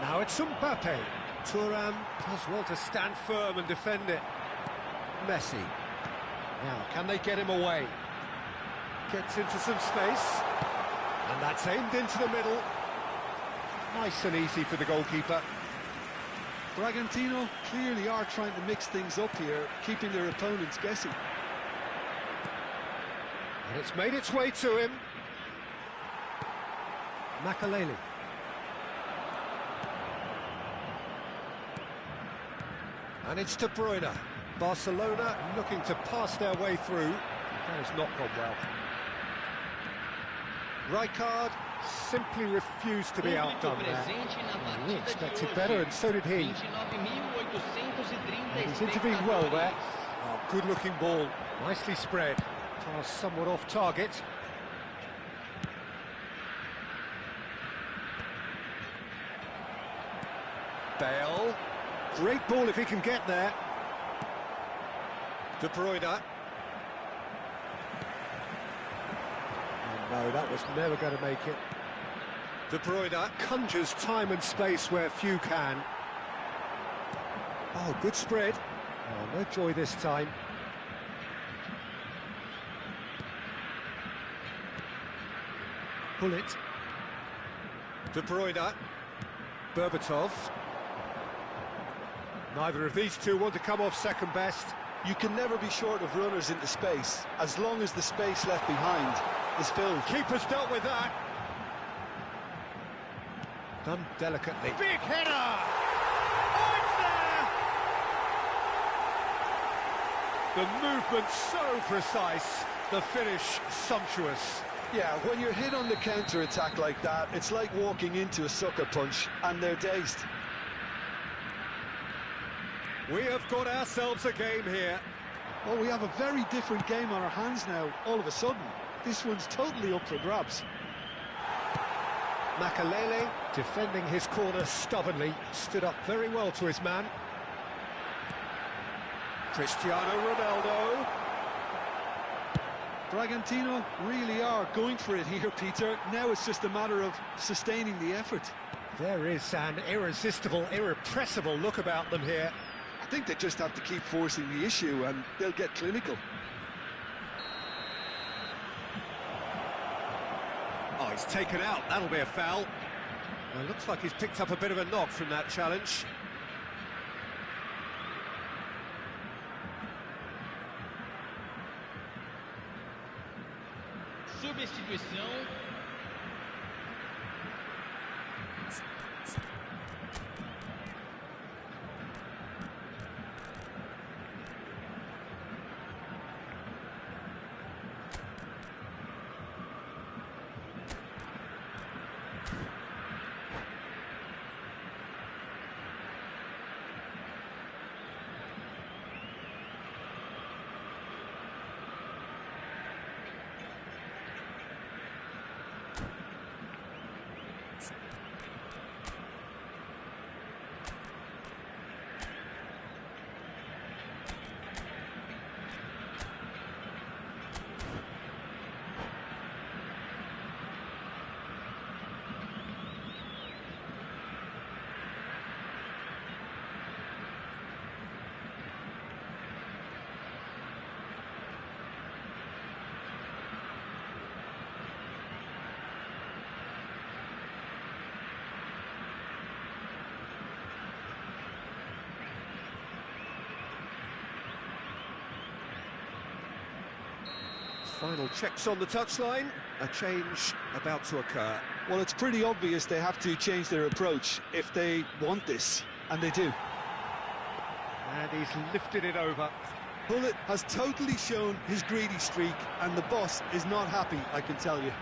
Now it's Mbappe. Thuram does well to stand firm and defend it. Messi. Now, can they get him away? Gets into some space. And that's aimed into the middle. Nice and easy for the goalkeeper. Bragantino clearly are trying to mix things up here, keeping their opponents guessing. And it's made its way to him. Makaleli. And it's De Bruyne. Barcelona looking to pass their way through. That has not gone well. Rijkaard simply refused to be outdone there. He expected better, and so did he. And he's intervened well there. Oh, good-looking ball. Nicely spread. Pass somewhat off target. Bale. Great ball if he can get there. De Bruyne. And no, that was never going to make it. De Bruyne conjures time and space where few can. Oh, good spread. Oh, no joy this time. Bullet. De Bruyne. Berbatov. Neither of these two want to come off second best. You can never be short of runners into space, as long as the space left behind is filled. Keeper's dealt with that. Done delicately. Big header! Oh, it's there! The movement so precise, the finish sumptuous. Yeah, when you're hit on the counter-attack like that, it's like walking into a sucker punch, and they're dazed. We have got ourselves a game here. Well, we have a very different game on our hands now, all of a sudden. This one's totally up for grabs. Makalele, defending his corner stubbornly, stood up very well to his man. Cristiano Ronaldo. Bragantino really are going for it here, Peter. Now it's just a matter of sustaining the effort. There is an irresistible, irrepressible look about them here. I think they just have to keep forcing the issue and they'll get clinical. Oh, he's taken out. That'll be a foul. Well, it looks like he's picked up a bit of a knock from that challenge. Substituição. Final checks on the touchline. A change about to occur. Well, it's pretty obvious they have to change their approach if they want this, and they do. And he's lifted it over. Bullet has totally shown his greedy streak, and the boss is not happy, I can tell you.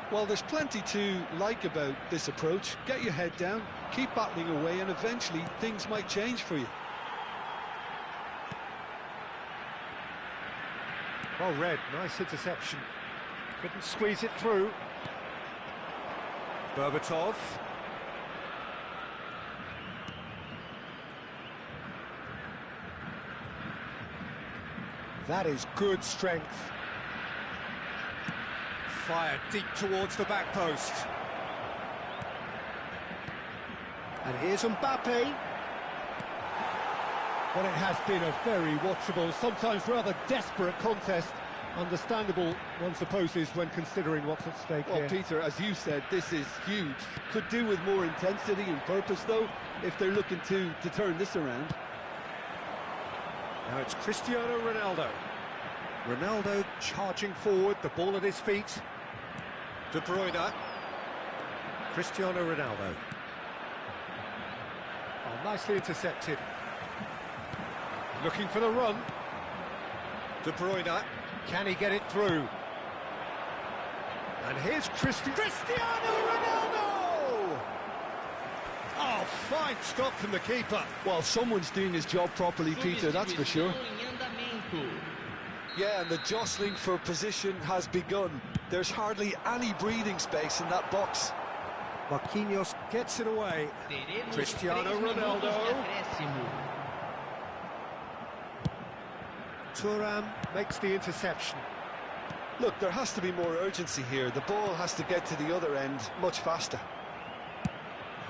Well, there's plenty to like about this approach. Get your head down, keep battling away, and eventually things might change for you. Well read, nice interception. Couldn't squeeze it through. Berbatov. That is good strength. Fired deep towards the back post. And here's Mbappe. Well, it has been a very watchable, sometimes rather desperate contest. Understandable, one supposes, when considering what's at stake here. Well, Peter, as you said, this is huge. Could do with more intensity and purpose, though, if they're looking to turn this around. Now it's Cristiano Ronaldo. Ronaldo charging forward, the ball at his feet. De Bruyne. Cristiano Ronaldo. Oh, nicely intercepted. Looking for the run. De Bruyne. Can he get it through? And here's Cristiano Ronaldo! Oh, fine stop from the keeper. Well, someone's doing his job properly, Peter, that's for sure. Yeah, and the jostling for position has begun. There's hardly any breathing space in that box. Marquinhos gets it away. Cristiano Ronaldo. Thuram makes the interception. Look, there has to be more urgency here. The ball has to get to the other end much faster.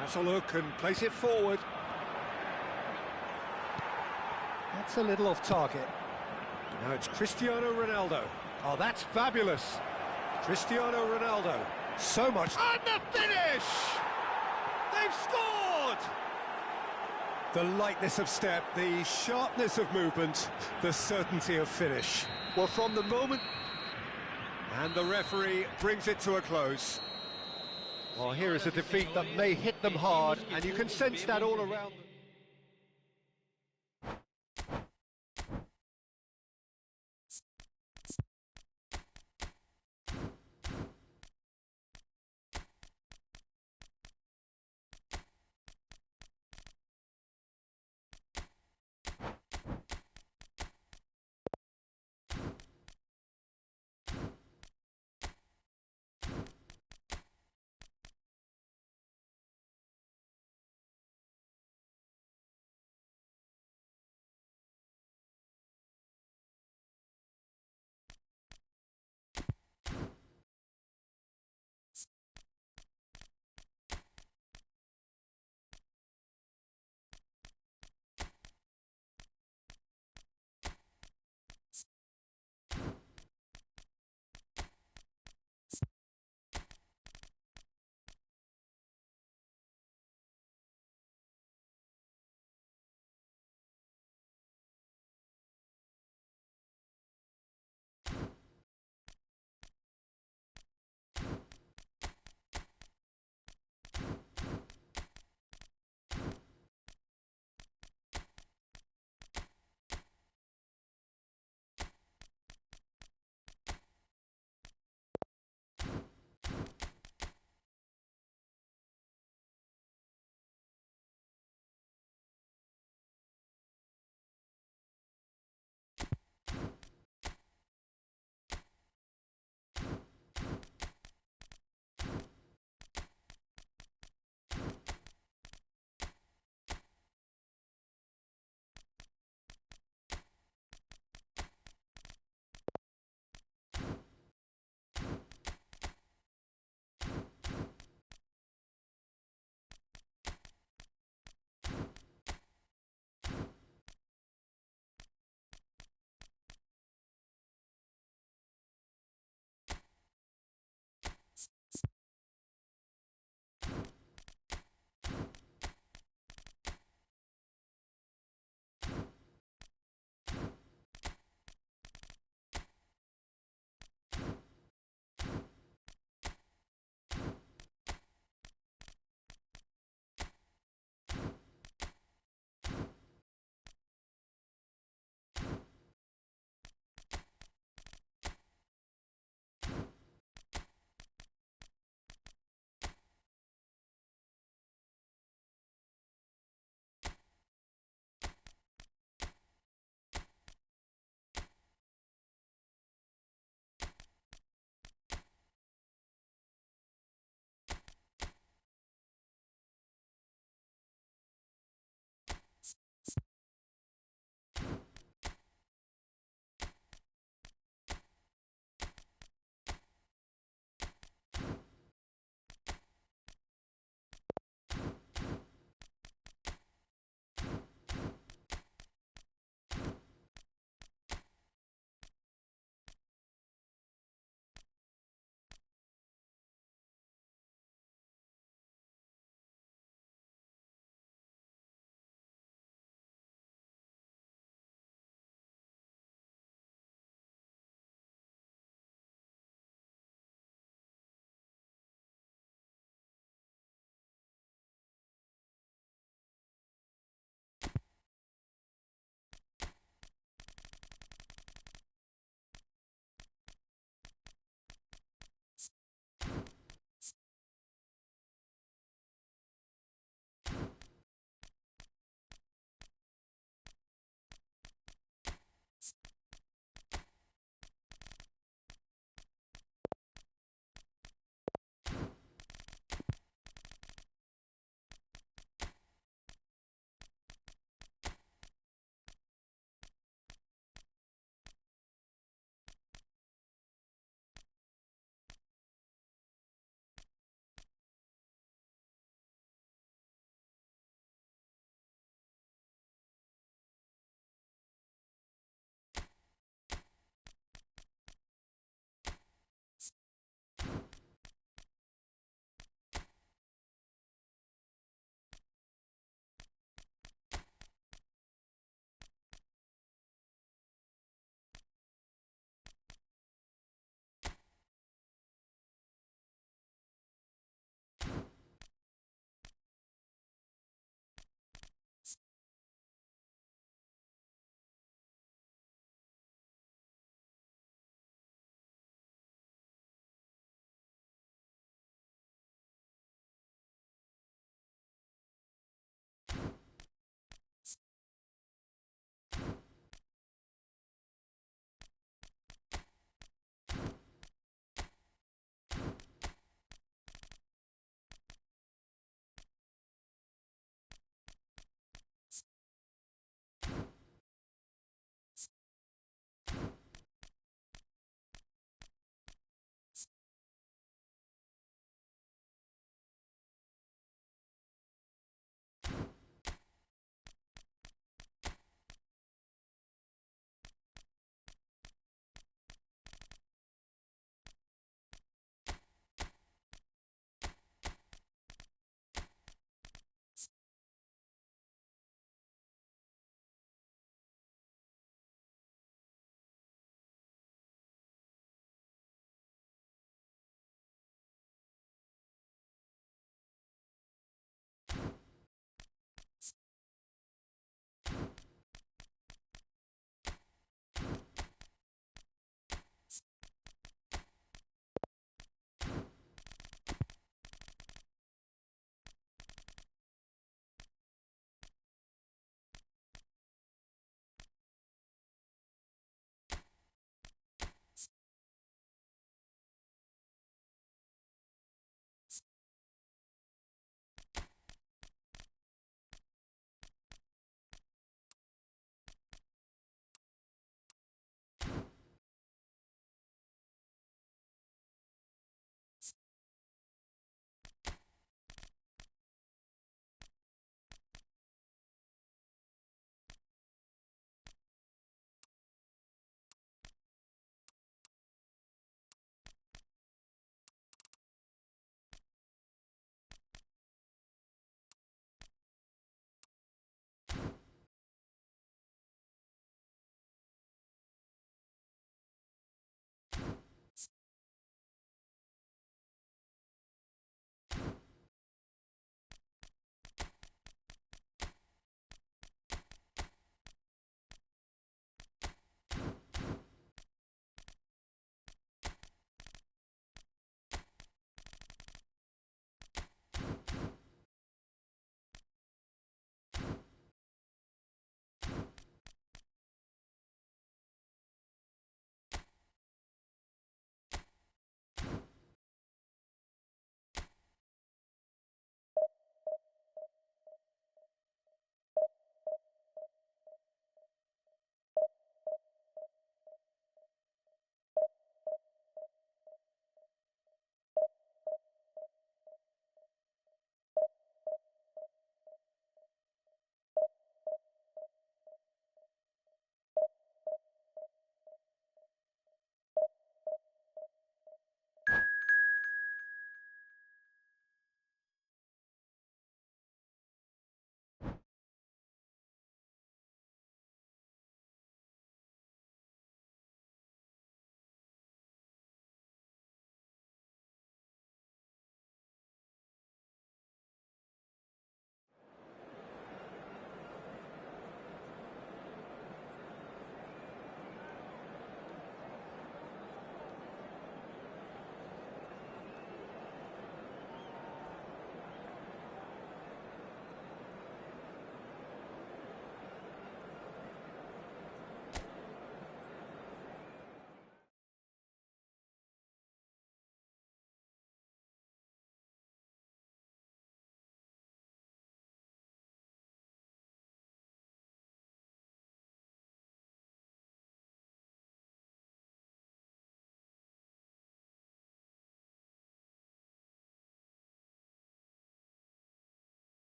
Has a look and plays it forward. That's a little off target. Now it's Cristiano Ronaldo. Oh, that's fabulous. Cristiano Ronaldo. So much. And the finish! They've scored! The lightness of step, the sharpness of movement, the certainty of finish. Well, from the moment... And the referee brings it to a close. Well, here is a defeat that may hit them hard, and you can sense that all around them.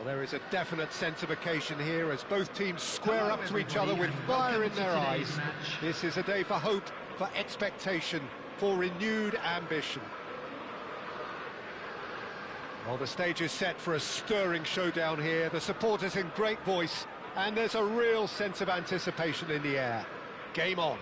There is a definite sense of occasion here as both teams square up to each other with fire in their eyes. This is a day for hope, for expectation, for renewed ambition. Well, the stage is set for a stirring showdown here. The supporters in great voice, and there's a real sense of anticipation in the air. Game on.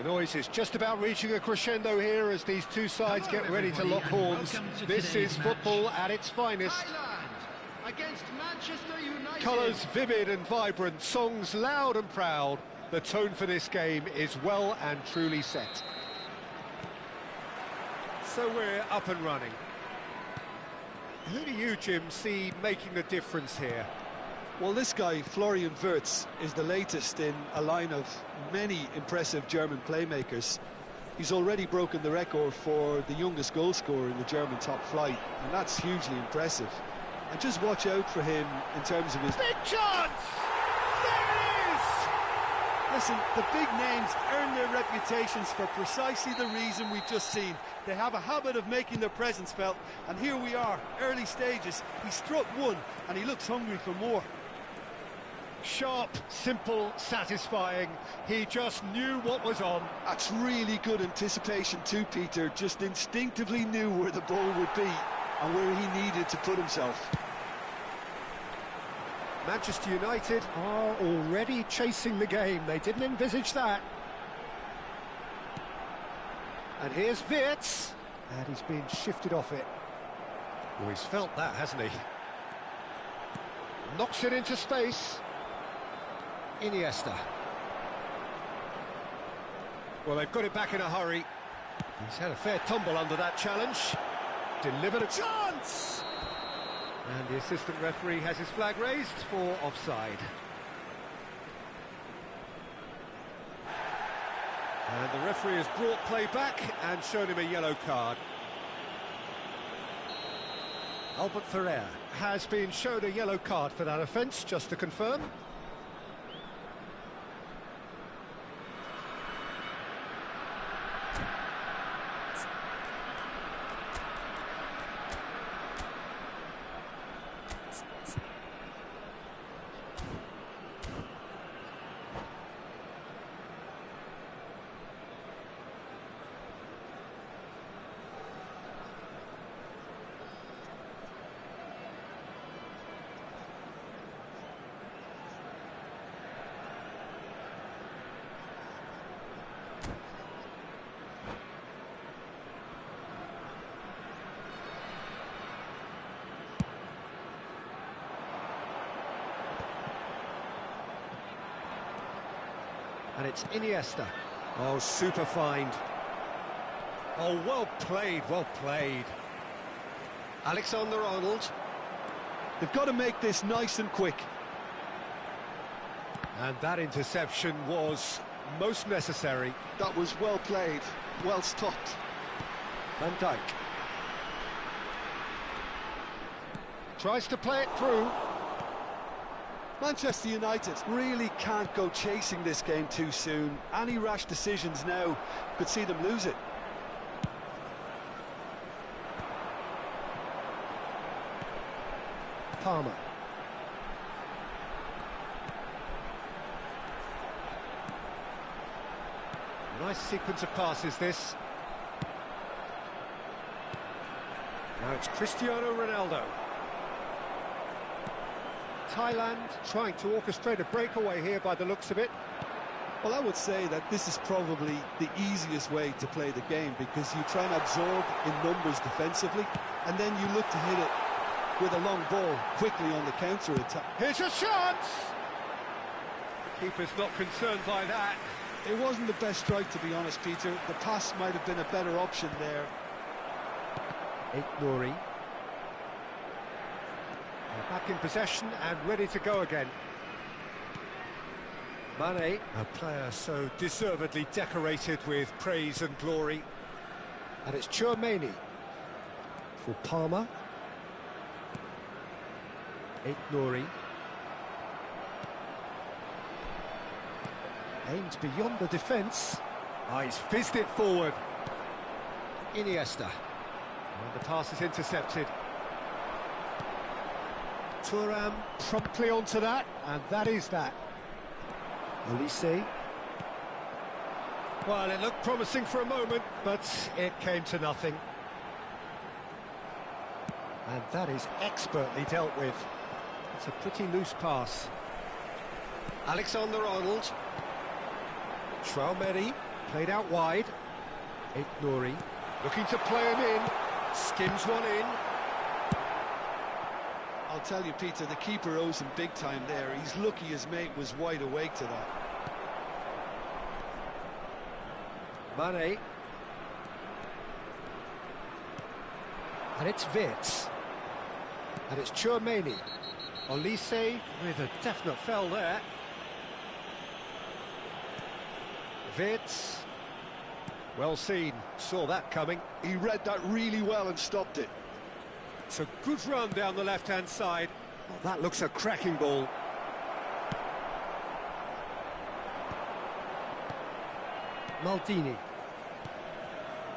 The noise is just about reaching a crescendo here as these two sides get ready to lock horns. This is football at its finest. Thailand against Manchester United. Colours vivid and vibrant, songs loud and proud. The tone for this game is well and truly set. So we're up and running. Who do you, Jim, see making a difference here? Well, this guy, Florian Wirtz, is the latest in a line of many impressive German playmakers. He's already broken the record for the youngest goal scorer in the German top flight, and that's hugely impressive. And just watch out for him in terms of his... Big chance! There it is! Listen, the big names earn their reputations for precisely the reason we've just seen. They have a habit of making their presence felt, and here we are, early stages. He struck one, and he looks hungry for more. Sharp, simple, satisfying. He just knew what was on. That's really good anticipation too, Peter. Just instinctively knew where the ball would be and where he needed to put himself. Manchester United are already chasing the game. They didn't envisage that. And here's Wirtz. And he's been shifted off it. Well, he's felt that, hasn't he? Knocks it into space. Iniesta. Well, they've got it back in a hurry. He's had a fair tumble under that challenge. Delivered a chance! And the assistant referee has his flag raised for offside. And the referee has brought play back and shown him a yellow card. Albert Ferrer has been shown a yellow card for that offence, just to confirm. And it's Iniesta. Oh, super find. Oh, well played, well played. Alexander-Arnold. They've got to make this nice and quick. And that interception was most necessary. That was well played, well stopped. Van Dijk. Tries to play it through. Manchester United really can't go chasing this game too soon. Any rash decisions now could see them lose it. Palmer. Nice sequence of passes, this. Now it's Cristiano Ronaldo. Thailand trying to orchestrate a breakaway here by the looks of it. Well, I would say that this is probably the easiest way to play the game, because you try and absorb in numbers defensively, and then you look to hit it with a long ball quickly on the counter-attack. Here's a chance! The keeper's not concerned by that. It wasn't the best strike, to be honest, Peter. The pass might have been a better option there. Nouri. Back in possession and ready to go again. Mane, a player so deservedly decorated with praise and glory. And it's Tchouaméni for Palmer. Nouri. Aims beyond the defence. He's fizzed it forward. Iniesta. And the pass is intercepted. Thuram promptly onto that, and that is that. Olise. Well, it looked promising for a moment, but it came to nothing. And that is expertly dealt with. It's a pretty loose pass. Alexander-Arnold. Tchouaméni. Played out wide. Nouri looking to play him in. Skims one in. I'll tell you, Peter, the keeper owes him big time there. He's lucky his mate was wide awake to that. Mane. And it's Wirtz. And it's Tchouaméni. Olise with a definite foul there. Wirtz. Well seen, saw that coming. He read that really well and stopped it. It's a good run down the left-hand side. Well, that looks a cracking ball. Maldini.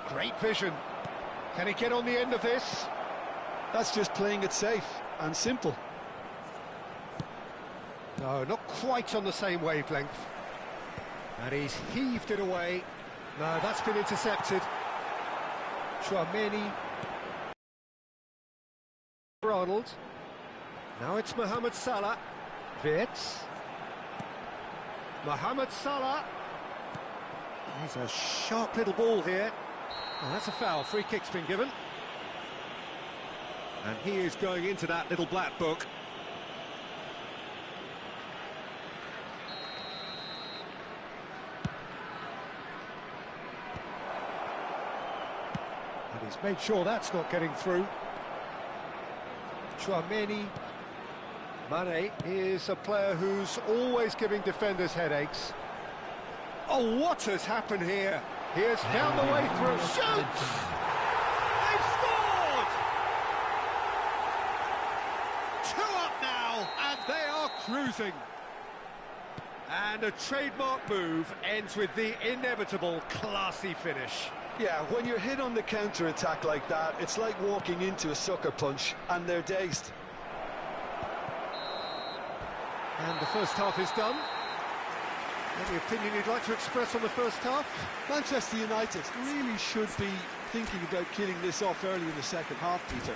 Great vision. Can he get on the end of this? That's just playing it safe and simple. No, not quite on the same wavelength. And he's heaved it away. No, that's been intercepted. Tchouaméni. Arnold. Now it's Mohamed Salah. Wirtz. Mohamed Salah. He's a sharp little ball here. Oh, that's a foul. Free kick's been given. And he is going into that little black book. And he's made sure that's not getting through. Tchouaméni. Mane is a player who's always giving defenders headaches. Oh, what has happened here? He has found the way through. Shoots! They've scored! 2 up now, and they are cruising. And a trademark move ends with the inevitable classy finish. Yeah, when you're hit on the counter-attack like that, it's like walking into a sucker punch, and they're dazed. And the first half is done. Any opinion you'd like to express on the first half? Manchester United really should be thinking about killing this off early in the second half, Peter.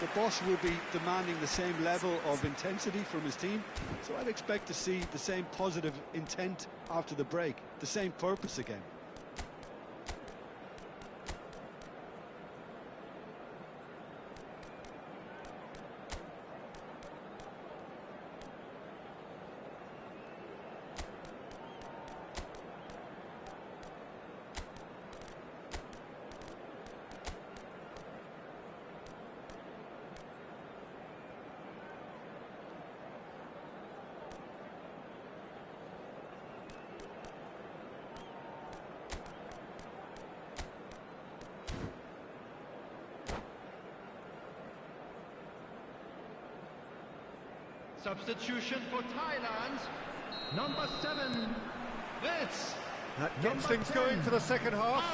The boss will be demanding the same level of intensity from his team, so I'd expect to see the same positive intent after the break, the same purpose again. Substitution for Thailand, number 7, Wirtz. That gets things going for the second half.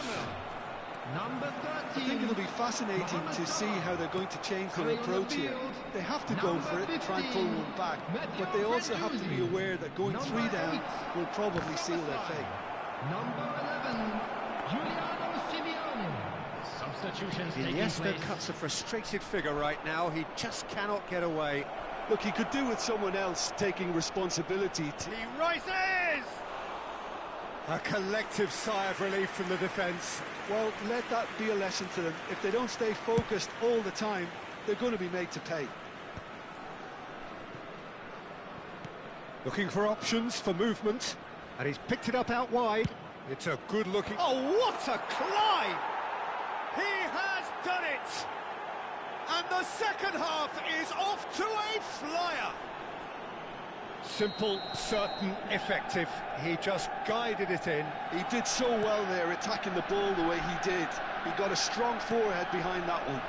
Number 13. I think it'll be fascinating to see how they're going to change their approach here. They have to go for it and try and pull one back, but they also have to be aware that going 3 down will probably seal their fate. Number 11, Giuliano Simeone. Substitutions taking Iniesta place. cuts a frustrated figure right now. He just cannot get away. Look, he could do with someone else taking responsibility. He rises! A collective sigh of relief from the defence. Well, let that be a lesson to them. If they don't stay focused all the time, they're going to be made to pay. Looking for options for movement, and he's picked it up out wide. It's a good looking... Oh, what a climb! He has done it! And the second half is off to a flyer. Simple, certain, effective. He just guided it in. He did so well there, attacking the ball the way he did. He got a strong forehead behind that one.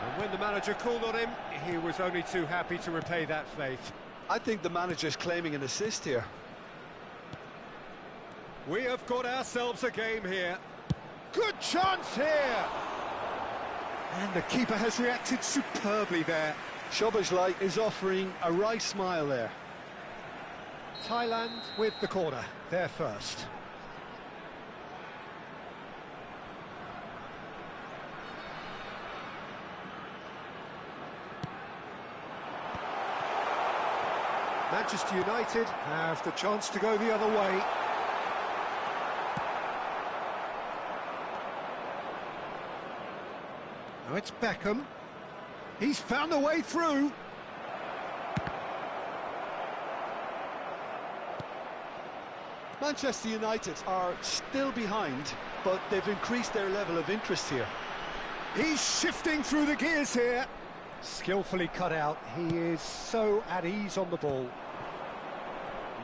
And when the manager called on him, he was only too happy to repay that faith. I think the manager's claiming an assist here. We have got ourselves a game here. Good chance here! And the keeper has reacted superbly there. Szoboszlai is offering a wry smile there. Thailand with the corner, they're first. Manchester United have the chance to go the other way. it's Beckham. He's found a way through. Manchester United are still behind, but they've increased their level of interest here. He's shifting through the gears here. Skillfully cut out. He is so at ease on the ball.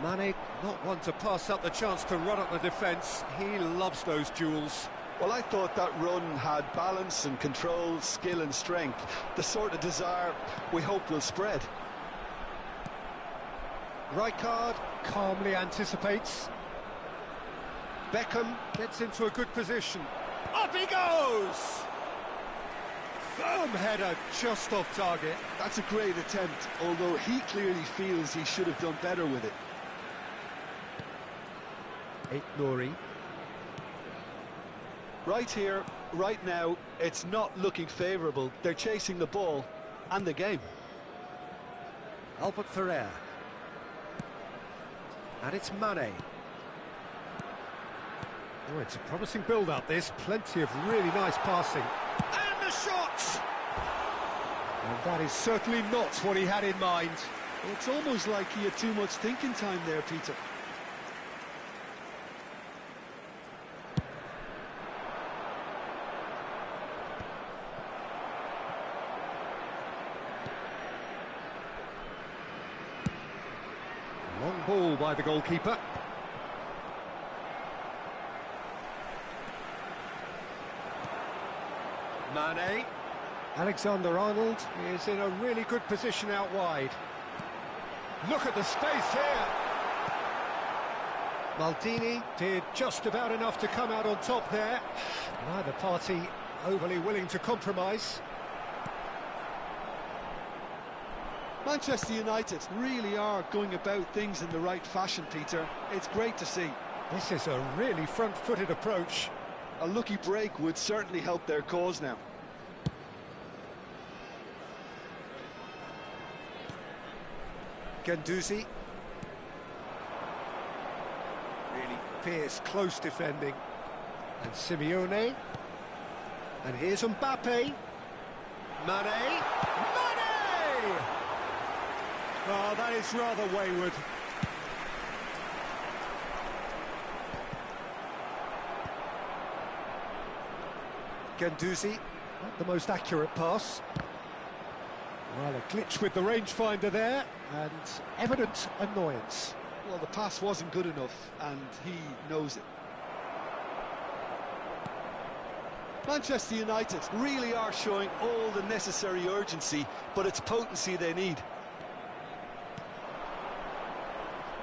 Mane, not one to pass up the chance to run up the defence. He loves those duels. Well, I thought that run had balance and control, skill and strength. The sort of desire we hope will spread. Rijkaard calmly anticipates. Beckham gets into a good position. Up he goes! Firm header just off target. That's a great attempt, although he clearly feels he should have done better with it. Nouri. Right here, right now, it's not looking favourable. They're chasing the ball and the game. Albert Ferrer. And it's Mane. Oh, it's a promising build-up, this. Plenty of really nice passing. And the shot! And that is certainly not what he had in mind. It's almost like he had too much thinking time there, Peter. Long ball by the goalkeeper. Mane. Alexander-Arnold is in a really good position out wide. Look at the space here. Maldini did just about enough to come out on top there. Neither party overly willing to compromise. Manchester United really are going about things in the right fashion, Peter. It's great to see. This is a really front-footed approach. A lucky break would certainly help their cause now. Guendouzi. Really fierce, close defending. And Simeone. And here's Mbappe. Mane. Mane! Oh, that is rather wayward. Guendouzi, not the most accurate pass. Well, a glitch with the rangefinder there, and evident annoyance. Well, the pass wasn't good enough, and he knows it. Manchester United really are showing all the necessary urgency, but it's potency they need.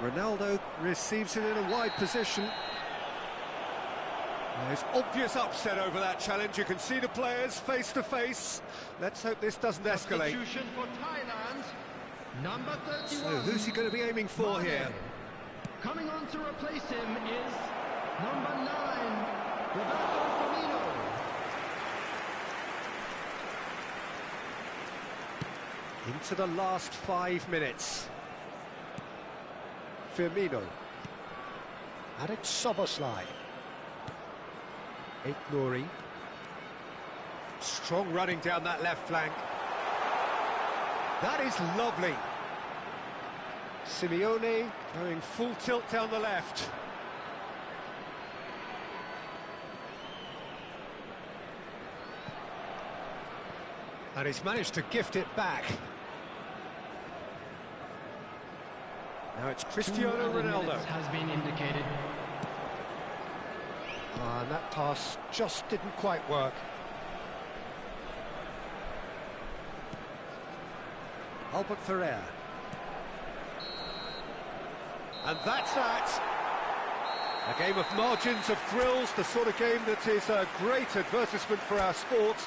Ronaldo receives it in a wide position. There's obvious upset over that challenge. You can see the players face to face. Let's hope this doesn't escalate. Substitution for Thailand, number 31. So who's he going to be aiming for Mane. here? Coming on to replace him is number 9, Roberto Firmino. Into the last 5 minutes. Firmino. And it's Szoboszlai. Nouri. Strong running down that left flank. That is lovely. Simeone going full tilt down the left. And he's managed to gift it back. Now it's Cristiano Ronaldo. Has been indicated. And that pass just didn't quite work. Albert Ferrer. And that's that. A game of margins, of thrills, the sort of game that is a great advertisement for our sport.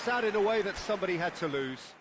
Sad in a way that somebody had to lose.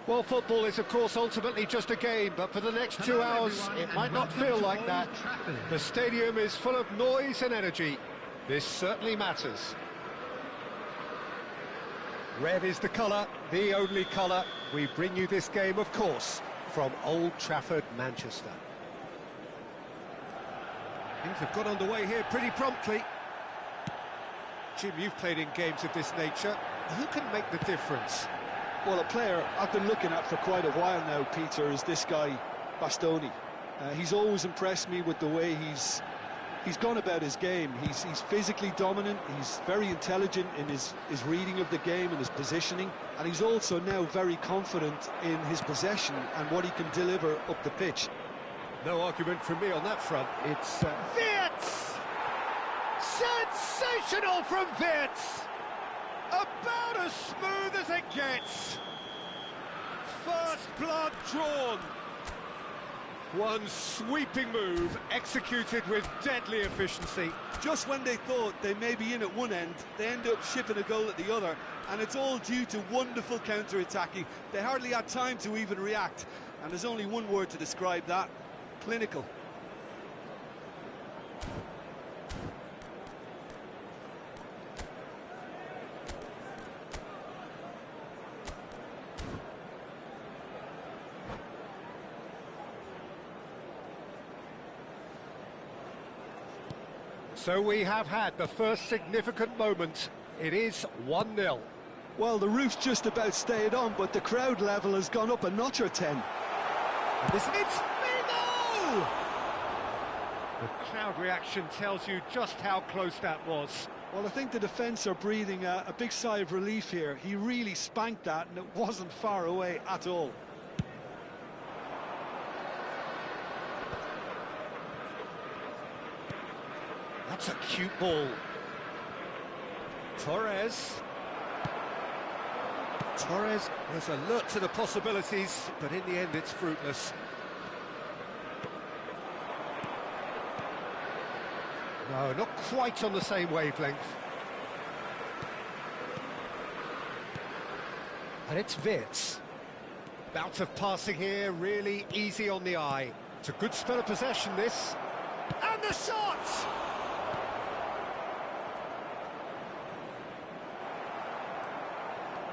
Well, football is, of course, ultimately just a game, but for the next 2 hours, it might not feel like that. The stadium is full of noise and energy. This certainly matters. Red is the colour, the only colour. We bring you this game, of course, from Old Trafford, Manchester. Things have got underway here pretty promptly. Jim, you've played in games of this nature. Who can make the difference? Well, a player I've been looking at for quite a while now, Peter, is this guy, Bastoni. He's always impressed me with the way he's gone about his game. He's physically dominant, he's very intelligent in his reading of the game and his positioning, and he's also now very confident in his possession and what he can deliver up the pitch. No argument from me on that front. It's Wirtz! Sensational from Wirtz! About as smooth as it gets. First blood drawn. One sweeping move executed with deadly efficiency. Just when they thought they may be in at one end, they end up shipping a goal at the other, and it's all due to wonderful counter-attacking. They hardly had time to even react, and there's only one word to describe that: clinical. So we have had the first significant moment. It is 1-0. Well, the roof's just about stayed on, but the crowd level has gone up a notch or 10. And it's Mino! The crowd reaction tells you just how close that was. Well, I think the defence are breathing a big sigh of relief here. He really spanked that, and it wasn't far away at all. That's a cute ball. Torres was alert to the possibilities, but in the end it's fruitless. No, not quite on the same wavelength. And it's Wirtz. Bout of passing here, really easy on the eye. It's a good spell of possession, this. And the shot!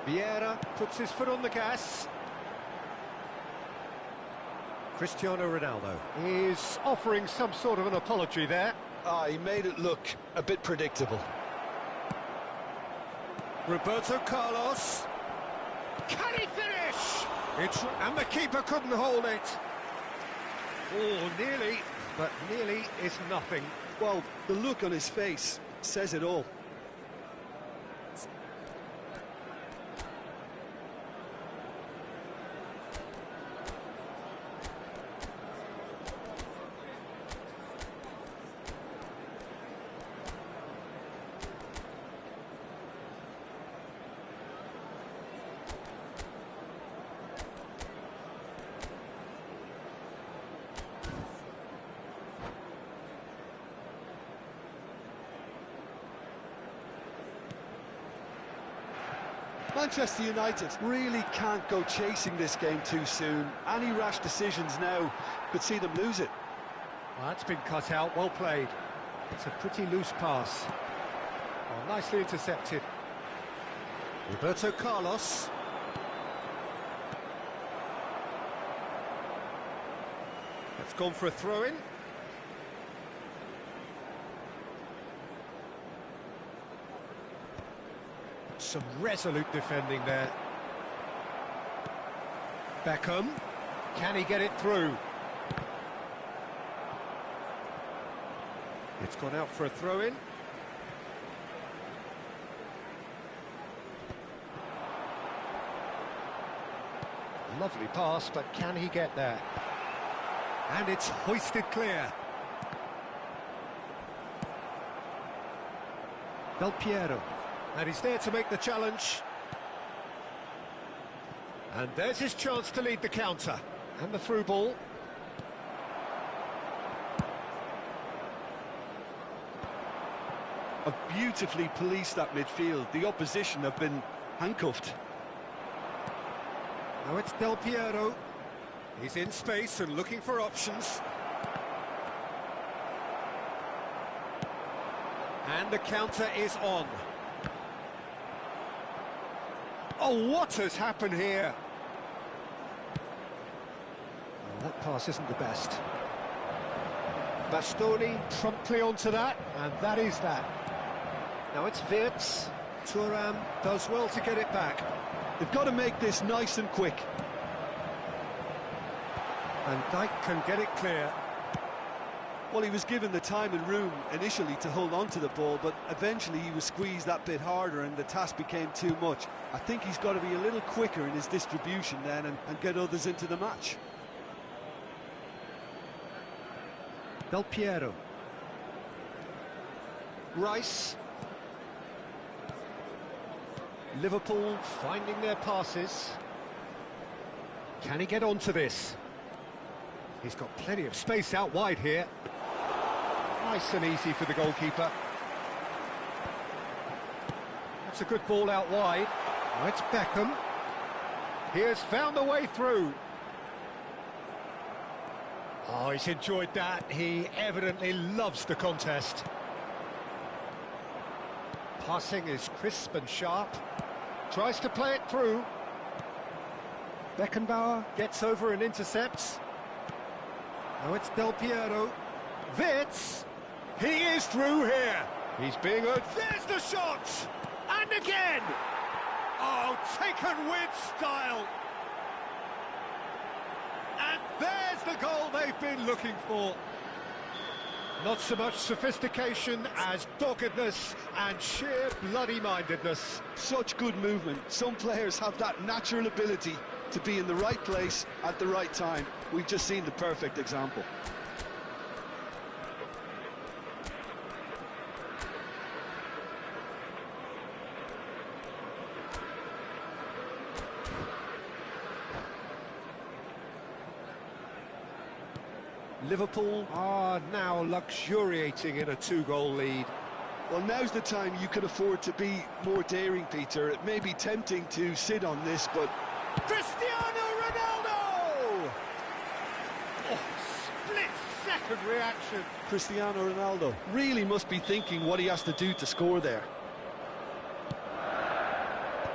Vieira puts his foot on the gas. Cristiano Ronaldo is offering some sort of an apology there. He made it look a bit predictable. Roberto Carlos. Can he finish? And the keeper couldn't hold it. Oh, nearly, but nearly is nothing. Well, the look on his face says it all. Manchester United really can't go chasing this game too soon. Any rash decisions now could see them lose it. Well, that's been cut out, well played. It's a pretty loose pass. Oh, nicely intercepted. Roberto Carlos. That's gone for a throw-in. Some resolute defending there. Beckham. Can he get it through? It's gone out for a throw-in. Lovely pass, but can he get there? And it's hoisted clear. Del Piero. And he's there to make the challenge. And there's his chance to lead the counter. And the through ball. Have beautifully policed that midfield. The opposition have been handcuffed. Now it's Del Piero. He's in space and looking for options. And the counter is on. Oh, what has happened here? Well, that pass isn't the best. Bastoni promptly onto that, and that is that. Now it's Wirtz. Thuram does well to get it back. They've got to make this nice and quick. And Dijk can get it clear. Well, he was given the time and room initially to hold on to the ball, but eventually he was squeezed that bit harder and the task became too much. I think he's got to be a little quicker in his distribution then and get others into the match. Del Piero. Rice. Liverpool finding their passes. Can he get onto this? He's got plenty of space out wide here. Nice and easy for the goalkeeper. That's a good ball out wide. Now it's Beckham. He has found a way through. Oh, he's enjoyed that. He evidently loves the contest. Passing is crisp and sharp. Tries to play it through. Beckenbauer gets over and intercepts. Now it's Del Piero. Wirtz. He is through here. He's being urged. There's the shot! And again! Oh, taken with style. And there's the goal they've been looking for. Not so much sophistication as doggedness and sheer bloody-mindedness. Such good movement. Some players have that natural ability to be in the right place at the right time. We've just seen the perfect example. Liverpool are now luxuriating in a two-goal lead. Well, now's the time you can afford to be more daring, Peter. It may be tempting to sit on this, but... Cristiano Ronaldo! Oh, split-second reaction. Cristiano Ronaldo really must be thinking what he has to do to score there.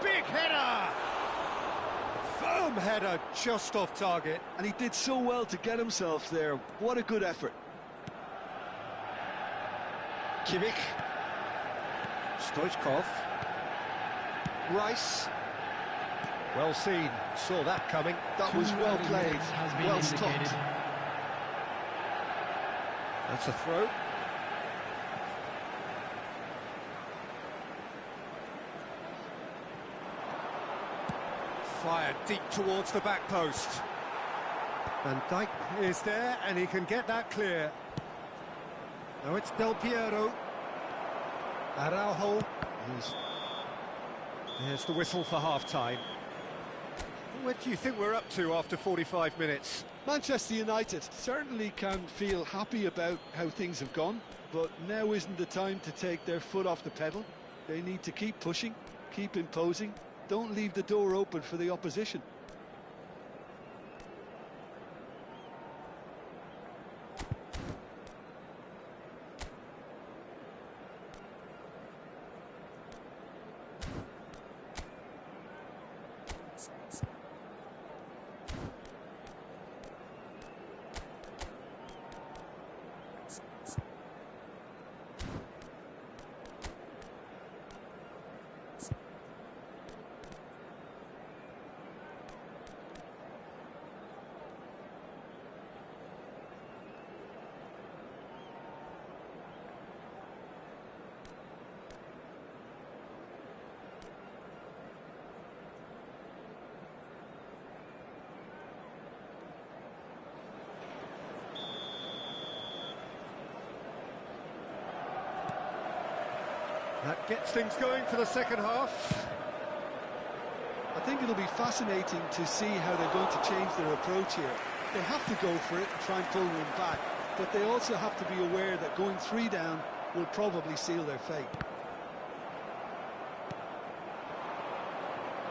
Big header! Firm header, just off target. And he did so well to get himself there. What a good effort. Kimmich. Stoichkov. Rice. Well seen, saw that coming. That was well played, well stopped. That's a throw. Fired deep towards the back post. Van Dijk is there and he can get that clear. Now it's Del Piero. Araujo. There's the whistle for half-time. What do you think we're up to after 45 minutes? Manchester United certainly can feel happy about how things have gone, but now isn't the time to take their foot off the pedal. They need to keep pushing, keep imposing. Don't leave the door open for the opposition. That gets things going for the second half. I think it'll be fascinating to see how they're going to change their approach here. They have to go for it and try and pull one back, but they also have to be aware that going 3 down will probably seal their fate.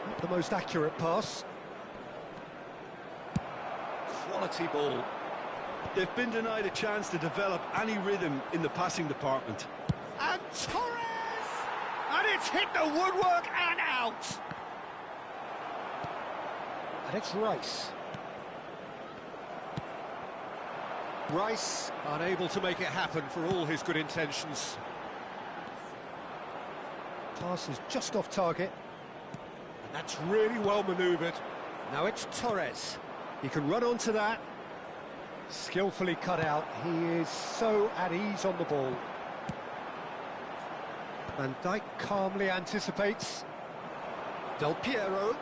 Not the most accurate pass. quality ball. They've been denied a chance to develop any rhythm in the passing department. And Torres! And it's hit the woodwork and out! And it's Rice. Rice unable to make it happen for all his good intentions. Pass is just off target. And that's really well manoeuvred. Now it's Torres. He can run onto that. Skillfully cut out. He is so at ease on the ball. Van Dijk calmly anticipates. Del Piero.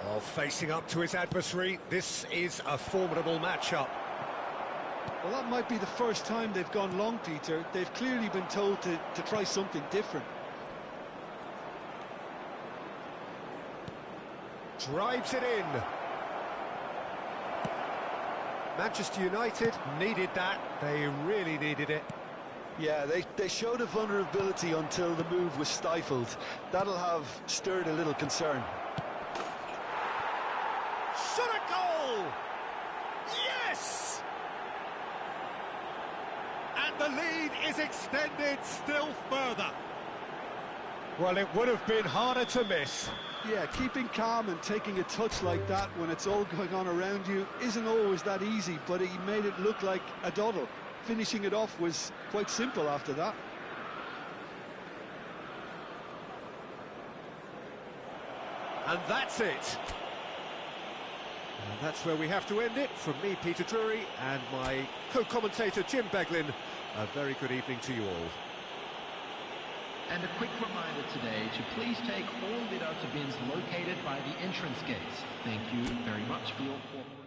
Oh, facing up to his adversary. This is a formidable matchup. Well, that might be the first time they've gone long, Peter. They've clearly been told to try something different. Drives it in. Manchester United needed that. They really needed it. Yeah, they showed a vulnerability until the move was stifled. That'll have stirred a little concern. Shot a goal! Yes! And the lead is extended still further. Well, it would have been harder to miss. Yeah, keeping calm and taking a touch like that when it's all going on around you isn't always that easy, but he made it look like a doddle. Finishing it off was quite simple after that. And that's it. And that's where we have to end it. From me, Peter Drury, and my co-commentator, Jim Beglin, a very good evening to you all. And a quick reminder today to please take all Vidauto bins located by the entrance gates. Thank you very much for your cooperation.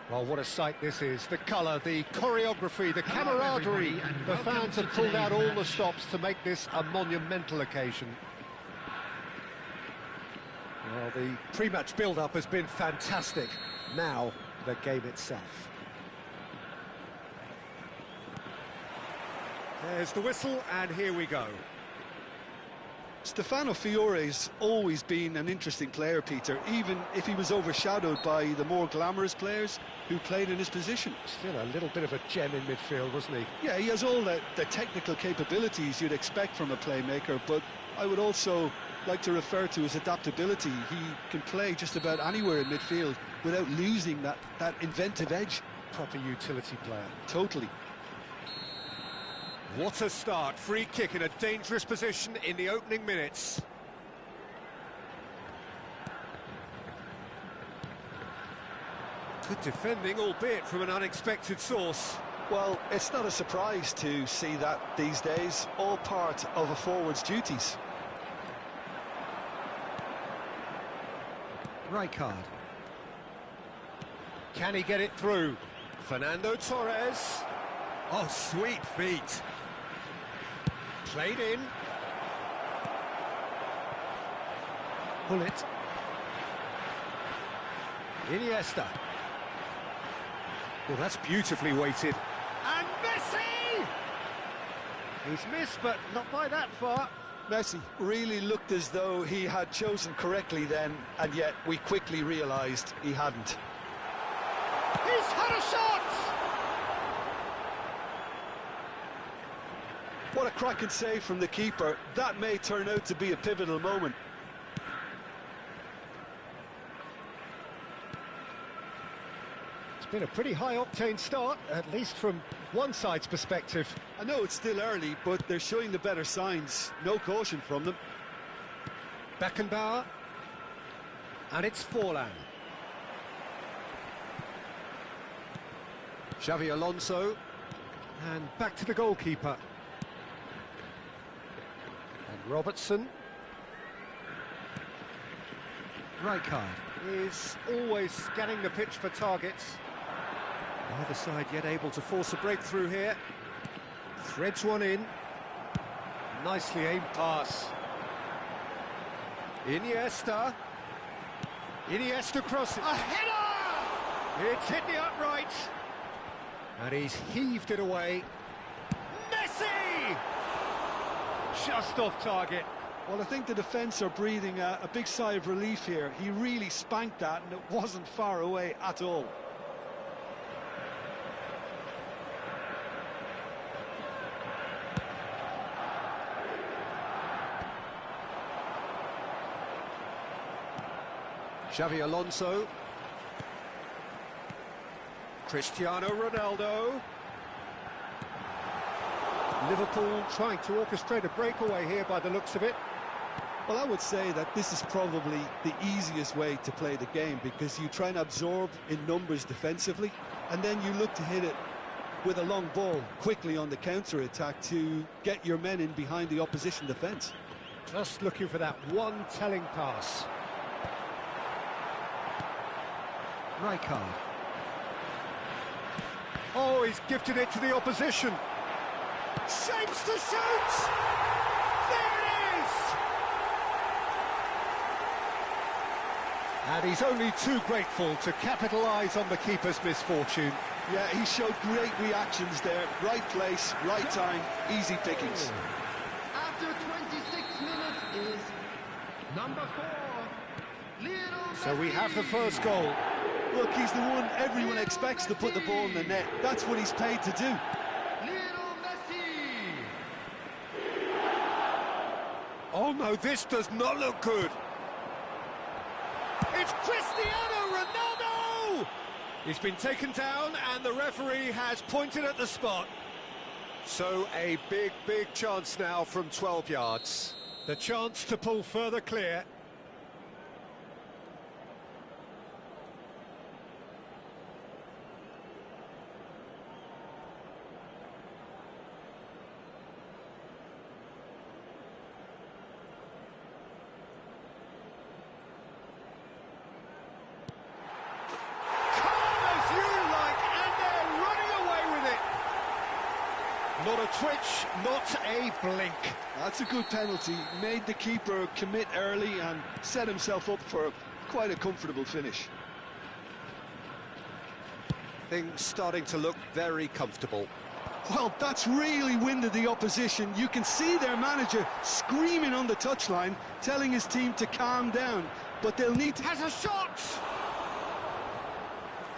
Well, what a sight this is. The colour, the choreography, the camaraderie. The fans have pulled out all the stops to make this a monumental occasion. Well, the pre-match build-up has been fantastic. Now, the game itself. There's the whistle, and here we go. Stefano Fiore's always been an interesting player, Peter, even if he was overshadowed by the more glamorous players who played in his position. Still a little bit of a gem in midfield, wasn't he? Yeah, he has all the technical capabilities you'd expect from a playmaker, but I would also like to refer to his adaptability. He can play just about anywhere in midfield without losing that inventive edge. Proper utility player. Totally. What a start. Free kick in a dangerous position in the opening minutes. Good defending, albeit from an unexpected source. Well, it's not a surprise to see that these days, all part of a forward's duties. Rijkaard. Can he get it through? Fernando Torres. Oh, sweet feet. Played in. Bullet. Iniesta. Well, that's beautifully weighted. And Messi! He's missed, but not by that far. Messi really looked as though he had chosen correctly then, and yet we quickly realised he hadn't. He's had a shot! What a cracking save from the keeper. That may turn out to be a pivotal moment. It's been a pretty high-octane start, at least from one side's perspective. I know it's still early, but they're showing the better signs. No caution from them. Beckenbauer. And it's Forlan. Xavi Alonso. And back to the goalkeeper. And Robertson. Rijkaard is always scanning the pitch for targets. Neither side yet able to force a breakthrough here. Threads one in. Nicely aimed pass. Iniesta. Iniesta crosses. A header! It's hit the upright. And he's heaved it away. Messi! Just off target. Well, I think the defence are breathing a big sigh of relief here. He really spanked that, and it wasn't far away at all. Xavi Alonso. Cristiano Ronaldo. Liverpool trying to orchestrate a breakaway here by the looks of it. Well, I would say that this is probably the easiest way to play the game, because you try and absorb in numbers defensively, and then you look to hit it with a long ball quickly on the counter-attack to get your men in behind the opposition defence. Just looking for that one telling pass. Rijkaard. Oh, he's gifted it to the opposition. Shapes to shoot! There it is! And he's only too grateful to capitalise on the keeper's misfortune. Yeah, he showed great reactions there. Right place, right time, easy pickings. After 26 minutes is number 4, Lionel So we have the Messi. first goal. Look, he's the one everyone expects to put the ball in the net. That's what he's paid to do. Lionel Messi. Oh no, this does not look good. It's Cristiano Ronaldo! He's been taken down and the referee has pointed at the spot. So a big, big chance now from 12 yards. The chance to pull further clear. Not a twitch, not a blink. That's a good penalty. Made the keeper commit early and set himself up for quite a comfortable finish. Things starting to look very comfortable. Well, that's really winded the opposition. You can see their manager screaming on the touchline, telling his team to calm down, but they'll need to... Has a shot!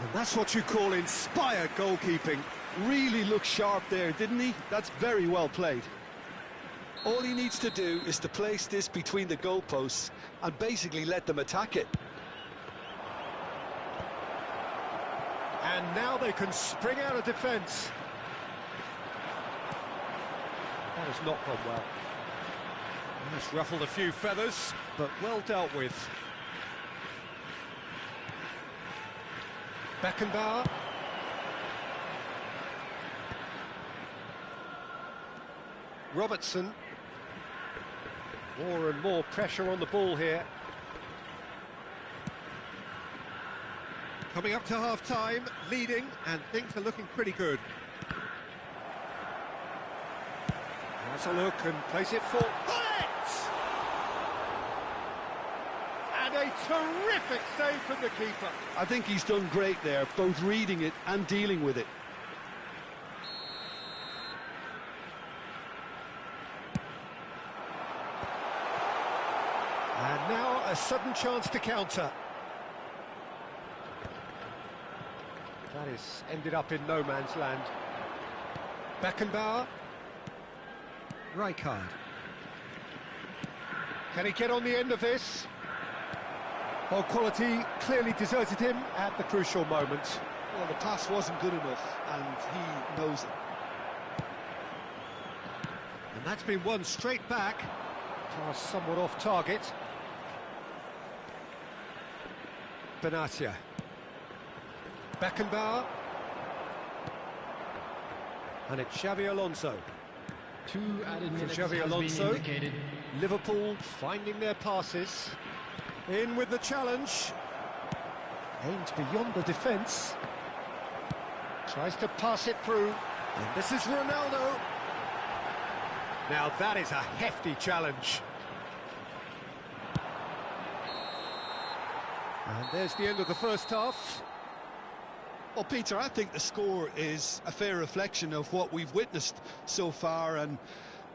And that's what you call inspired goalkeeping. Really looked sharp there, didn't he? That's very well played. All he needs to do is to place this between the goalposts and basically let them attack it. And now they can spring out of defence. That has not gone well. It's ruffled a few feathers, but well dealt with. Beckenbauer. Robertson. More and more pressure on the ball here. Coming up to half-time, leading, and things are looking pretty good. Has a look and plays it for Bullet! And a terrific save from the keeper. I think he's done great there, both reading it and dealing with it. And now a sudden chance to counter. That is ended up in no man's land. Beckenbauer. Rijkaard. Can he get on the end of this? Well, quality clearly deserted him at the crucial moment. Well, the pass wasn't good enough, and he knows it. And that's been won straight back. Pass somewhat off target. Benatia. Beckenbauer. And it's Xabi Alonso. 2 added minutes Xabi has Alonso. been indicated. Liverpool finding their passes. In with the challenge. Aimed beyond the defence. Tries to pass it through. And this is Ronaldo. Now that is a hefty challenge. And there's the end of the first half. Well, Peter, I think the score is a fair reflection of what we've witnessed so far, and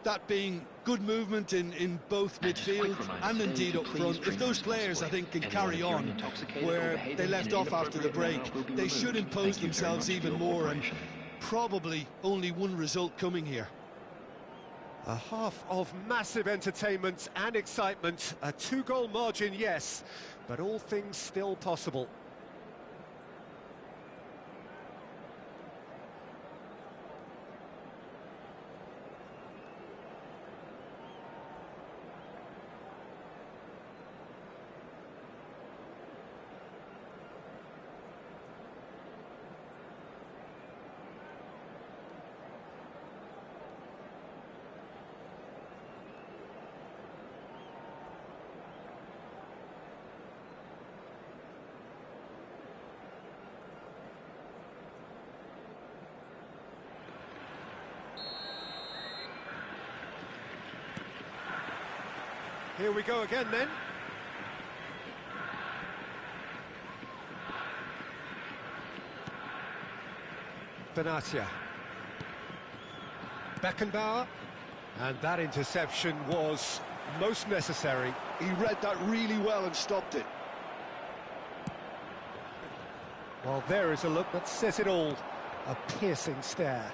that being good movement in both midfield and indeed up front. If those players, I think, can carry on where they left off after the break, they should impose themselves even more, and probably only one result coming here. A half of massive entertainment and excitement. A 2-goal margin, yes, but all things still possible. Here we go again then. Benatia. Beckenbauer. And that interception was most necessary. He read that really well and stopped it. Well, there is a look that says it all. A piercing stare.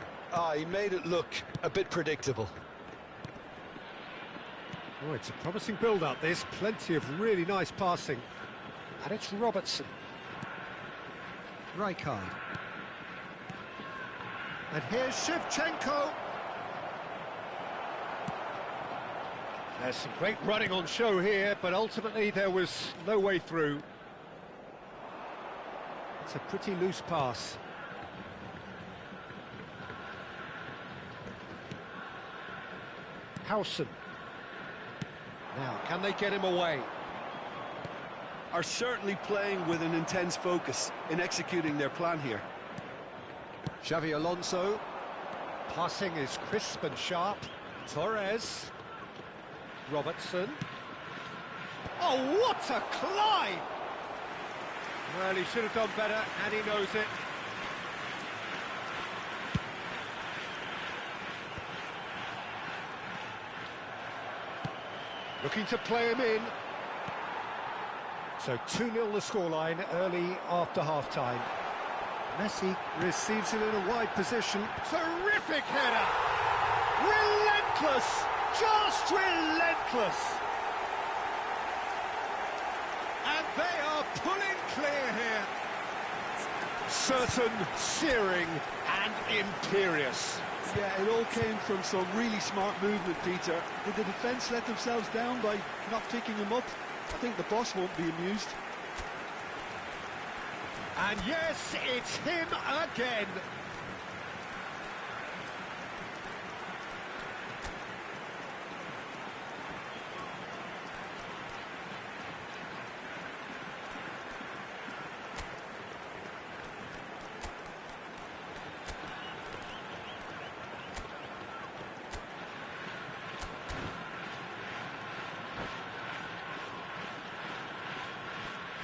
He made it look a bit predictable. Oh, it's a promising build-up, this. Plenty of really nice passing. And it's Robertson. Rijkaard. And here's Shevchenko. There's some great running on show here, but ultimately there was no way through. It's a pretty loose pass. Howson. Now, can they get him away? Are certainly playing with an intense focus in executing their plan here. Xavi Alonso. Passing is crisp and sharp. Torres. Robertson. Oh, what a climb! Well, he should have done better, and he knows it. Looking to play him in. So 2-0 the scoreline early after half-time. Messi receives it in a wide position. Terrific header! Relentless! Just relentless! And they are pulling clear here. Certain, searing and imperious. Yeah, it all came from some really smart movement, Peter. Did the defence let themselves down by not picking him up? I think the boss won't be amused. And yes, it's him again.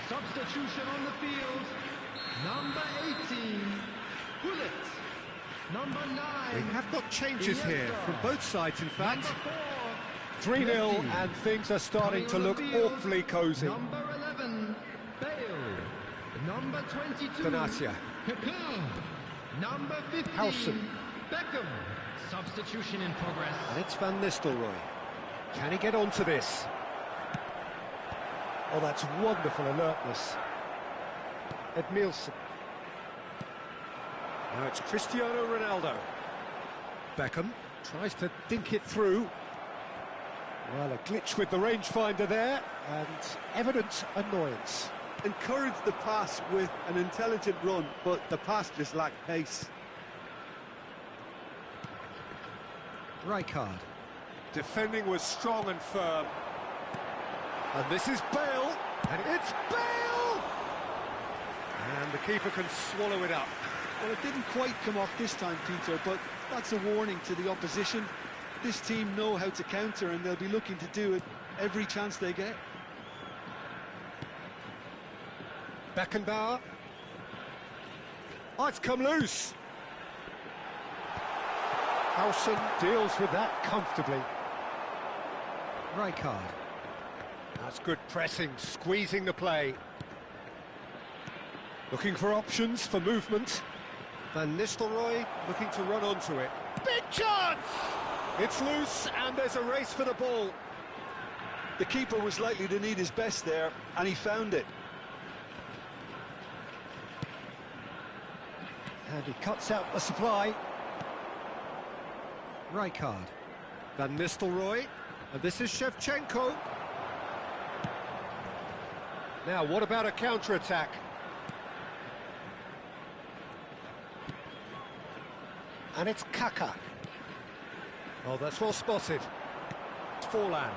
Substitution on the field. Number 18, Bullet. Number 9. We have got changes here from both sides, in fact. 4, 3-0 and things are starting to look awfully cosy. Number 11, Bale. Number 22, Benatia. Pepin. Number 15, Howson. Beckham. Substitution in progress. And it's Van Nistelrooy. Can he get onto this? Oh, that's wonderful alertness. Edmilson. Now it's Cristiano Ronaldo. Beckham tries to dink it through. Well, a glitch with the rangefinder there, and evident annoyance. Encouraged the pass with an intelligent run, but the pass just lacked pace. Rijkaard. Defending was strong and firm. And this is Bale, and it's Bale! And the keeper can swallow it up. Well, it didn't quite come off this time, Peter, but that's a warning to the opposition. This team know how to counter, and they'll be looking to do it every chance they get. Beckenbauer. Oh, it's come loose. Howson deals with that comfortably. Rijkaard. That's good pressing, squeezing the play. Looking for options for movement. Van Nistelrooy looking to run onto it. Big chance! It's loose and there's a race for the ball. The keeper was likely to need his best there, and he found it. And he cuts out the supply. Rijkaard. Van Nistelrooy. And this is Shevchenko. Now, what about a counter-attack? And it's Kaka. Oh, that's well spotted. It's Forlan.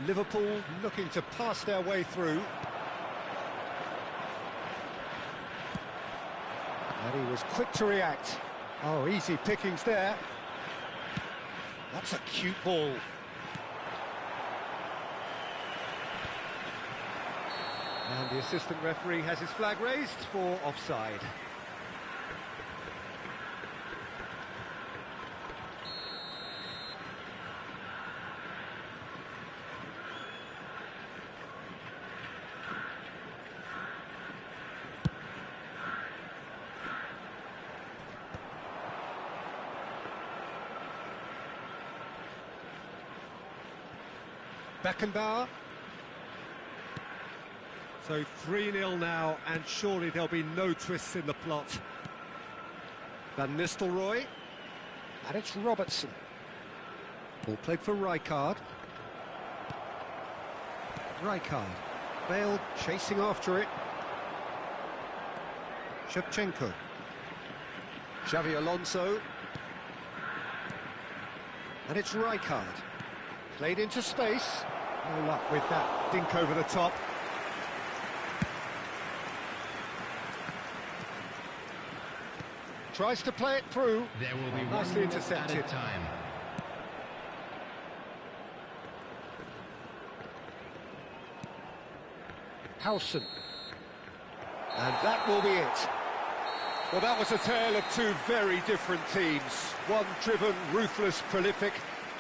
Liverpool looking to pass their way through. And he was quick to react. Oh, easy pickings there. That's a cute ball. And the assistant referee has his flag raised for offside. Beckenbauer. So 3-0 now, and surely there'll be no twists in the plot. Van Nistelrooy. And it's Robertson. Ball played for Rijkaard. Rijkaard. Bale chasing after it. Shevchenko. Xavi Alonso. And it's Rijkaard. Played into space. No luck with that dink over the top. Tries to play it through. There will be nicely intercepted. At a time. Howson. And that will be it. Well, that was a tale of two very different teams. One driven, ruthless, prolific.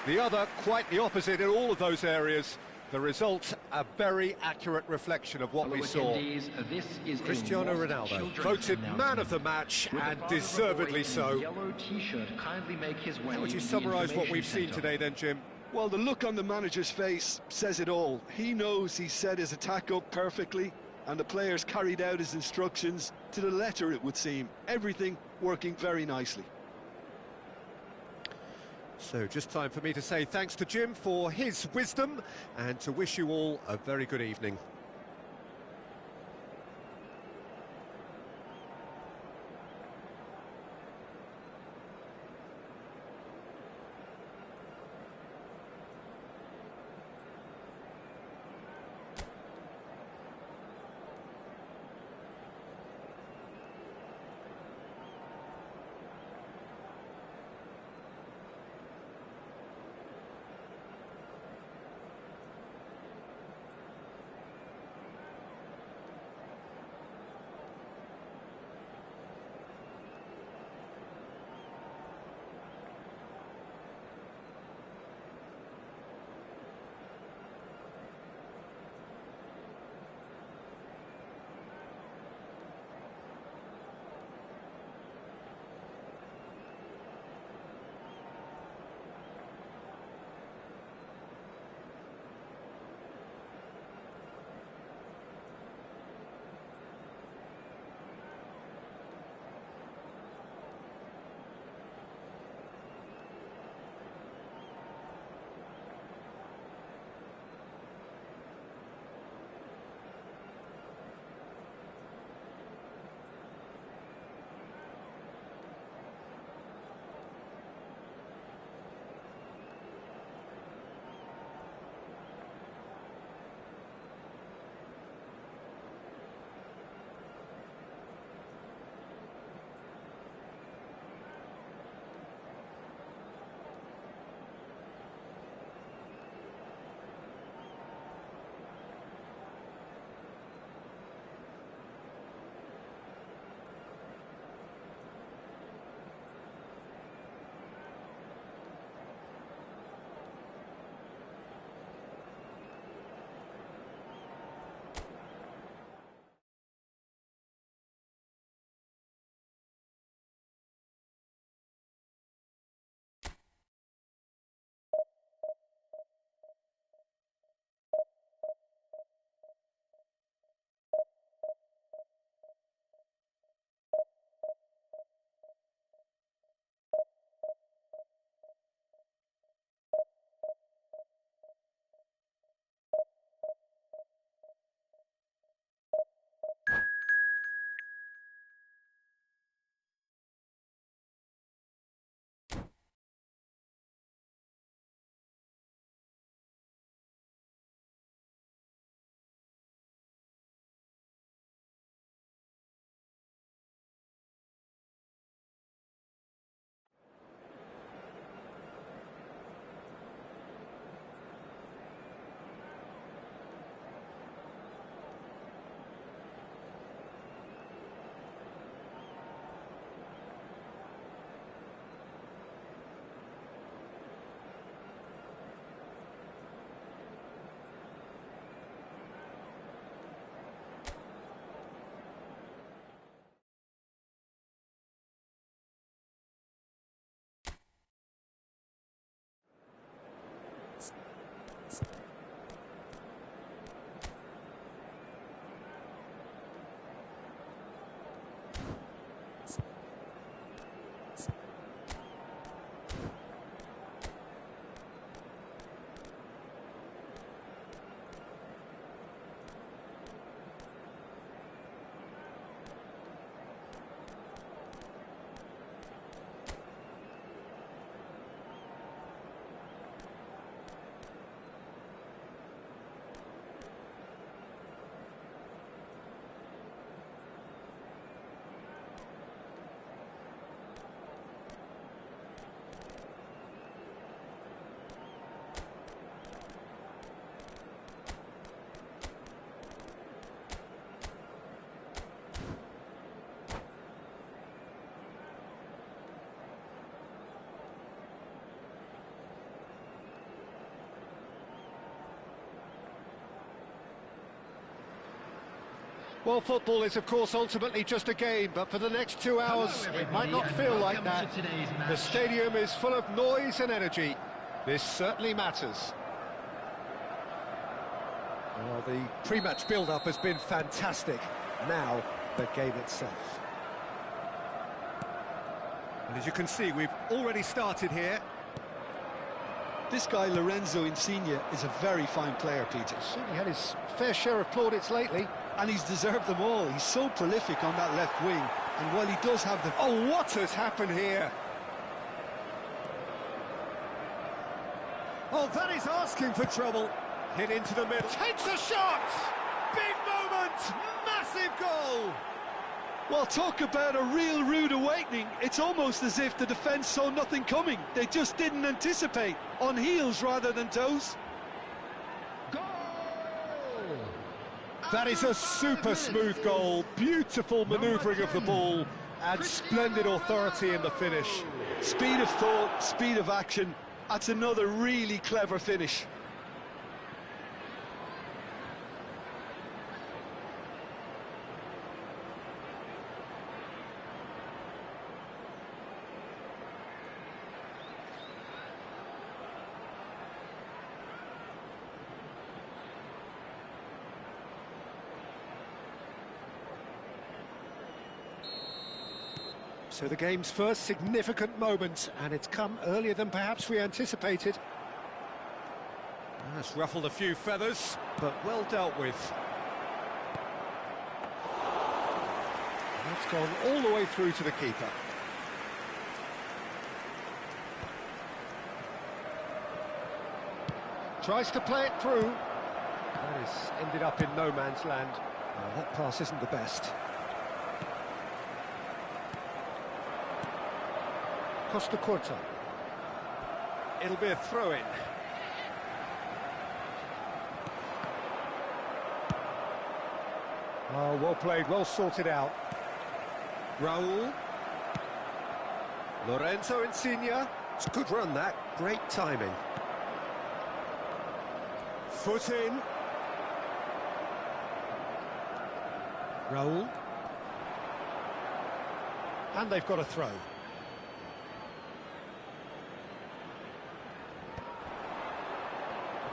The other quite the opposite in all of those areas. The result, a very accurate reflection of what we saw. Cristiano Ronaldo, voted man of the match, and deservedly so. How would you summarise what we've seen today then, Jim? Well, the look on the manager's face says it all. He knows he set his attack up perfectly, and the players carried out his instructions to the letter, it would seem. Everything working very nicely. So just time for me to say thanks to Jim for his wisdom and to wish you all a very good evening. Well, football is, of course, ultimately just a game, but for the next 2 hours, Hello, it might everybody, not and feel like welcome that. to today's match. The stadium is full of noise and energy. This certainly matters. Well, the pre-match build-up has been fantastic. Now, the game itself. And as you can see, we've already started here. This guy, Lorenzo Insigne, is a very fine player, Peter. He's certainly had his fair share of plaudits lately. And he's deserved them all. He's so prolific on that left wing. And while he does have the... Oh, what has happened here? Oh, that is asking for trouble. Hit into the middle. Takes a shot! Big moment! Massive goal! Well, talk about a real rude awakening. It's almost as if the defence saw nothing coming. They just didn't anticipate. On heels rather than toes. Goal! That is a super smooth goal. Beautiful manoeuvring of the ball. And splendid authority in the finish. Speed of thought, speed of action. That's another really clever finish. So the game's first significant moment, and it's come earlier than perhaps we anticipated. That's ruffled a few feathers, but well dealt with. That's gone all the way through to the keeper. Tries to play it through. That has ended up in no man's land. Well, that pass isn't the best. Costa Curta. It'll be a throw-in. Oh, well played, well sorted out. Raul. Lorenzo Insigne. It's a good run, that. Great timing. Foot in. Raul. And they've got a throw.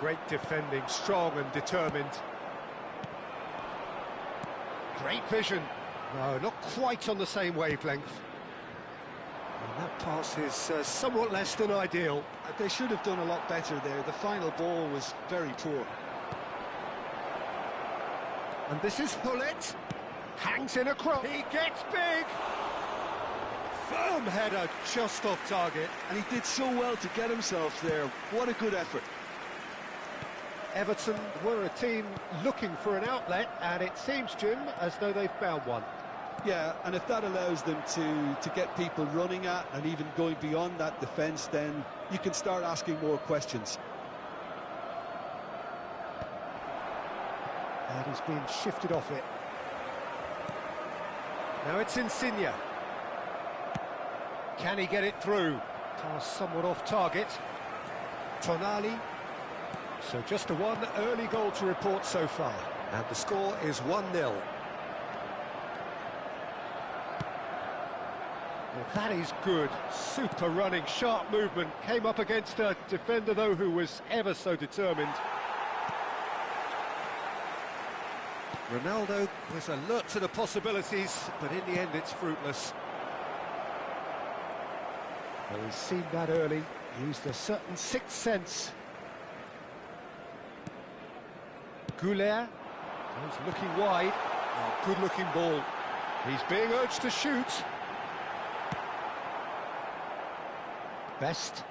Great defending, strong and determined. Great vision. No, not quite on the same wavelength. And that pass is somewhat less than ideal. They should have done a lot better there. The final ball was very poor. And this is Hullet. Hangs in a cross. He gets big. Firm header just off target. And he did so well to get himself there. What a good effort. Everton were a team looking for an outlet, and it seems, Jim, as though they've found one. Yeah, and if that allows them to get people running at and even going beyond that defence, then you can start asking more questions. And he's been shifted off it. Now it's Insigne. Can he get it through? Pass somewhat off target. Tonali. So just the one early goal to report so far. And the score is 1-0. Well, that is good. Super running, sharp movement. Came up against a defender, though, who was ever so determined. Ronaldo was alert to the possibilities, but in the end it's fruitless. Well, he's seen that early, used a certain sixth sense. Goulet, he's looking wide. Oh, good-looking ball. He's being urged to shoot. Best.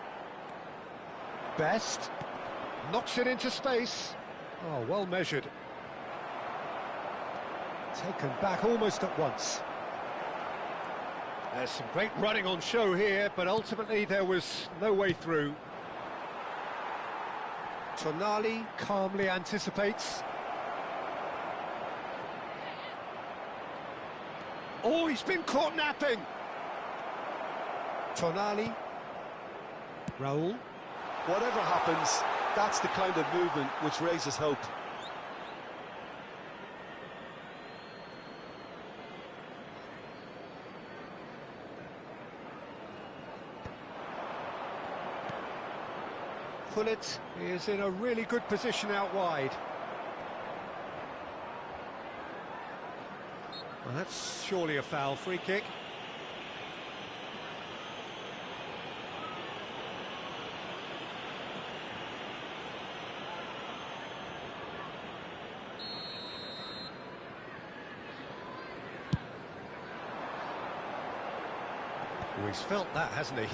Knocks it into space. Oh, well measured. Taken back almost at once. There's some great running on show here, but ultimately there was no way through. Tonali calmly anticipates. Oh, he's been caught napping. Tonali. Raul. Whatever happens, that's the kind of movement which raises hope. Pullet is in a really good position out wide. Well, that's surely a foul. Free kick. Oh, he's felt that, hasn't he?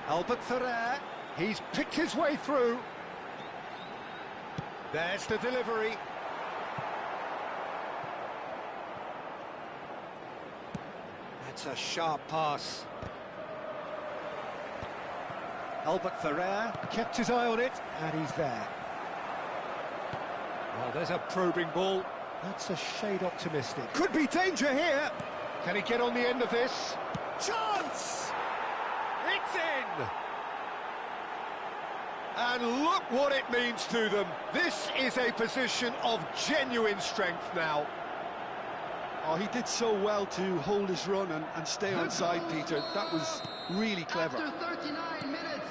Albert Ferrer, he's picked his way through. There's the delivery. That's a sharp pass. Albert Ferrer kept his eye on it, and he's there. Well, there's a probing ball. That's a shade optimistic. Could be danger here. Can he get on the end of this? Chance! It's in! And look what it means to them. This is a position of genuine strength now. Oh, he did so well to hold his run and stay on side, Peter. That was really clever. After 39 minutes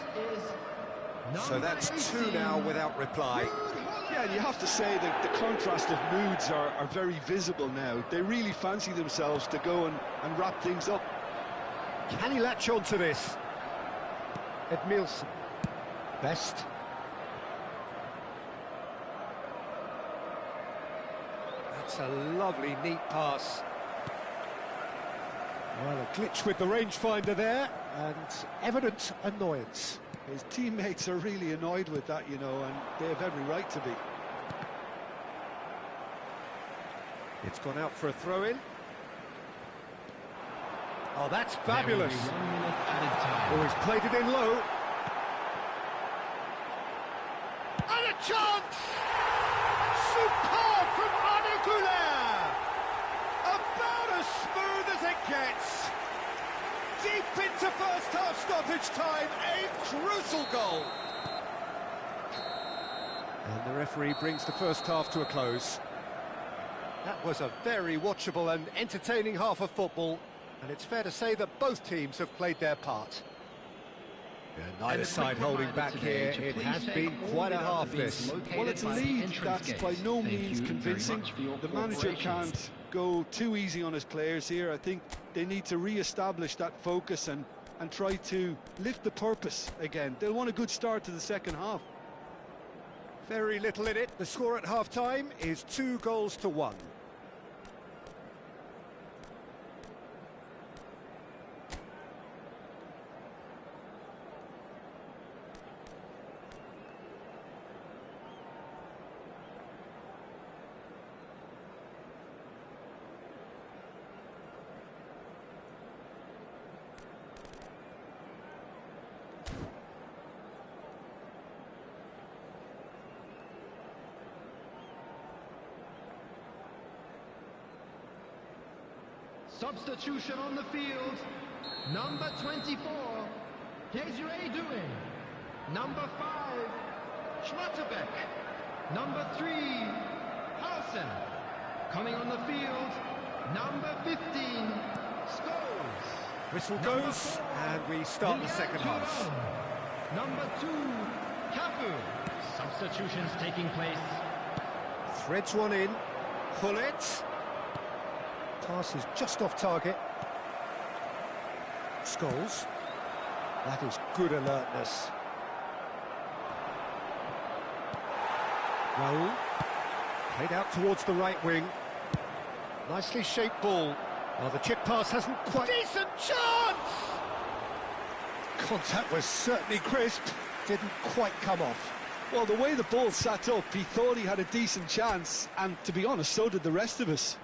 is So that's 2 now without reply. Yeah, and you have to say that the contrast of moods are very visible now. They really fancy themselves to go and wrap things up. Can he latch on to this? Edmilson. Best. That's a lovely, neat pass. Well, a glitch with the rangefinder there, and evident annoyance. His teammates are really annoyed with that, you know, and they have every right to be. It's gone out for a throw-in. Oh, that's fabulous. Oh, he's played it in low. And a chance! Superb from Arne Goulart! About as smooth as it gets. Deep into first half stoppage time, a crucial goal. And the referee brings the first half to a close. That was a very watchable and entertaining half of football, and it's fair to say that both teams have played their part. Neither side holding back here. It has been quite a half, this. Well, it's a lead that's by no means convincing. The manager can't go too easy on his players here. I think they need to re-establish that focus and try to lift the purpose again. They'll want a good start to the second half. Very little in it. The score at half-time is 2-1. substitution on the field. Number 24, Desiree Doué. Number 5, Schmatterbeck. Number 3, Hausen. Coming on the field, number 15, Scholes. Whistle goes, and we start the second half. Number 2, Cafu. Substitutions taking place. Threads one in. Pull it. Pass is just off target. Scholes. That is good alertness. Raul. Played out towards the right wing. Nicely shaped ball. Well, the chip pass hasn't quite... Decent chance! Contact was certainly crisp. Didn't quite come off. Well, the way the ball sat up, he thought he had a decent chance, and to be honest, so did the rest of us.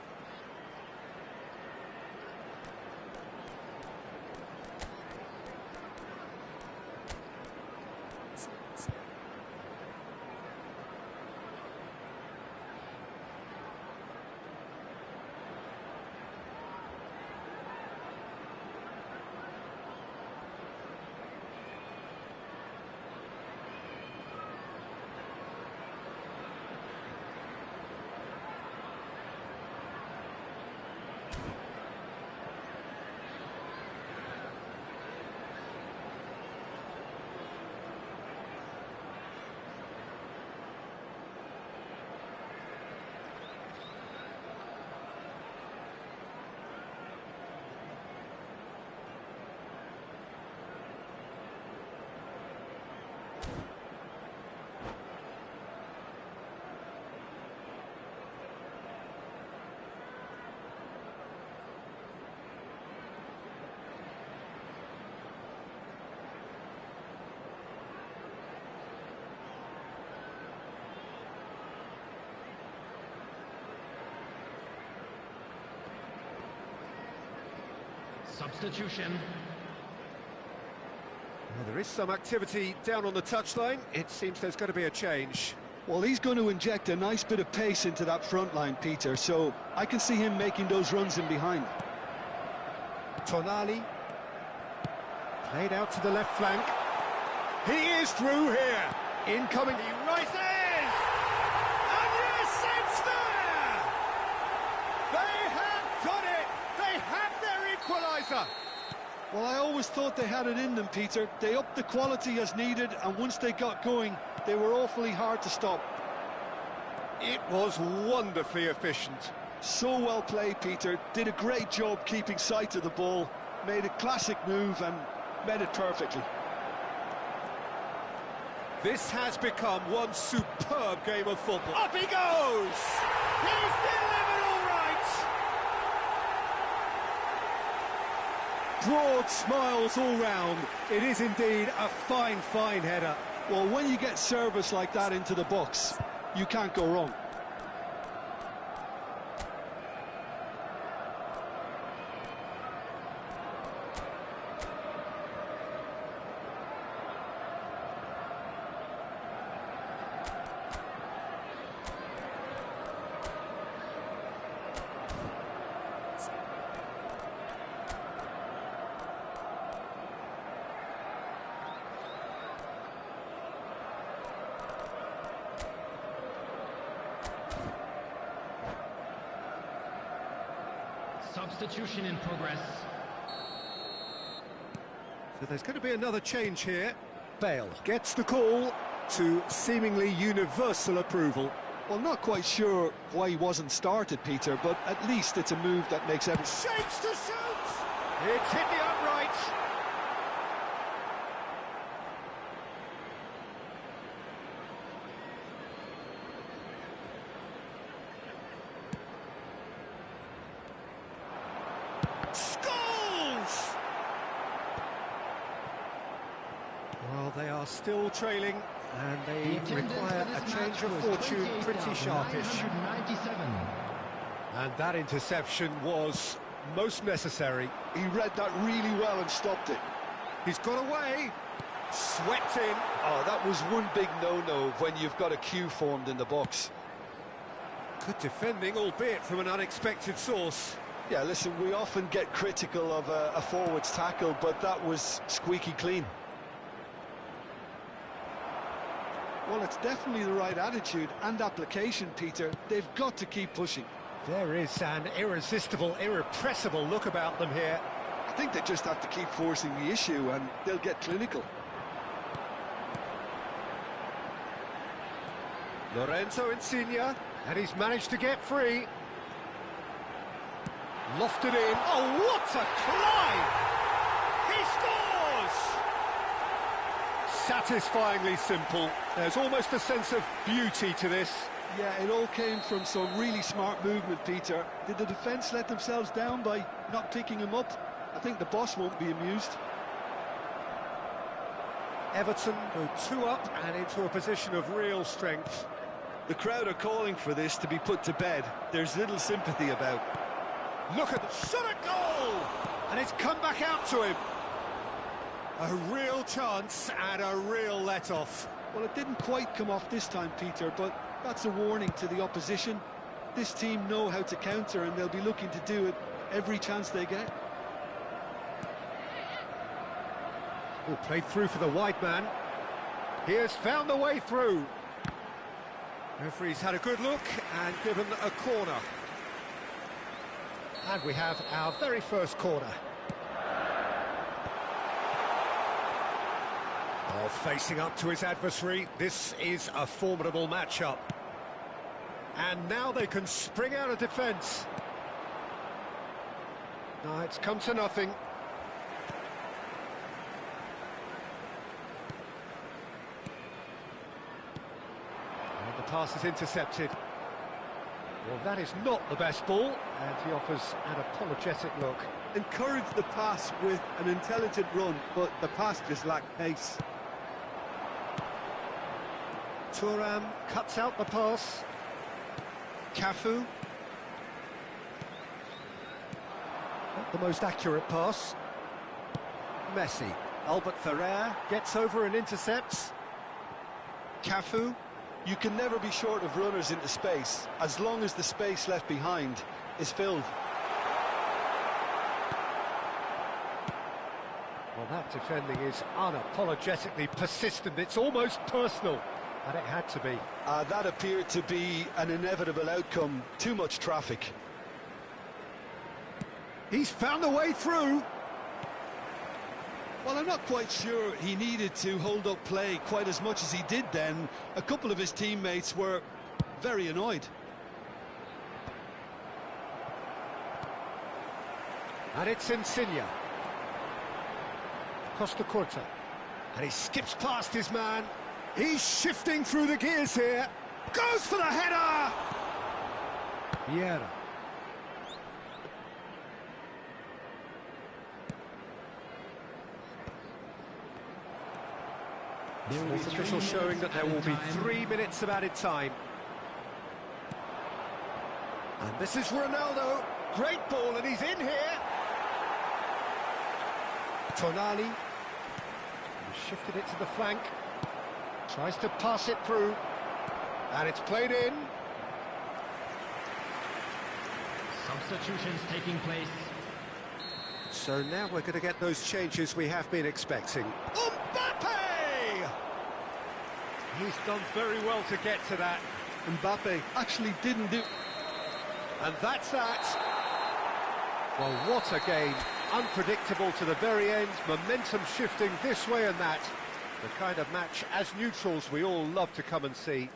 Substitution. Well, there is some activity down on the touchline. It seems there's going to be a change. Well, he's going to inject a nice bit of pace into that front line, Peter, so I can see him making those runs in behind. Tonali. Played out to the left flank. He is through here. Incoming. He rises! And yes, it's there! They have done it! They have their equaliser! Well, I always thought they had it in them, Peter. They upped the quality as needed, and once they got going, they were awfully hard to stop. It was wonderfully efficient. So well played, Peter. Did a great job keeping sight of the ball. Made a classic move and met it perfectly. This has become one superb game of football. Up he goes! He's delivered all right! Broad smiles all round. It is indeed a fine, fine header. Well, when you get service like that into the box, you can't go wrong. Substitution in progress. So there's going to be another change here. Bale gets the call to seemingly universal approval. Well, not quite sure why he wasn't started, Peter, but at least it's a move that makes every... Shapes to shoot! It's hit the upright. Scores! Well, they are still trailing, and they require a change of fortune pretty sharpish. And that interception was most necessary. He read that really well and stopped it. He's got away, swept in. Oh, that was one big no-no when you've got a queue formed in the box. Good defending, albeit from an unexpected source. Yeah, listen, we often get critical of a forward's tackle, but that was squeaky clean. Well, it's definitely the right attitude and application, Peter. They've got to keep pushing. There is an irresistible, irrepressible look about them here. I think they just have to keep forcing the issue and they'll get clinical. Lorenzo Insigne, and he's managed to get free. Lofted in. Oh, what a climb! He scores! Satisfyingly simple. There's almost a sense of beauty to this. Yeah, it all came from some really smart movement, Peter. Did the defence let themselves down by not picking him up? I think the boss won't be amused. Everton go 2 up and into a position of real strength. The crowd are calling for this to be put to bed. There's little sympathy about. Look at the shot at goal! And it's come back out to him. A real chance and a real let-off. Well, it didn't quite come off this time, Peter, but that's a warning to the opposition. This team know how to counter and they'll be looking to do it every chance they get. Oh, played through for the wide man. He has found the way through. Referee's had a good look and given a corner. And we have our very first corner. Oh, facing up to his adversary, this is a formidable matchup. And now they can spring out of defence. No, it's come to nothing. And the pass is intercepted. Well, that is not the best ball, and he offers an apologetic look. Encourage the pass with an intelligent run, but the pass just lacked pace. Thuram cuts out the pass. Cafu. the most accurate pass. Messi. Albert Ferrer gets over and intercepts. Cafu. You can never be short of runners into space, as long as the space left behind is filled. Well, that defending is unapologetically persistent. It's almost personal, and it had to be. That appeared to be an inevitable outcome. Too much traffic. He's found a way through. Well, I'm not quite sure he needed to hold up play quite as much as he did then. A couple of his teammates were very annoyed. And it's Insigne. Costa Curta. And he skips past his man. He's shifting through the gears here. Goes for the header! Vieira. Fourth official showing that there will be 3 minutes of added time. And this is Ronaldo. Great ball, and he's in here. Tonali. He shifted it to the flank. Tries to pass it through. And it's played in. Substitutions taking place. So now we're going to get those changes we have been expecting. Mbappe! He's done very well to get to that. Mbappe actually didn't do... And that's that. Well, what a game. Unpredictable to the very end. Momentum shifting this way and that. The kind of match, as neutrals, we all love to come and see.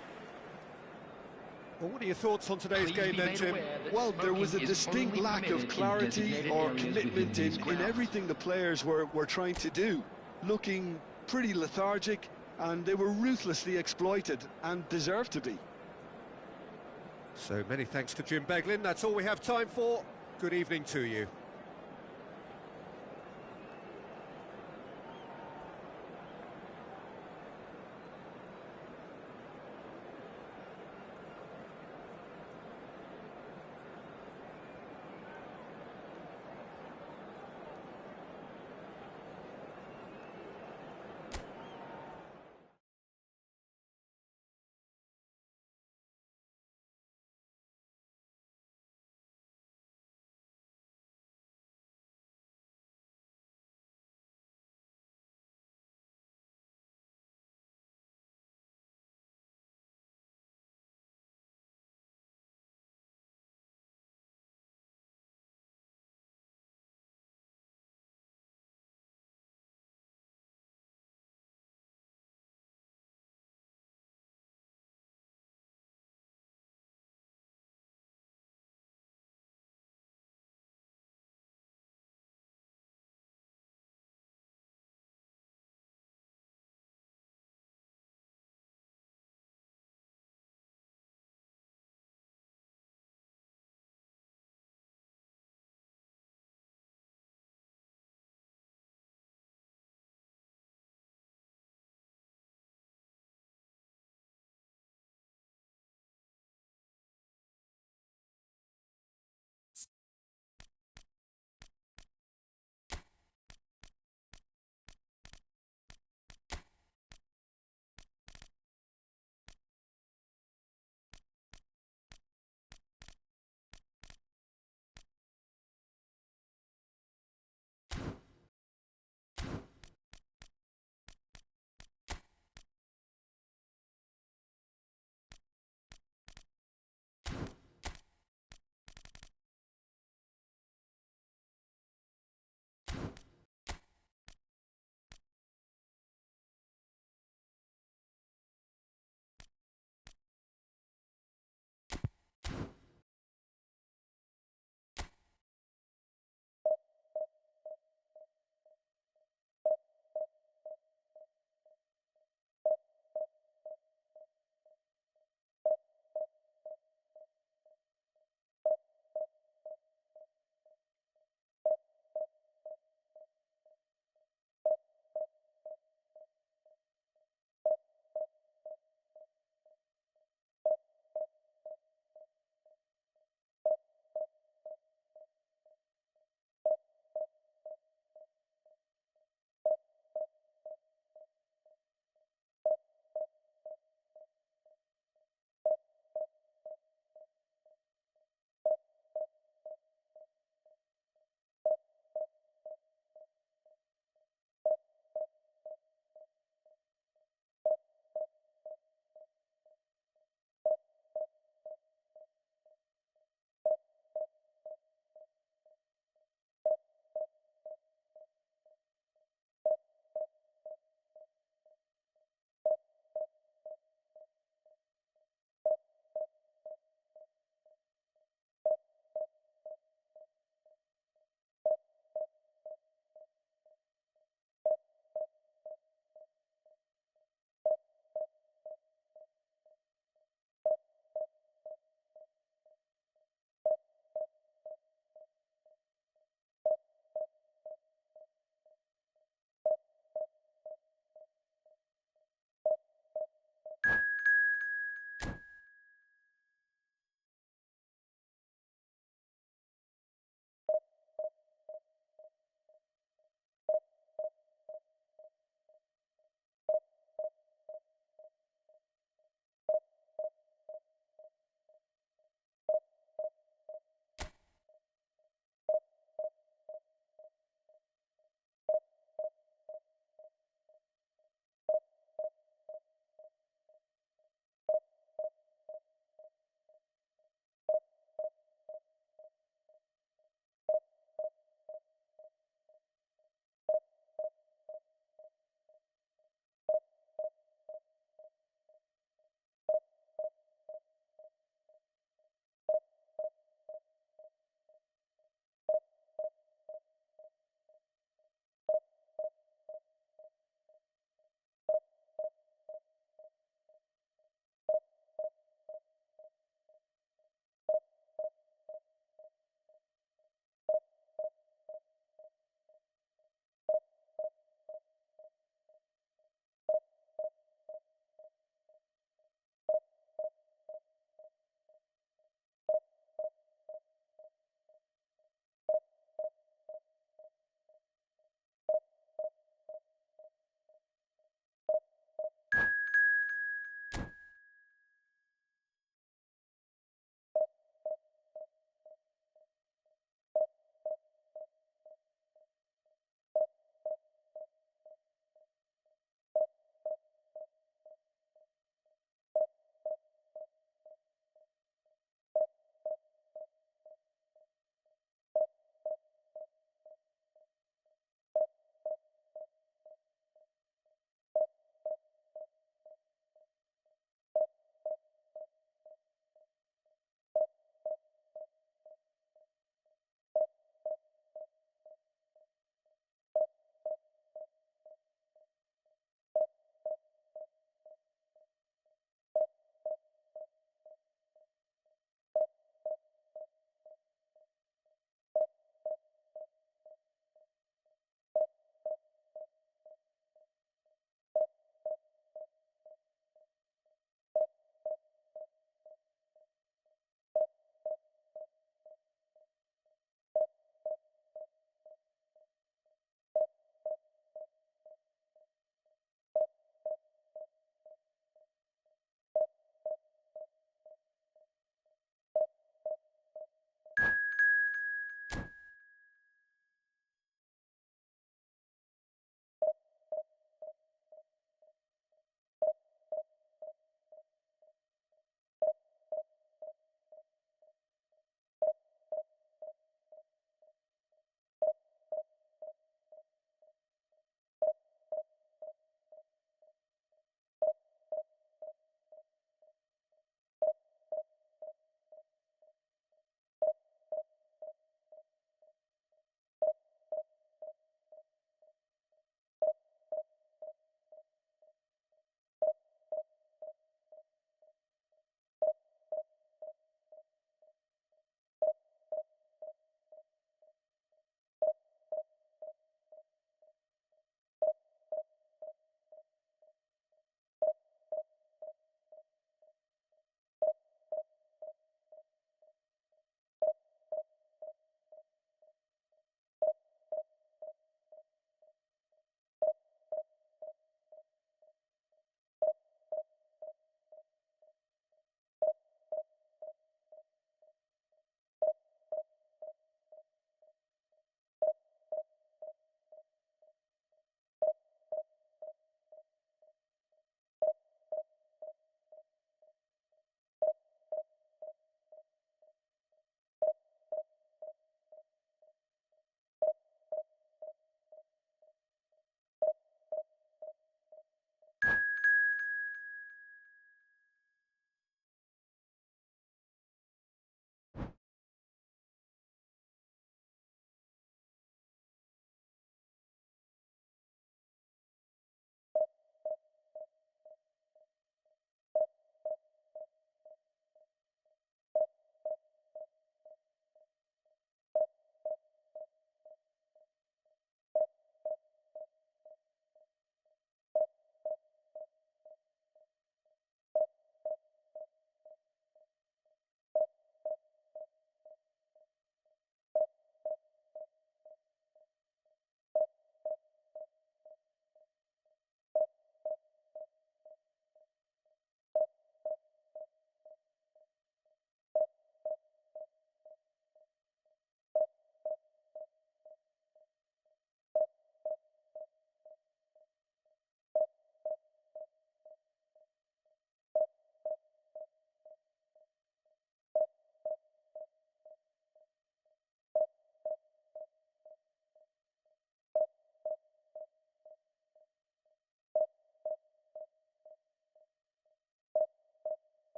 Well, what are your thoughts on today's game then, Jim? Well, there was a distinct lack of clarity or commitment in everything the players were trying to do. Looking pretty lethargic, and they were ruthlessly exploited and deserved to be. So many thanks to Jim Beglin. That's all we have time for. Good evening to you.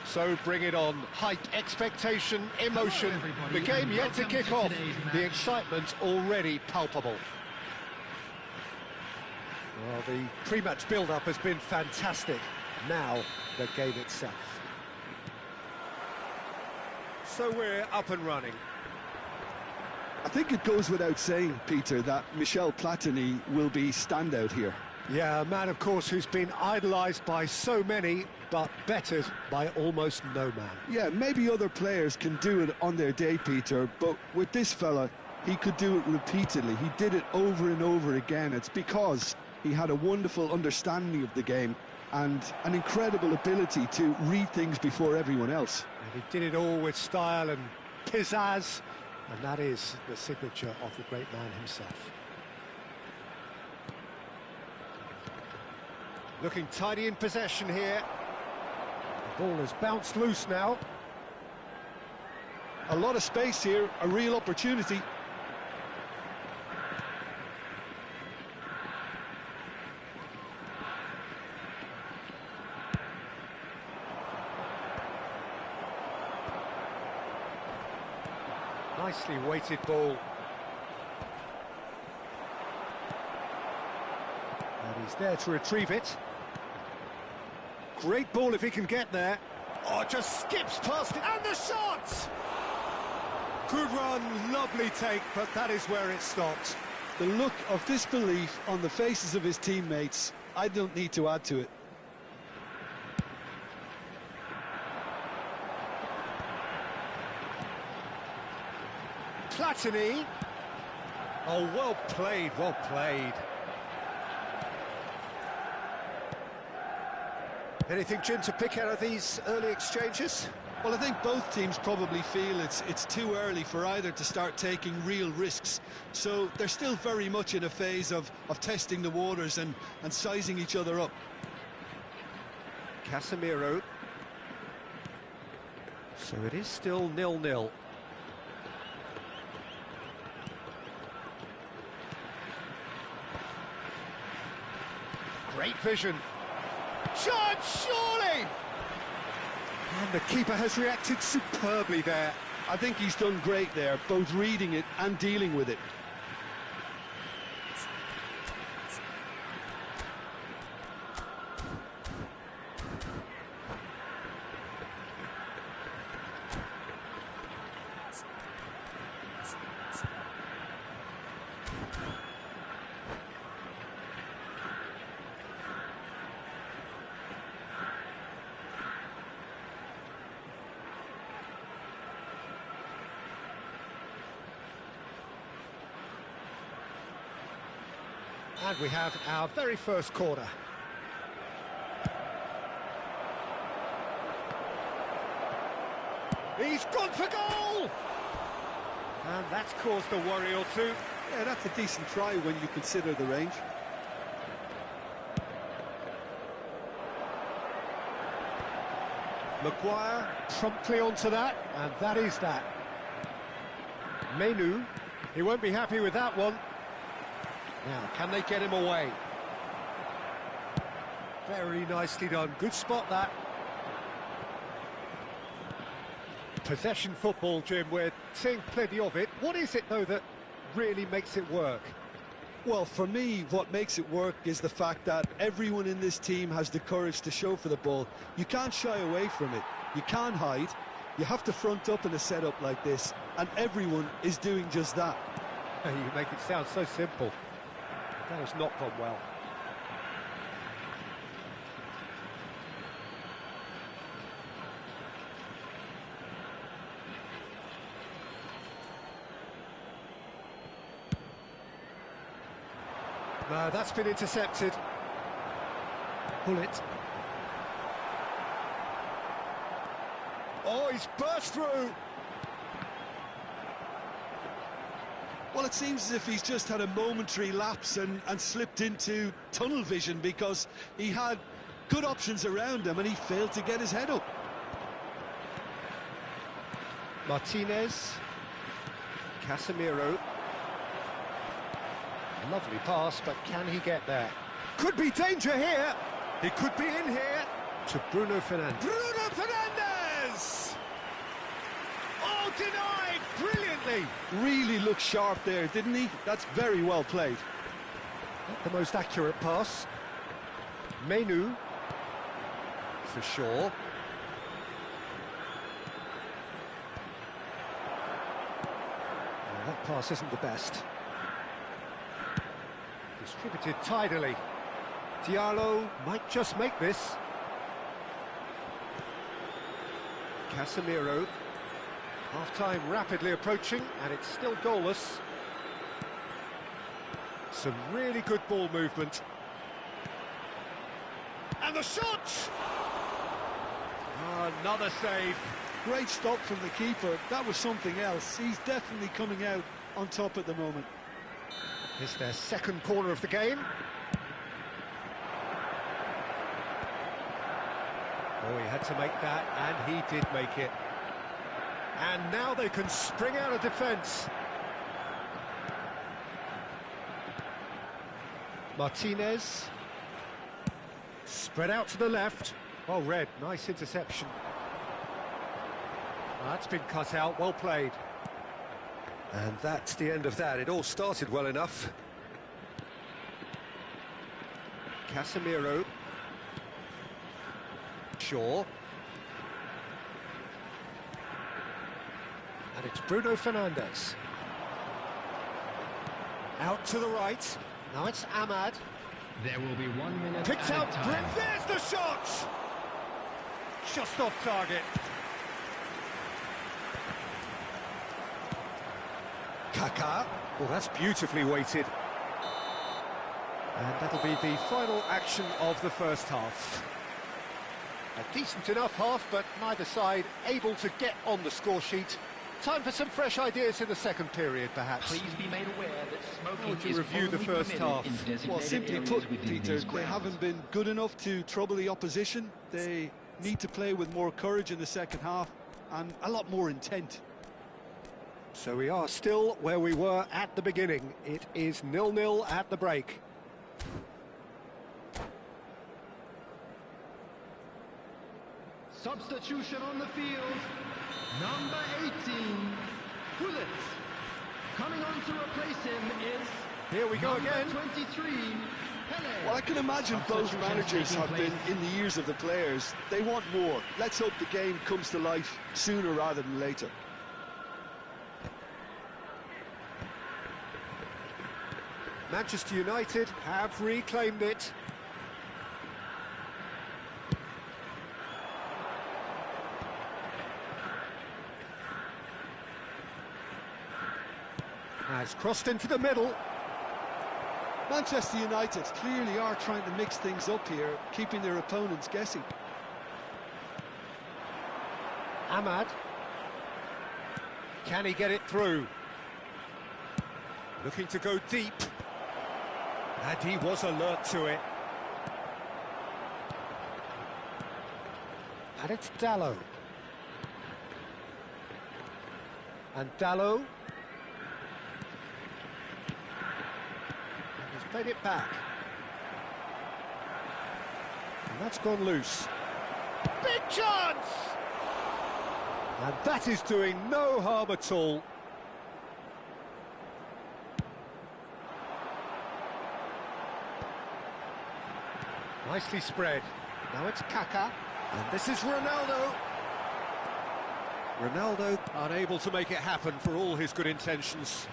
So bring it on. Hype, expectation, emotion. The game yet to kick off. The excitement already palpable. Well, the pre-match build-up has been fantastic. Now, the game itself. So we're up and running. I think it goes without saying, Peter, that Michel Platini will be standout here. Yeah, a man, of course, who's been idolised by so many, but bettered by almost no man. Yeah, maybe other players can do it on their day, Peter, but with this fella, he could do it repeatedly. He did it over and over again. It's because he had a wonderful understanding of the game and an incredible ability to read things before everyone else. And he did it all with style and pizzazz, and that is the signature of the great man himself. Looking tidy in possession here. The ball has bounced loose now. A lot of space here, a real opportunity. Nicely weighted ball. And he's there to retrieve it. Great ball if he can get there. Oh, just skips past it, and the shot! Good run, lovely take, but that is where it stopped. The look of disbelief on the faces of his teammates, I don't need to add to it. Platini. Oh, well played, well played. Anything, Jim, to pick out of these early exchanges? Well, I think both teams probably feel it's too early for either to start taking real risks. So they're still very much in a phase of testing the waters and sizing each other up. Casemiro. So it is still 0-0. Great vision. Shot, surely! And the keeper has reacted superbly there. I think he's done great there, both reading it and dealing with it. And we have our very first corner. He's gone for goal! And that's caused a worry or two. Yeah, that's a decent try when you consider the range. Maguire promptly onto that, and that is that. Menu, he won't be happy with that one. Now, can they get him away? Very nicely done. Good spot, that. Possession football, Jim, we're seeing plenty of it. What is it, though, that really makes it work? Well, for me, what makes it work is the fact that everyone in this team has the courage to show for the ball. You can't shy away from it. You can't hide. You have to front up in a setup like this, and everyone is doing just that. You make it sound so simple. That has not gone well. No, that's been intercepted. Bullet. Oh, he's burst through. Well, it seems as if he's just had a momentary lapse and slipped into tunnel vision, because he had good options around him and he failed to get his head up. Martinez. Casemiro. Lovely pass, but can he get there? Could be danger here. He could be in here. To Bruno Fernandes. Bruno Fernandes! denied brilliantly. Really looked sharp there, didn't he? That's very well played. Not the most accurate pass. Menu. For sure. Well, that pass isn't the best. Distributed tidily. Diallo might just make this. Casemiro. Half-time rapidly approaching, and it's still goalless. Some really good ball movement. And the shot! Oh, another save. Great stop from the keeper. That was something else. He's definitely coming out on top at the moment. It's their second corner of the game. Oh, he had to make that, and he did make it. And now they can spring out of defence. Martinez. Spread out to the left. Well read, nice interception. That's been cut out, well played. And that's the end of that. It all started well enough. Casemiro. Shaw. And it's Bruno Fernandes. Out to the right. Now it's Ahmad. There will be 1 minute Picked out. time. There's the shot! Just off target. Kaká. Well, that's beautifully weighted. And that'll be the final action of the first half. A decent enough half, but neither side able to get on the score sheet. Time for some fresh ideas in the second period, perhaps. Please be made aware that smoking to is review only the first permitted half. in designated Well, simply areas put, within Peter, these they grounds. haven't been good enough to trouble the opposition. They need to play with more courage in the second half and a lot more intent. So we are still where we were at the beginning. It is 0-0 at the break. Substitution on the field. Number 18, Bullet. Coming on to replace him is Here we go number again. 23, Pele. Well, I can imagine both managers have been in the ears of the players. They want more. Let's hope the game comes to life sooner rather than later. Manchester United have reclaimed it. Has crossed into the middle. Manchester United clearly are trying to mix things up here, keeping their opponents guessing. Ahmad. Can he get it through? Looking to go deep. And he was alert to it. And it's Dallo. And Dallo. He's played it back. And that's gone loose. Big chance! And that is doing no harm at all. Nicely spread. Now it's Kaká. And this is Ronaldo. Ronaldo unable to make it happen for all his good intentions.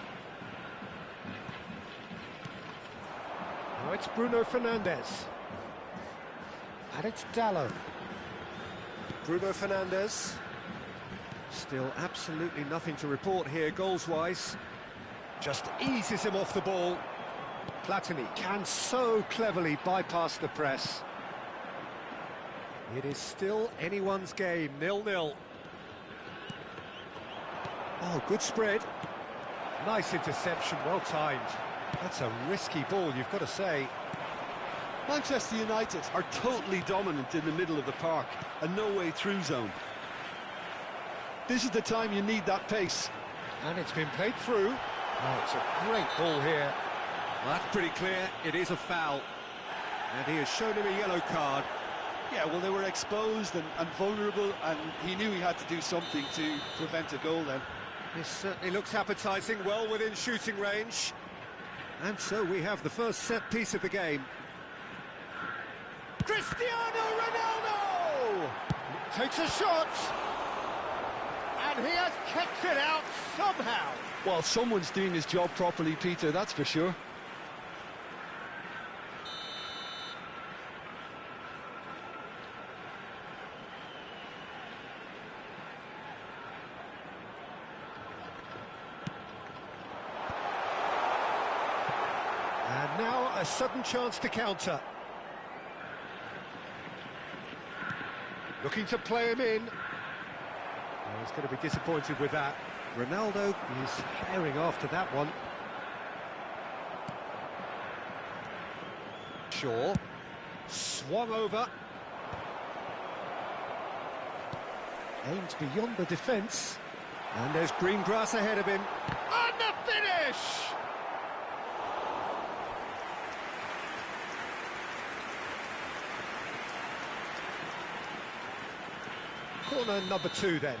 Now it's Bruno Fernandes. And it's Dallo. Bruno Fernandes. Still absolutely nothing to report here goals-wise. Just eases him off the ball. Platini can so cleverly bypass the press. It is still anyone's game, 0-0. Oh, good spread. Nice interception, well timed. That's a risky ball, you've got to say. Manchester United are totally dominant in the middle of the park, a no-way-through zone. This is the time you need that pace. And it's been played through. Oh, it's a great ball here. Well, that's pretty clear, it is a foul. And he has shown him a yellow card. Yeah, well, they were exposed and vulnerable, and he knew he had to do something to prevent a goal then. This certainly looks appetising, well within shooting range. And so we have the first set piece of the game. Cristiano Ronaldo! Takes a shot! And he has kept it out somehow. Well, someone's doing his job properly, Peter, that's for sure. And now a sudden chance to counter. Looking to play him in. Oh, he's going to be disappointed with that. Ronaldo is herring after that one. Shaw. Swung over. Aimed beyond the defence. And there's green grass ahead of him. And the finish! Corner number 2 then.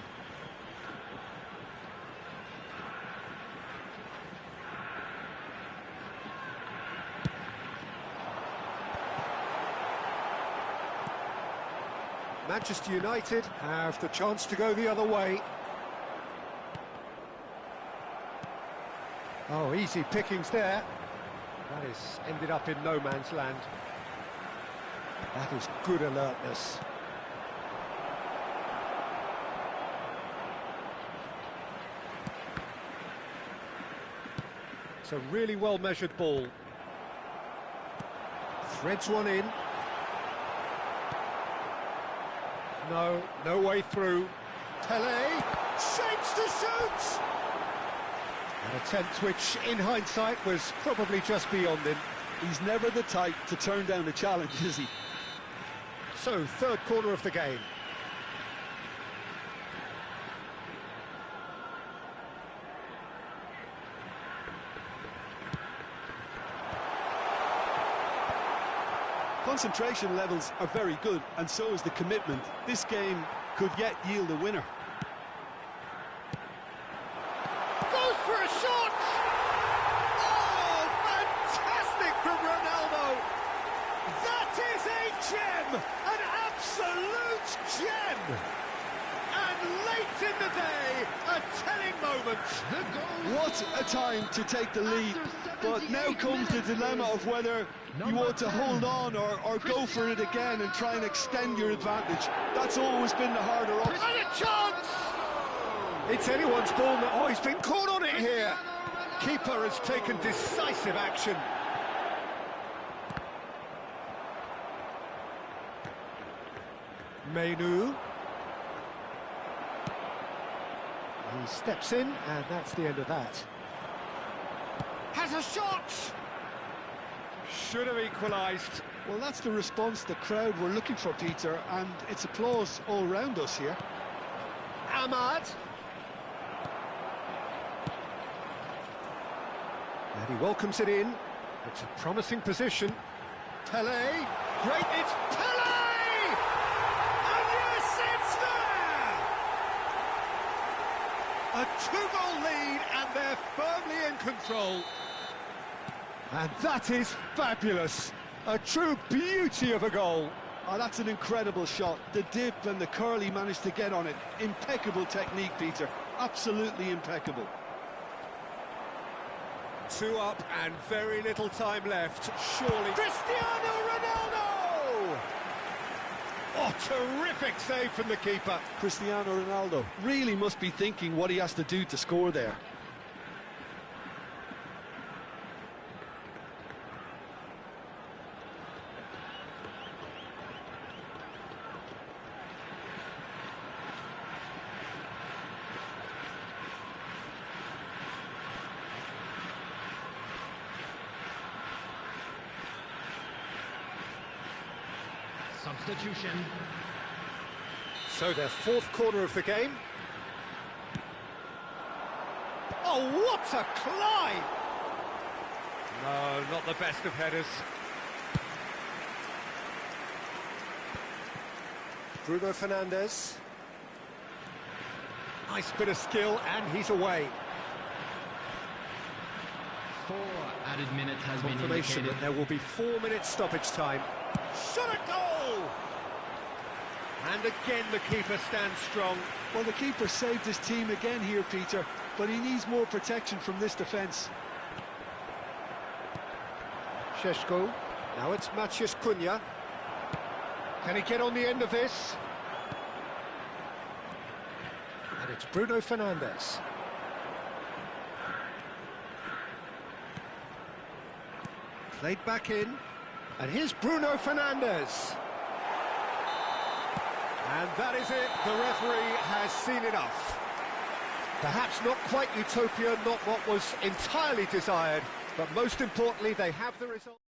Manchester United have the chance to go the other way. Oh, easy pickings there. That is ended up in no man's land. That is good alertness. It's a really well-measured ball. Threads one in. No way through. Tele shapes to shoot! An attempt which, in hindsight, was probably just beyond him. He's never the type to turn down a challenge, is he? So, third corner of the game. Concentration levels are very good, and so is the commitment. This game could yet yield a winner. Goes for a shot! Oh, fantastic from Ronaldo! That is a gem! An absolute gem! And late in the day, a telling moment. What a time to take the lead, but now comes the dilemma of whether you want to hold on or go for it again and try and extend your advantage. That's always been the harder option. And a chance! It's anyone's ball. Oh, he's been caught on it here. Keeper has taken decisive action. Menu. He steps in, and that's the end of that. Has a shot! Should have equalised. Well, that's the response the crowd were looking for, Peter, and it's applause all round us here. Ahmad. And he welcomes it in. It's a promising position. Pele. Great, it's Pele! And yes, it's there! A 2-goal lead, and they're firmly in control. And that is fabulous. A true beauty of a goal. Oh, that's an incredible shot. The dip and the curl he managed to get on it. Impeccable technique, Peter. Absolutely impeccable. 2 up and very little time left. Surely. Cristiano Ronaldo! Oh, terrific save from the keeper. Cristiano Ronaldo really must be thinking what he has to do to score there. Substitution. So their fourth corner of the game. Oh, what a climb! No, not the best of headers. Bruno Fernandes. Nice bit of skill, and he's away. 4 added minutes has been Confirmation indicated. that there will be 4 minutes stoppage time. Shot at goal! And again the keeper stands strong. Well, the keeper saved his team again here, Peter, but he needs more protection from this defence. Šeško. Now it's Maciej Cunha. Can he get on the end of this? And it's Bruno Fernandes. Played back in. And here's Bruno Fernandes. And that is it. The referee has seen enough. Perhaps not quite utopia, not what was entirely desired, but most importantly, they have the result.